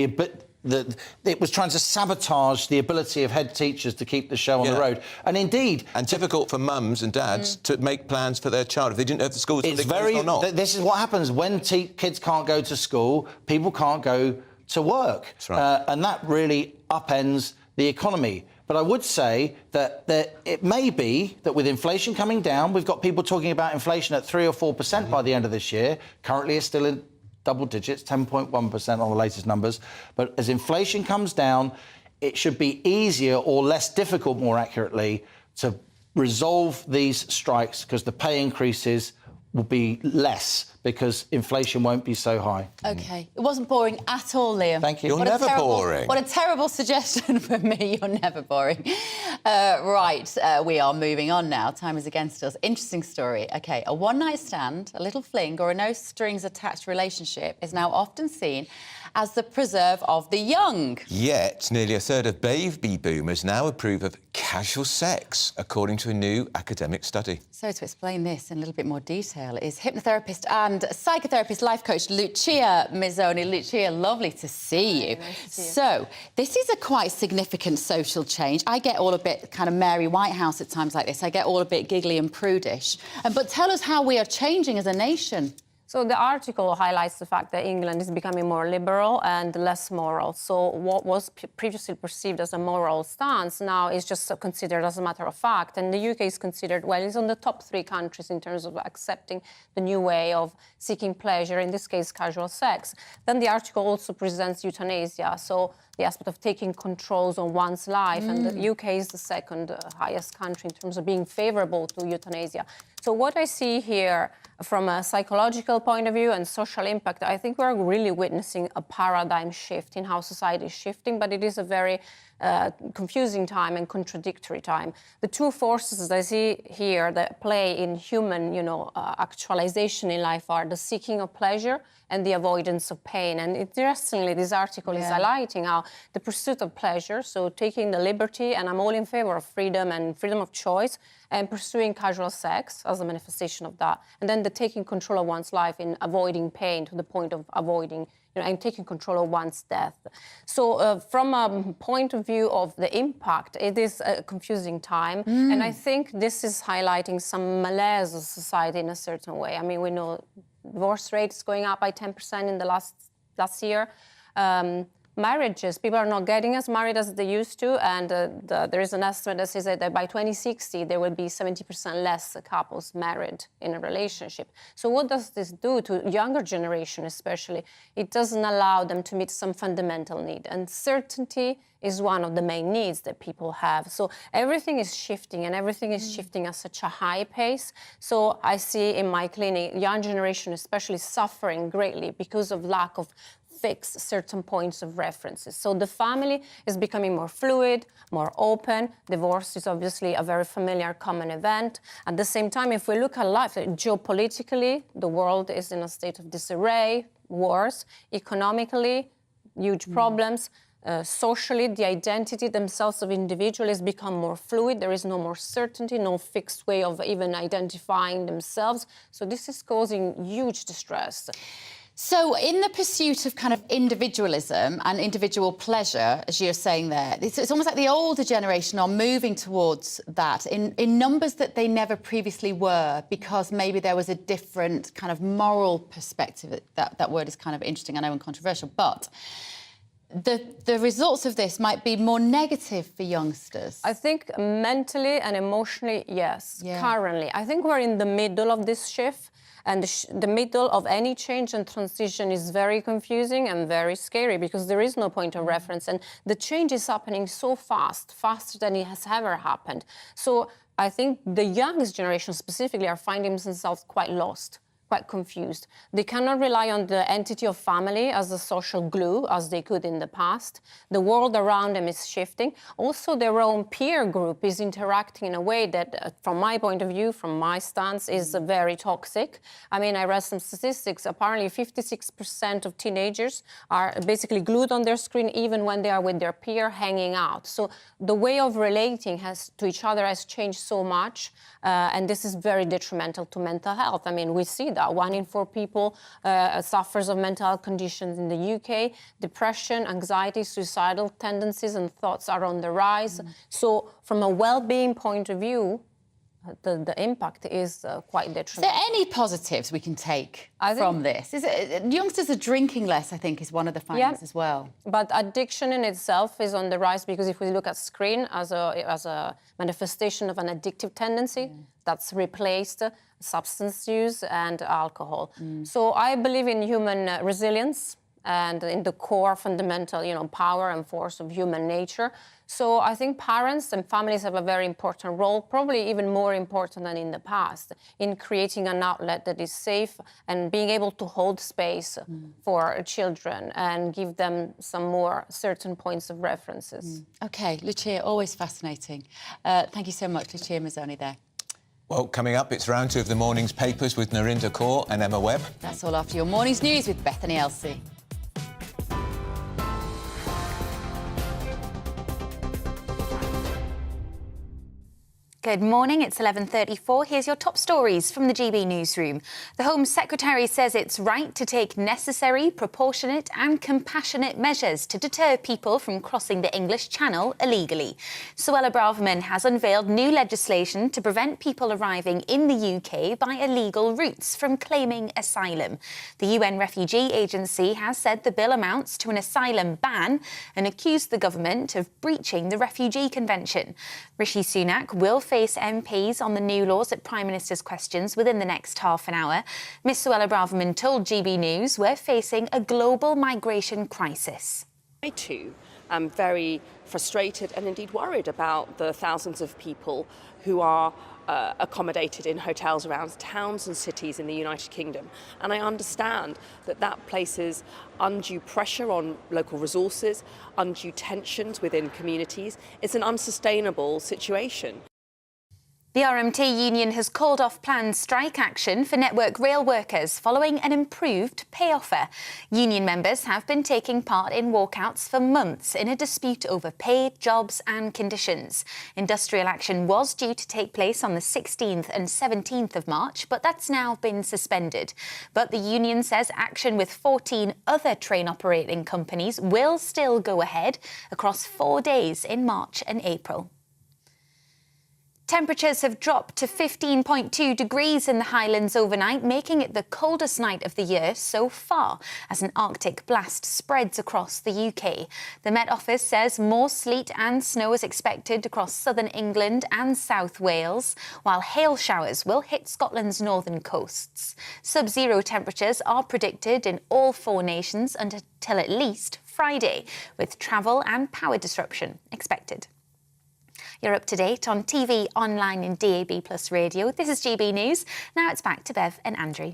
It was trying to sabotage the ability of head teachers to keep the show on the road. And indeed... And difficult for mums and dads to make plans for their child if they didn't know if the schools were closed or not. This is what happens when kids can't go to school, people can't go to work. That's right. And that really upends the economy. But I would say that it may be that with inflation coming down, we've got people talking about inflation at 3 or 4% by the end of this year. Currently it's still in double digits, 10.1% on the latest numbers. But as inflation comes down, it should be easier or less difficult, more accurately, to resolve these strikes because the pay increases will be less because inflation won't be so high. OK. It wasn't boring at all, Liam. Thank you. You're never boring. What a terrible suggestion for me. You're never boring. We are moving on now. Time is against us. Interesting story. OK, a one-night stand, a little fling or a no-strings-attached relationship is now often seen as the preserve of the young. Yet, nearly a third of baby boomers now approve of casual sex, according to a new academic study. So to explain this in a little bit more detail is hypnotherapist and psychotherapist life coach Lucia Mizzoni. Lucia, lovely to see you. Nice to see you. So this is a quite significant social change. I get all a bit kind of Mary Whitehouse at times like this. I get all a bit giggly and prudish. But tell us how we are changing as a nation. So the article highlights the fact that England is becoming more liberal and less moral. So what was previously perceived as a moral stance now is just considered as a matter of fact. And the UK is considered, well, it's on the top 3 countries in terms of accepting the new way of seeking pleasure, in this case, casual sex. Then the article also presents euthanasia, so the aspect of taking controls on one's life. And the UK is the second highest country in terms of being favourable to euthanasia. So what I see here from a psychological point of view and social impact, I think we're really witnessing a paradigm shift in how society is shifting, but it is a very confusing time and contradictory time. The two forces that I see here that play in human, actualization in life are the seeking of pleasure and the avoidance of pain. And interestingly, this article is highlighting how the pursuit of pleasure, so taking the liberty, and I'm all in favor of freedom and freedom of choice, and pursuing casual sex as a manifestation of that. And then the taking control of one's life in avoiding pain to the point of avoiding, and taking control of one's death. So from a point of view of the impact, it is a confusing time. And I think this is highlighting some malaise of society in a certain way. I mean, we know divorce rates going up by 10% in the last year. Marriages, people are not getting as married as they used to, and there is an estimate that says that by 2060 there will be 70% less couples married in a relationship. So what does this do to younger generation especially? It doesn't allow them to meet some fundamental need, and certainty is one of the main needs that people have. So everything is shifting, and everything is shifting at such a high pace. So I see in my clinic, young generation especially suffering greatly because of lack of fix certain points of references. So the family is becoming more fluid, more open. Divorce is obviously a very familiar common event. At the same time, if we look at life, geopolitically, the world is in a state of disarray, wars, economically, huge problems. Socially, the identity themselves of individuals has become more fluid. There is no more certainty, no fixed way of even identifying themselves. So this is causing huge distress. So in the pursuit of kind of individualism and individual pleasure, as you're saying there, it's almost like the older generation are moving towards that in numbers that they never previously were, because maybe there was a different kind of moral perspective. That word is kind of interesting, I know, and controversial, but the results of this might be more negative for youngsters. I think mentally and emotionally, yes, currently. I think we're in the middle of this shift. And the middle of any change and transition is very confusing and very scary because there is no point of reference. And the change is happening so fast, faster than it has ever happened. So I think the youngest generation specifically are finding themselves quite lost, quite confused. They cannot rely on the entity of family as a social glue as they could in the past. The world around them is shifting. Also, their own peer group is interacting in a way that, from my point of view, from my stance, is very toxic. I mean, I read some statistics. Apparently, 56% of teenagers are basically glued on their screen even when they are with their peer hanging out. So the way of relating to each other has changed so much, and this is very detrimental to mental health. I mean, we see that 1 in 4 people suffers of mental health conditions in the UK. Depression, anxiety, suicidal tendencies and thoughts are on the rise. So from a well-being point of view, the impact is quite detrimental. Is there any positives we can take from this? Youngsters are drinking less, I think, is one of the findings as well. But addiction in itself is on the rise, because if we look at screen as a manifestation of an addictive tendency, that's replaced substance use and alcohol. So I believe in human resilience. and in the core fundamental, power and force of human nature. So I think parents and families have a very important role, probably even more important than in the past, in creating an outlet that is safe and being able to hold space for children and give them some more certain points of references. OK, Lucia, always fascinating. Thank you so much, Lucia Mazzoni there. Well, coming up, it's round two of the morning's papers with Narinder Kaur and Emma Webb. That's all after your morning's news with Bethany Elsey. Good morning, it's 11:34. Here's your top stories from the GB newsroom. The Home Secretary says it's right to take necessary, proportionate and compassionate measures to deter people from crossing the English Channel illegally. Suella Braverman has unveiled new legislation to prevent people arriving in the UK by illegal routes from claiming asylum. The UN Refugee Agency has said the bill amounts to an asylum ban and accused the government of breaching the Refugee Convention. Rishi Sunak will face MPs on the new laws at Prime Minister's questions within the next half an hour. Ms Suella Braverman told GB News we're facing a global migration crisis. I too am very frustrated and indeed worried about the thousands of people who are accommodated in hotels around towns and cities in the United Kingdom. And I understand that that places undue pressure on local resources, undue tensions within communities. It's an unsustainable situation. The RMT union has called off planned strike action for Network Rail workers following an improved pay offer. Union members have been taking part in walkouts for months in a dispute over pay, jobs and conditions. Industrial action was due to take place on the 16th and 17th of March, but that's now been suspended. But the union says action with 14 other train operating companies will still go ahead across 4 days in March and April. Temperatures have dropped to 15.2 degrees in the Highlands overnight, making it the coldest night of the year so far as an Arctic blast spreads across the UK. The Met Office says more sleet and snow is expected across southern England and South Wales, while hail showers will hit Scotland's northern coasts. Sub-zero temperatures are predicted in all 4 nations until at least Friday, with travel and power disruption expected. You're up to date on TV, online and DAB+ radio. This is GB News. Now it's back to Bev and Andrew.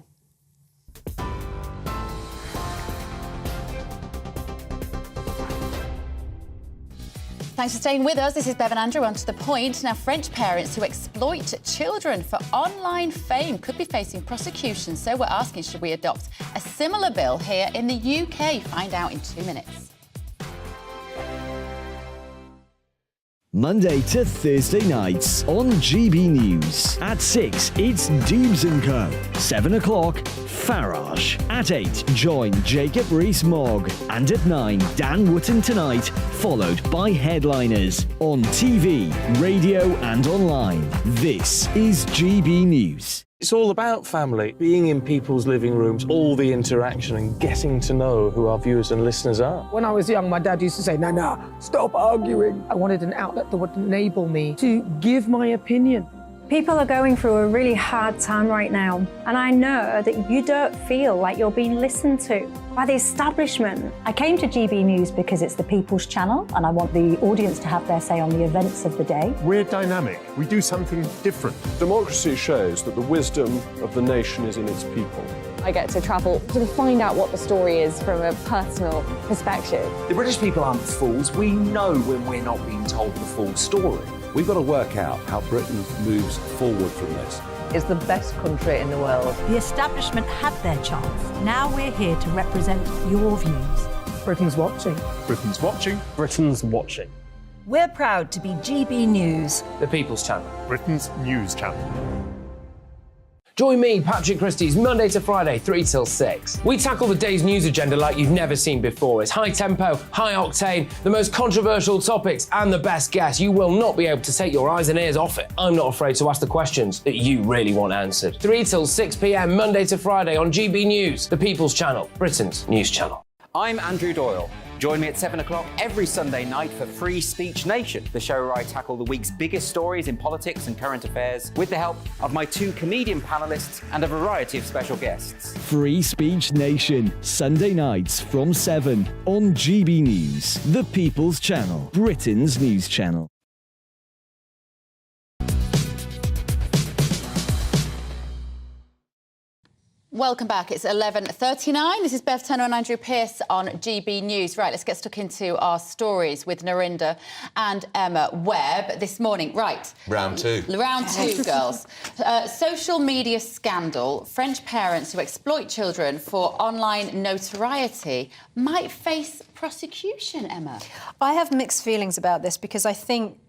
Thanks for staying with us. This is Bev and Andrew. On to the point. Now, French parents who exploit children for online fame could be facing prosecution. So we're asking, should we adopt a similar bill here in the UK? Find out in 2 minutes. Monday to Thursday nights on GB News. At 6, it's Dubes & Co. 7 o'clock, Farage. At 8, join Jacob Rees-Mogg. And at 9, Dan Wootton Tonight, followed by Headliners. On TV, radio and online. This is GB News. It's all about family, being in people's living rooms, all the interaction and getting to know who our viewers and listeners are. When I was young, my dad used to say, Nana, stop arguing. I wanted an outlet that would enable me to give my opinion. People are going through a really hard time right now, and I know that you don't feel like you're being listened to by the establishment. I came to GB News because it's the People's Channel, and I want the audience to have their say on the events of the day. We're dynamic. We do something different. Democracy shows that the wisdom of the nation is in its people. I get to travel to find out what the story is from a personal perspective. The British people aren't fools. We know when we're not being told the full story. We've got to work out how Britain moves forward from this. It's the best country in the world. The establishment had their chance. Now we're here to represent your views. Britain's watching. Britain's watching. Britain's watching. We're proud to be GB News. The People's Channel. Britain's news channel. Join me, Patrick Christie's, Monday to Friday, 3 till 6. We tackle the day's news agenda like you've never seen before. It's high tempo, high octane, the most controversial topics and the best guests. You will not be able to take your eyes and ears off it. I'm not afraid to ask the questions that you really want answered. 3 till 6 p.m, Monday to Friday on GB News, the People's Channel, Britain's news channel. I'm Andrew Doyle. Join me at 7 o'clock every Sunday night for Free Speech Nation, the show where I tackle the week's biggest stories in politics and current affairs with the help of my 2 comedian panellists and a variety of special guests. Free Speech Nation, Sunday nights from 7 on GB News, the People's Channel, Britain's news channel. Welcome back. It's 11:39. This is Bev Turner and Andrew Pearce on GB News. Right, let's get stuck into our stories with Narinda and Emma Webb this morning. Right. Round 2. Round 2, girls. Social media scandal. French parents who exploit children for online notoriety might face prosecution, Emma. I have mixed feelings about this because I think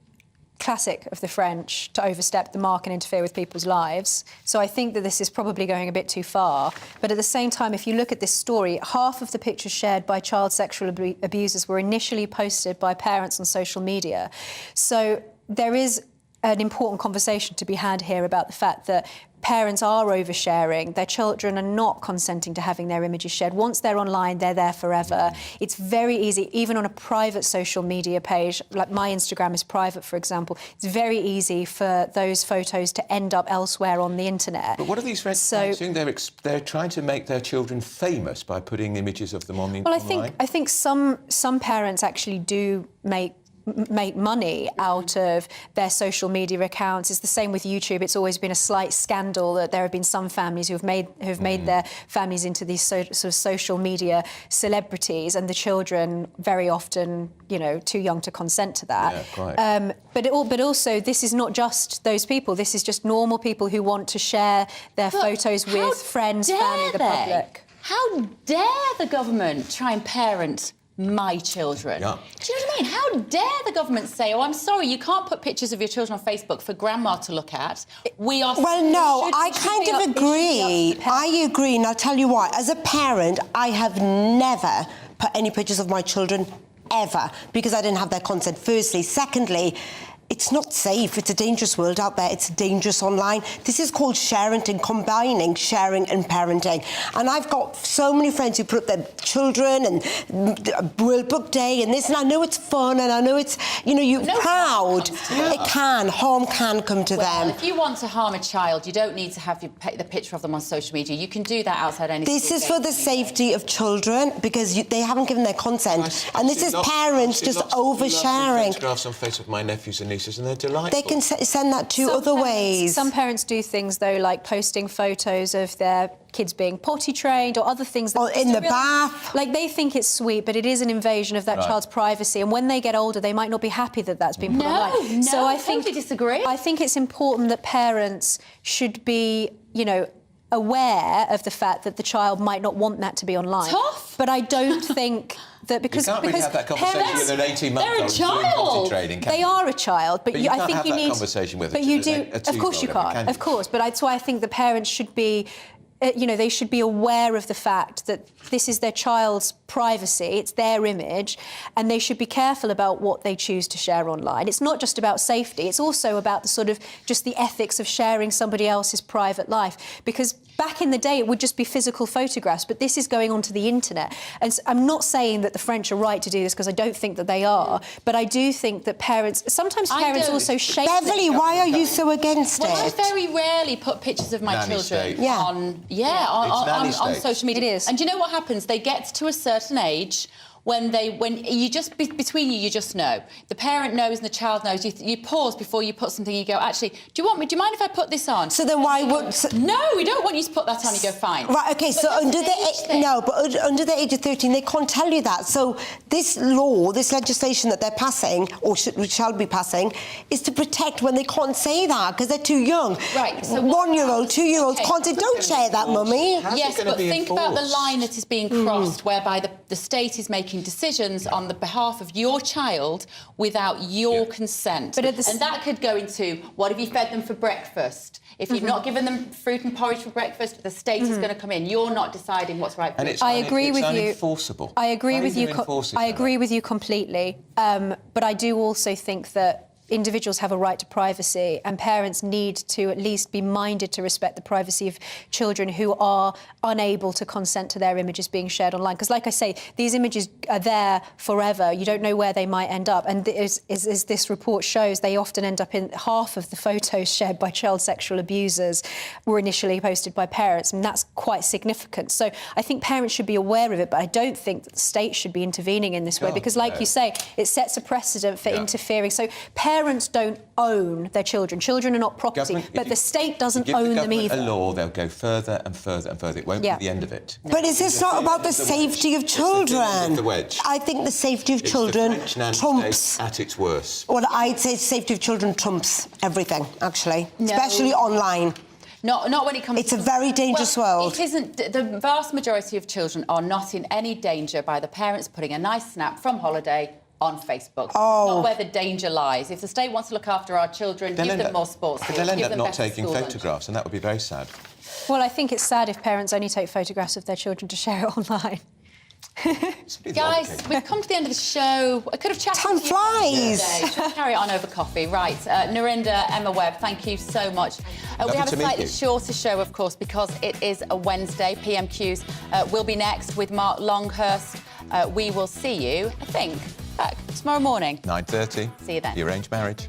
classic of the French to overstep the mark and interfere with people's lives. So I think that this is probably going a bit too far. But at the same time, if you look at this story, half of the pictures shared by child sexual abusers were initially posted by parents on social media. So there is an important conversation to be had here about the fact that parents are oversharing. Their children are not consenting to having their images shared. Once they're online, they're there forever. It's very easy, even on a private social media page, like my Instagram is private, for example, it's very easy for those photos to end up elsewhere on the internet. But what are these French parents doing? They're trying to make their children famous by putting images of them on the online. Well, I think some parents actually do make money out of their social media accounts. It's the same with YouTube. It's always been a slight scandal that there have been some families who've made their families into these sort of social media celebrities, and the children very often, you know, too young to consent to that. Yeah, right. But also, this is not just those people. This is just normal people who want to share their photos with friends, family, the public. How dare the government try and parent my children? Yeah. Do you know what I mean? How dare the government say, oh, I'm sorry, you can't put pictures of your children on Facebook for grandma to look at. We are... Well, no, I kind of agree. I agree, and I'll tell you why. As a parent, I have never put any pictures of my children, ever, because I didn't have their consent, firstly. Secondly, it's not safe. It's a dangerous world out there. It's dangerous online. This is called sharing and combining sharing and parenting. And I've got so many friends who put up their children and World Book Day and this, and I know it's fun and I know it's, you know, you're proud. Harm can come to them. If you want to harm a child, you don't need to have the picture of them on social media. You can do that outside any This is for the safety of children because they haven't given their consent. And this is parents just oversharing. Photographs on Facebook of my nephews and nieces, and they're delightful. They can send that to other ways. Some parents do things, though, like posting photos of their kids being potty trained or other things. Or in the bath. Like, they think it's sweet, but it is an invasion of that child's privacy. And when they get older, they might not be happy that that's been put online. So I totally disagree. I think it's important that parents should be, you know, aware of the fact that the child might not want that to be online. Tough. But I don't think that because... You can't really have that conversation with an 18-month-old who's doing potty training, can They you? are a child, but you I can't think have you that need... conversation with but you do... Of course you can't. Of course. But that's why I think the parents should be... you know, they should be aware of the fact that this is their child's privacy, it's their image, and they should be careful about what they choose to share online. It's not just about safety, it's also about the sort of just the ethics of sharing somebody else's private life. Because back in the day, it would just be physical photographs, but this is going onto the internet. And so I'm not saying that the French are right to do this, because I don't think that they are, but I do think that sometimes parents also shape... Beverley, why are you so against it? I very rarely put pictures of my children on social media. It is. And do you know what happens? They get to a certain age when you just between you just know. The parent knows and the child knows. You pause before you put something. You go, actually, do you mind if I put this on? So then why would? No, we don't want you to put that on. You go, fine. Right. Okay. So under the age of 13, they can't tell you that. So this law, this legislation that they're passing or shall be passing, is to protect when they can't say that because they're too young. Right. So 1-year-old, 2-year-olds can't say, don't share that, mummy. Yes, but think about the line that is being crossed, whereby the state is making decisions on the behalf of your child without your consent. And that could go into, what have you fed them for breakfast? If you've not given them fruit and porridge for breakfast, the state is going to come in. You're not deciding what's right for you. I agree with you. Unenforceable. I agree with you. I agree with you completely. But I do also think that individuals have a right to privacy, and parents need to at least be minded to respect the privacy of children who are unable to consent to their images being shared online. Because, like I say, these images are there forever. You don't know where they might end up. And as this report shows, they often end up in half of the photos shared by child sexual abusers were initially posted by parents, and that's quite significant. So I think parents should be aware of it, but I don't think that the state should be intervening in this way, because, like you say, it sets a precedent for interfering. So parents don't own their children. Children are not property, but the state doesn't own them either. Give the government a law, they'll go further and further and further. It won't be the end of it. But is this not about the safety of children? The wedge. I think the safety of children trumps at its worst. Well, I'd say safety of children trumps everything, actually, especially online. Not when it comes. It's a very dangerous world. It isn't. The vast majority of children are not in any danger by the parents putting a nice snap from holiday on Facebook. Not where the danger lies. If the state wants to look after our children, give them more sports. But they'll end up not taking photographs, and that would be very sad. Well, I think it's sad if parents only take photographs of their children to share it online. Guys, we've come to the end of the show. I could have chatted. Time flies. Should we carry it on over coffee? Right, Narinder, Emma Webb, thank you so much. We have a slightly shorter show, of course, because it is a Wednesday. PMQs will be next with Mark Longhurst. We will see you, I think, back tomorrow morning. 9:30. See you then. The arranged marriage.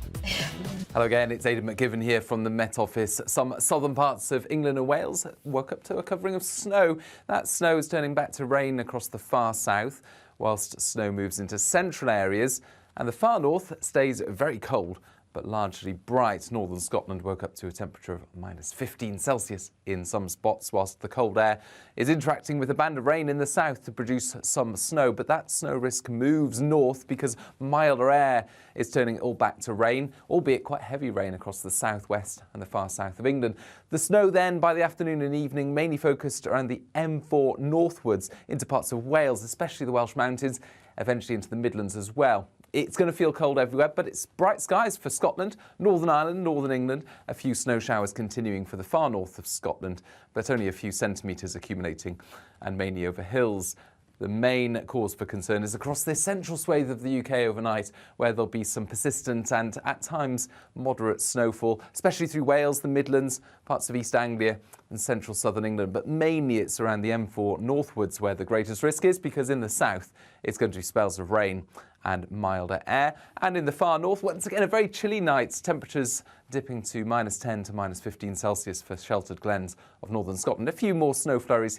Hello again, it's Aidan McGivern here from the Met Office. Some southern parts of England and Wales woke up to a covering of snow. That snow is turning back to rain across the far south, whilst snow moves into central areas, and the far north stays very cold, but largely bright. Northern Scotland woke up to a temperature of -15 Celsius in some spots, whilst the cold air is interacting with a band of rain in the south to produce some snow. But that snow risk moves north because milder air is turning it all back to rain, albeit quite heavy rain across the southwest and the far south of England. The snow then, by the afternoon and evening, mainly focused around the M4 northwards into parts of Wales, especially the Welsh Mountains, eventually into the Midlands as well. It's going to feel cold everywhere, but it's bright skies for Scotland, Northern Ireland, Northern England. A few snow showers continuing for the far north of Scotland, but only a few centimetres accumulating, and mainly over hills. The main cause for concern is across the central swathe of the UK overnight, where there'll be some persistent and, at times, moderate snowfall, especially through Wales, the Midlands, parts of East Anglia and central southern England. But mainly it's around the M4 northwards where the greatest risk is, because in the south it's going to be spells of rain and milder air. And in the far north, once again, a very chilly night. Temperatures dipping to -10 to -15 Celsius for sheltered glens of northern Scotland. A few more snow flurries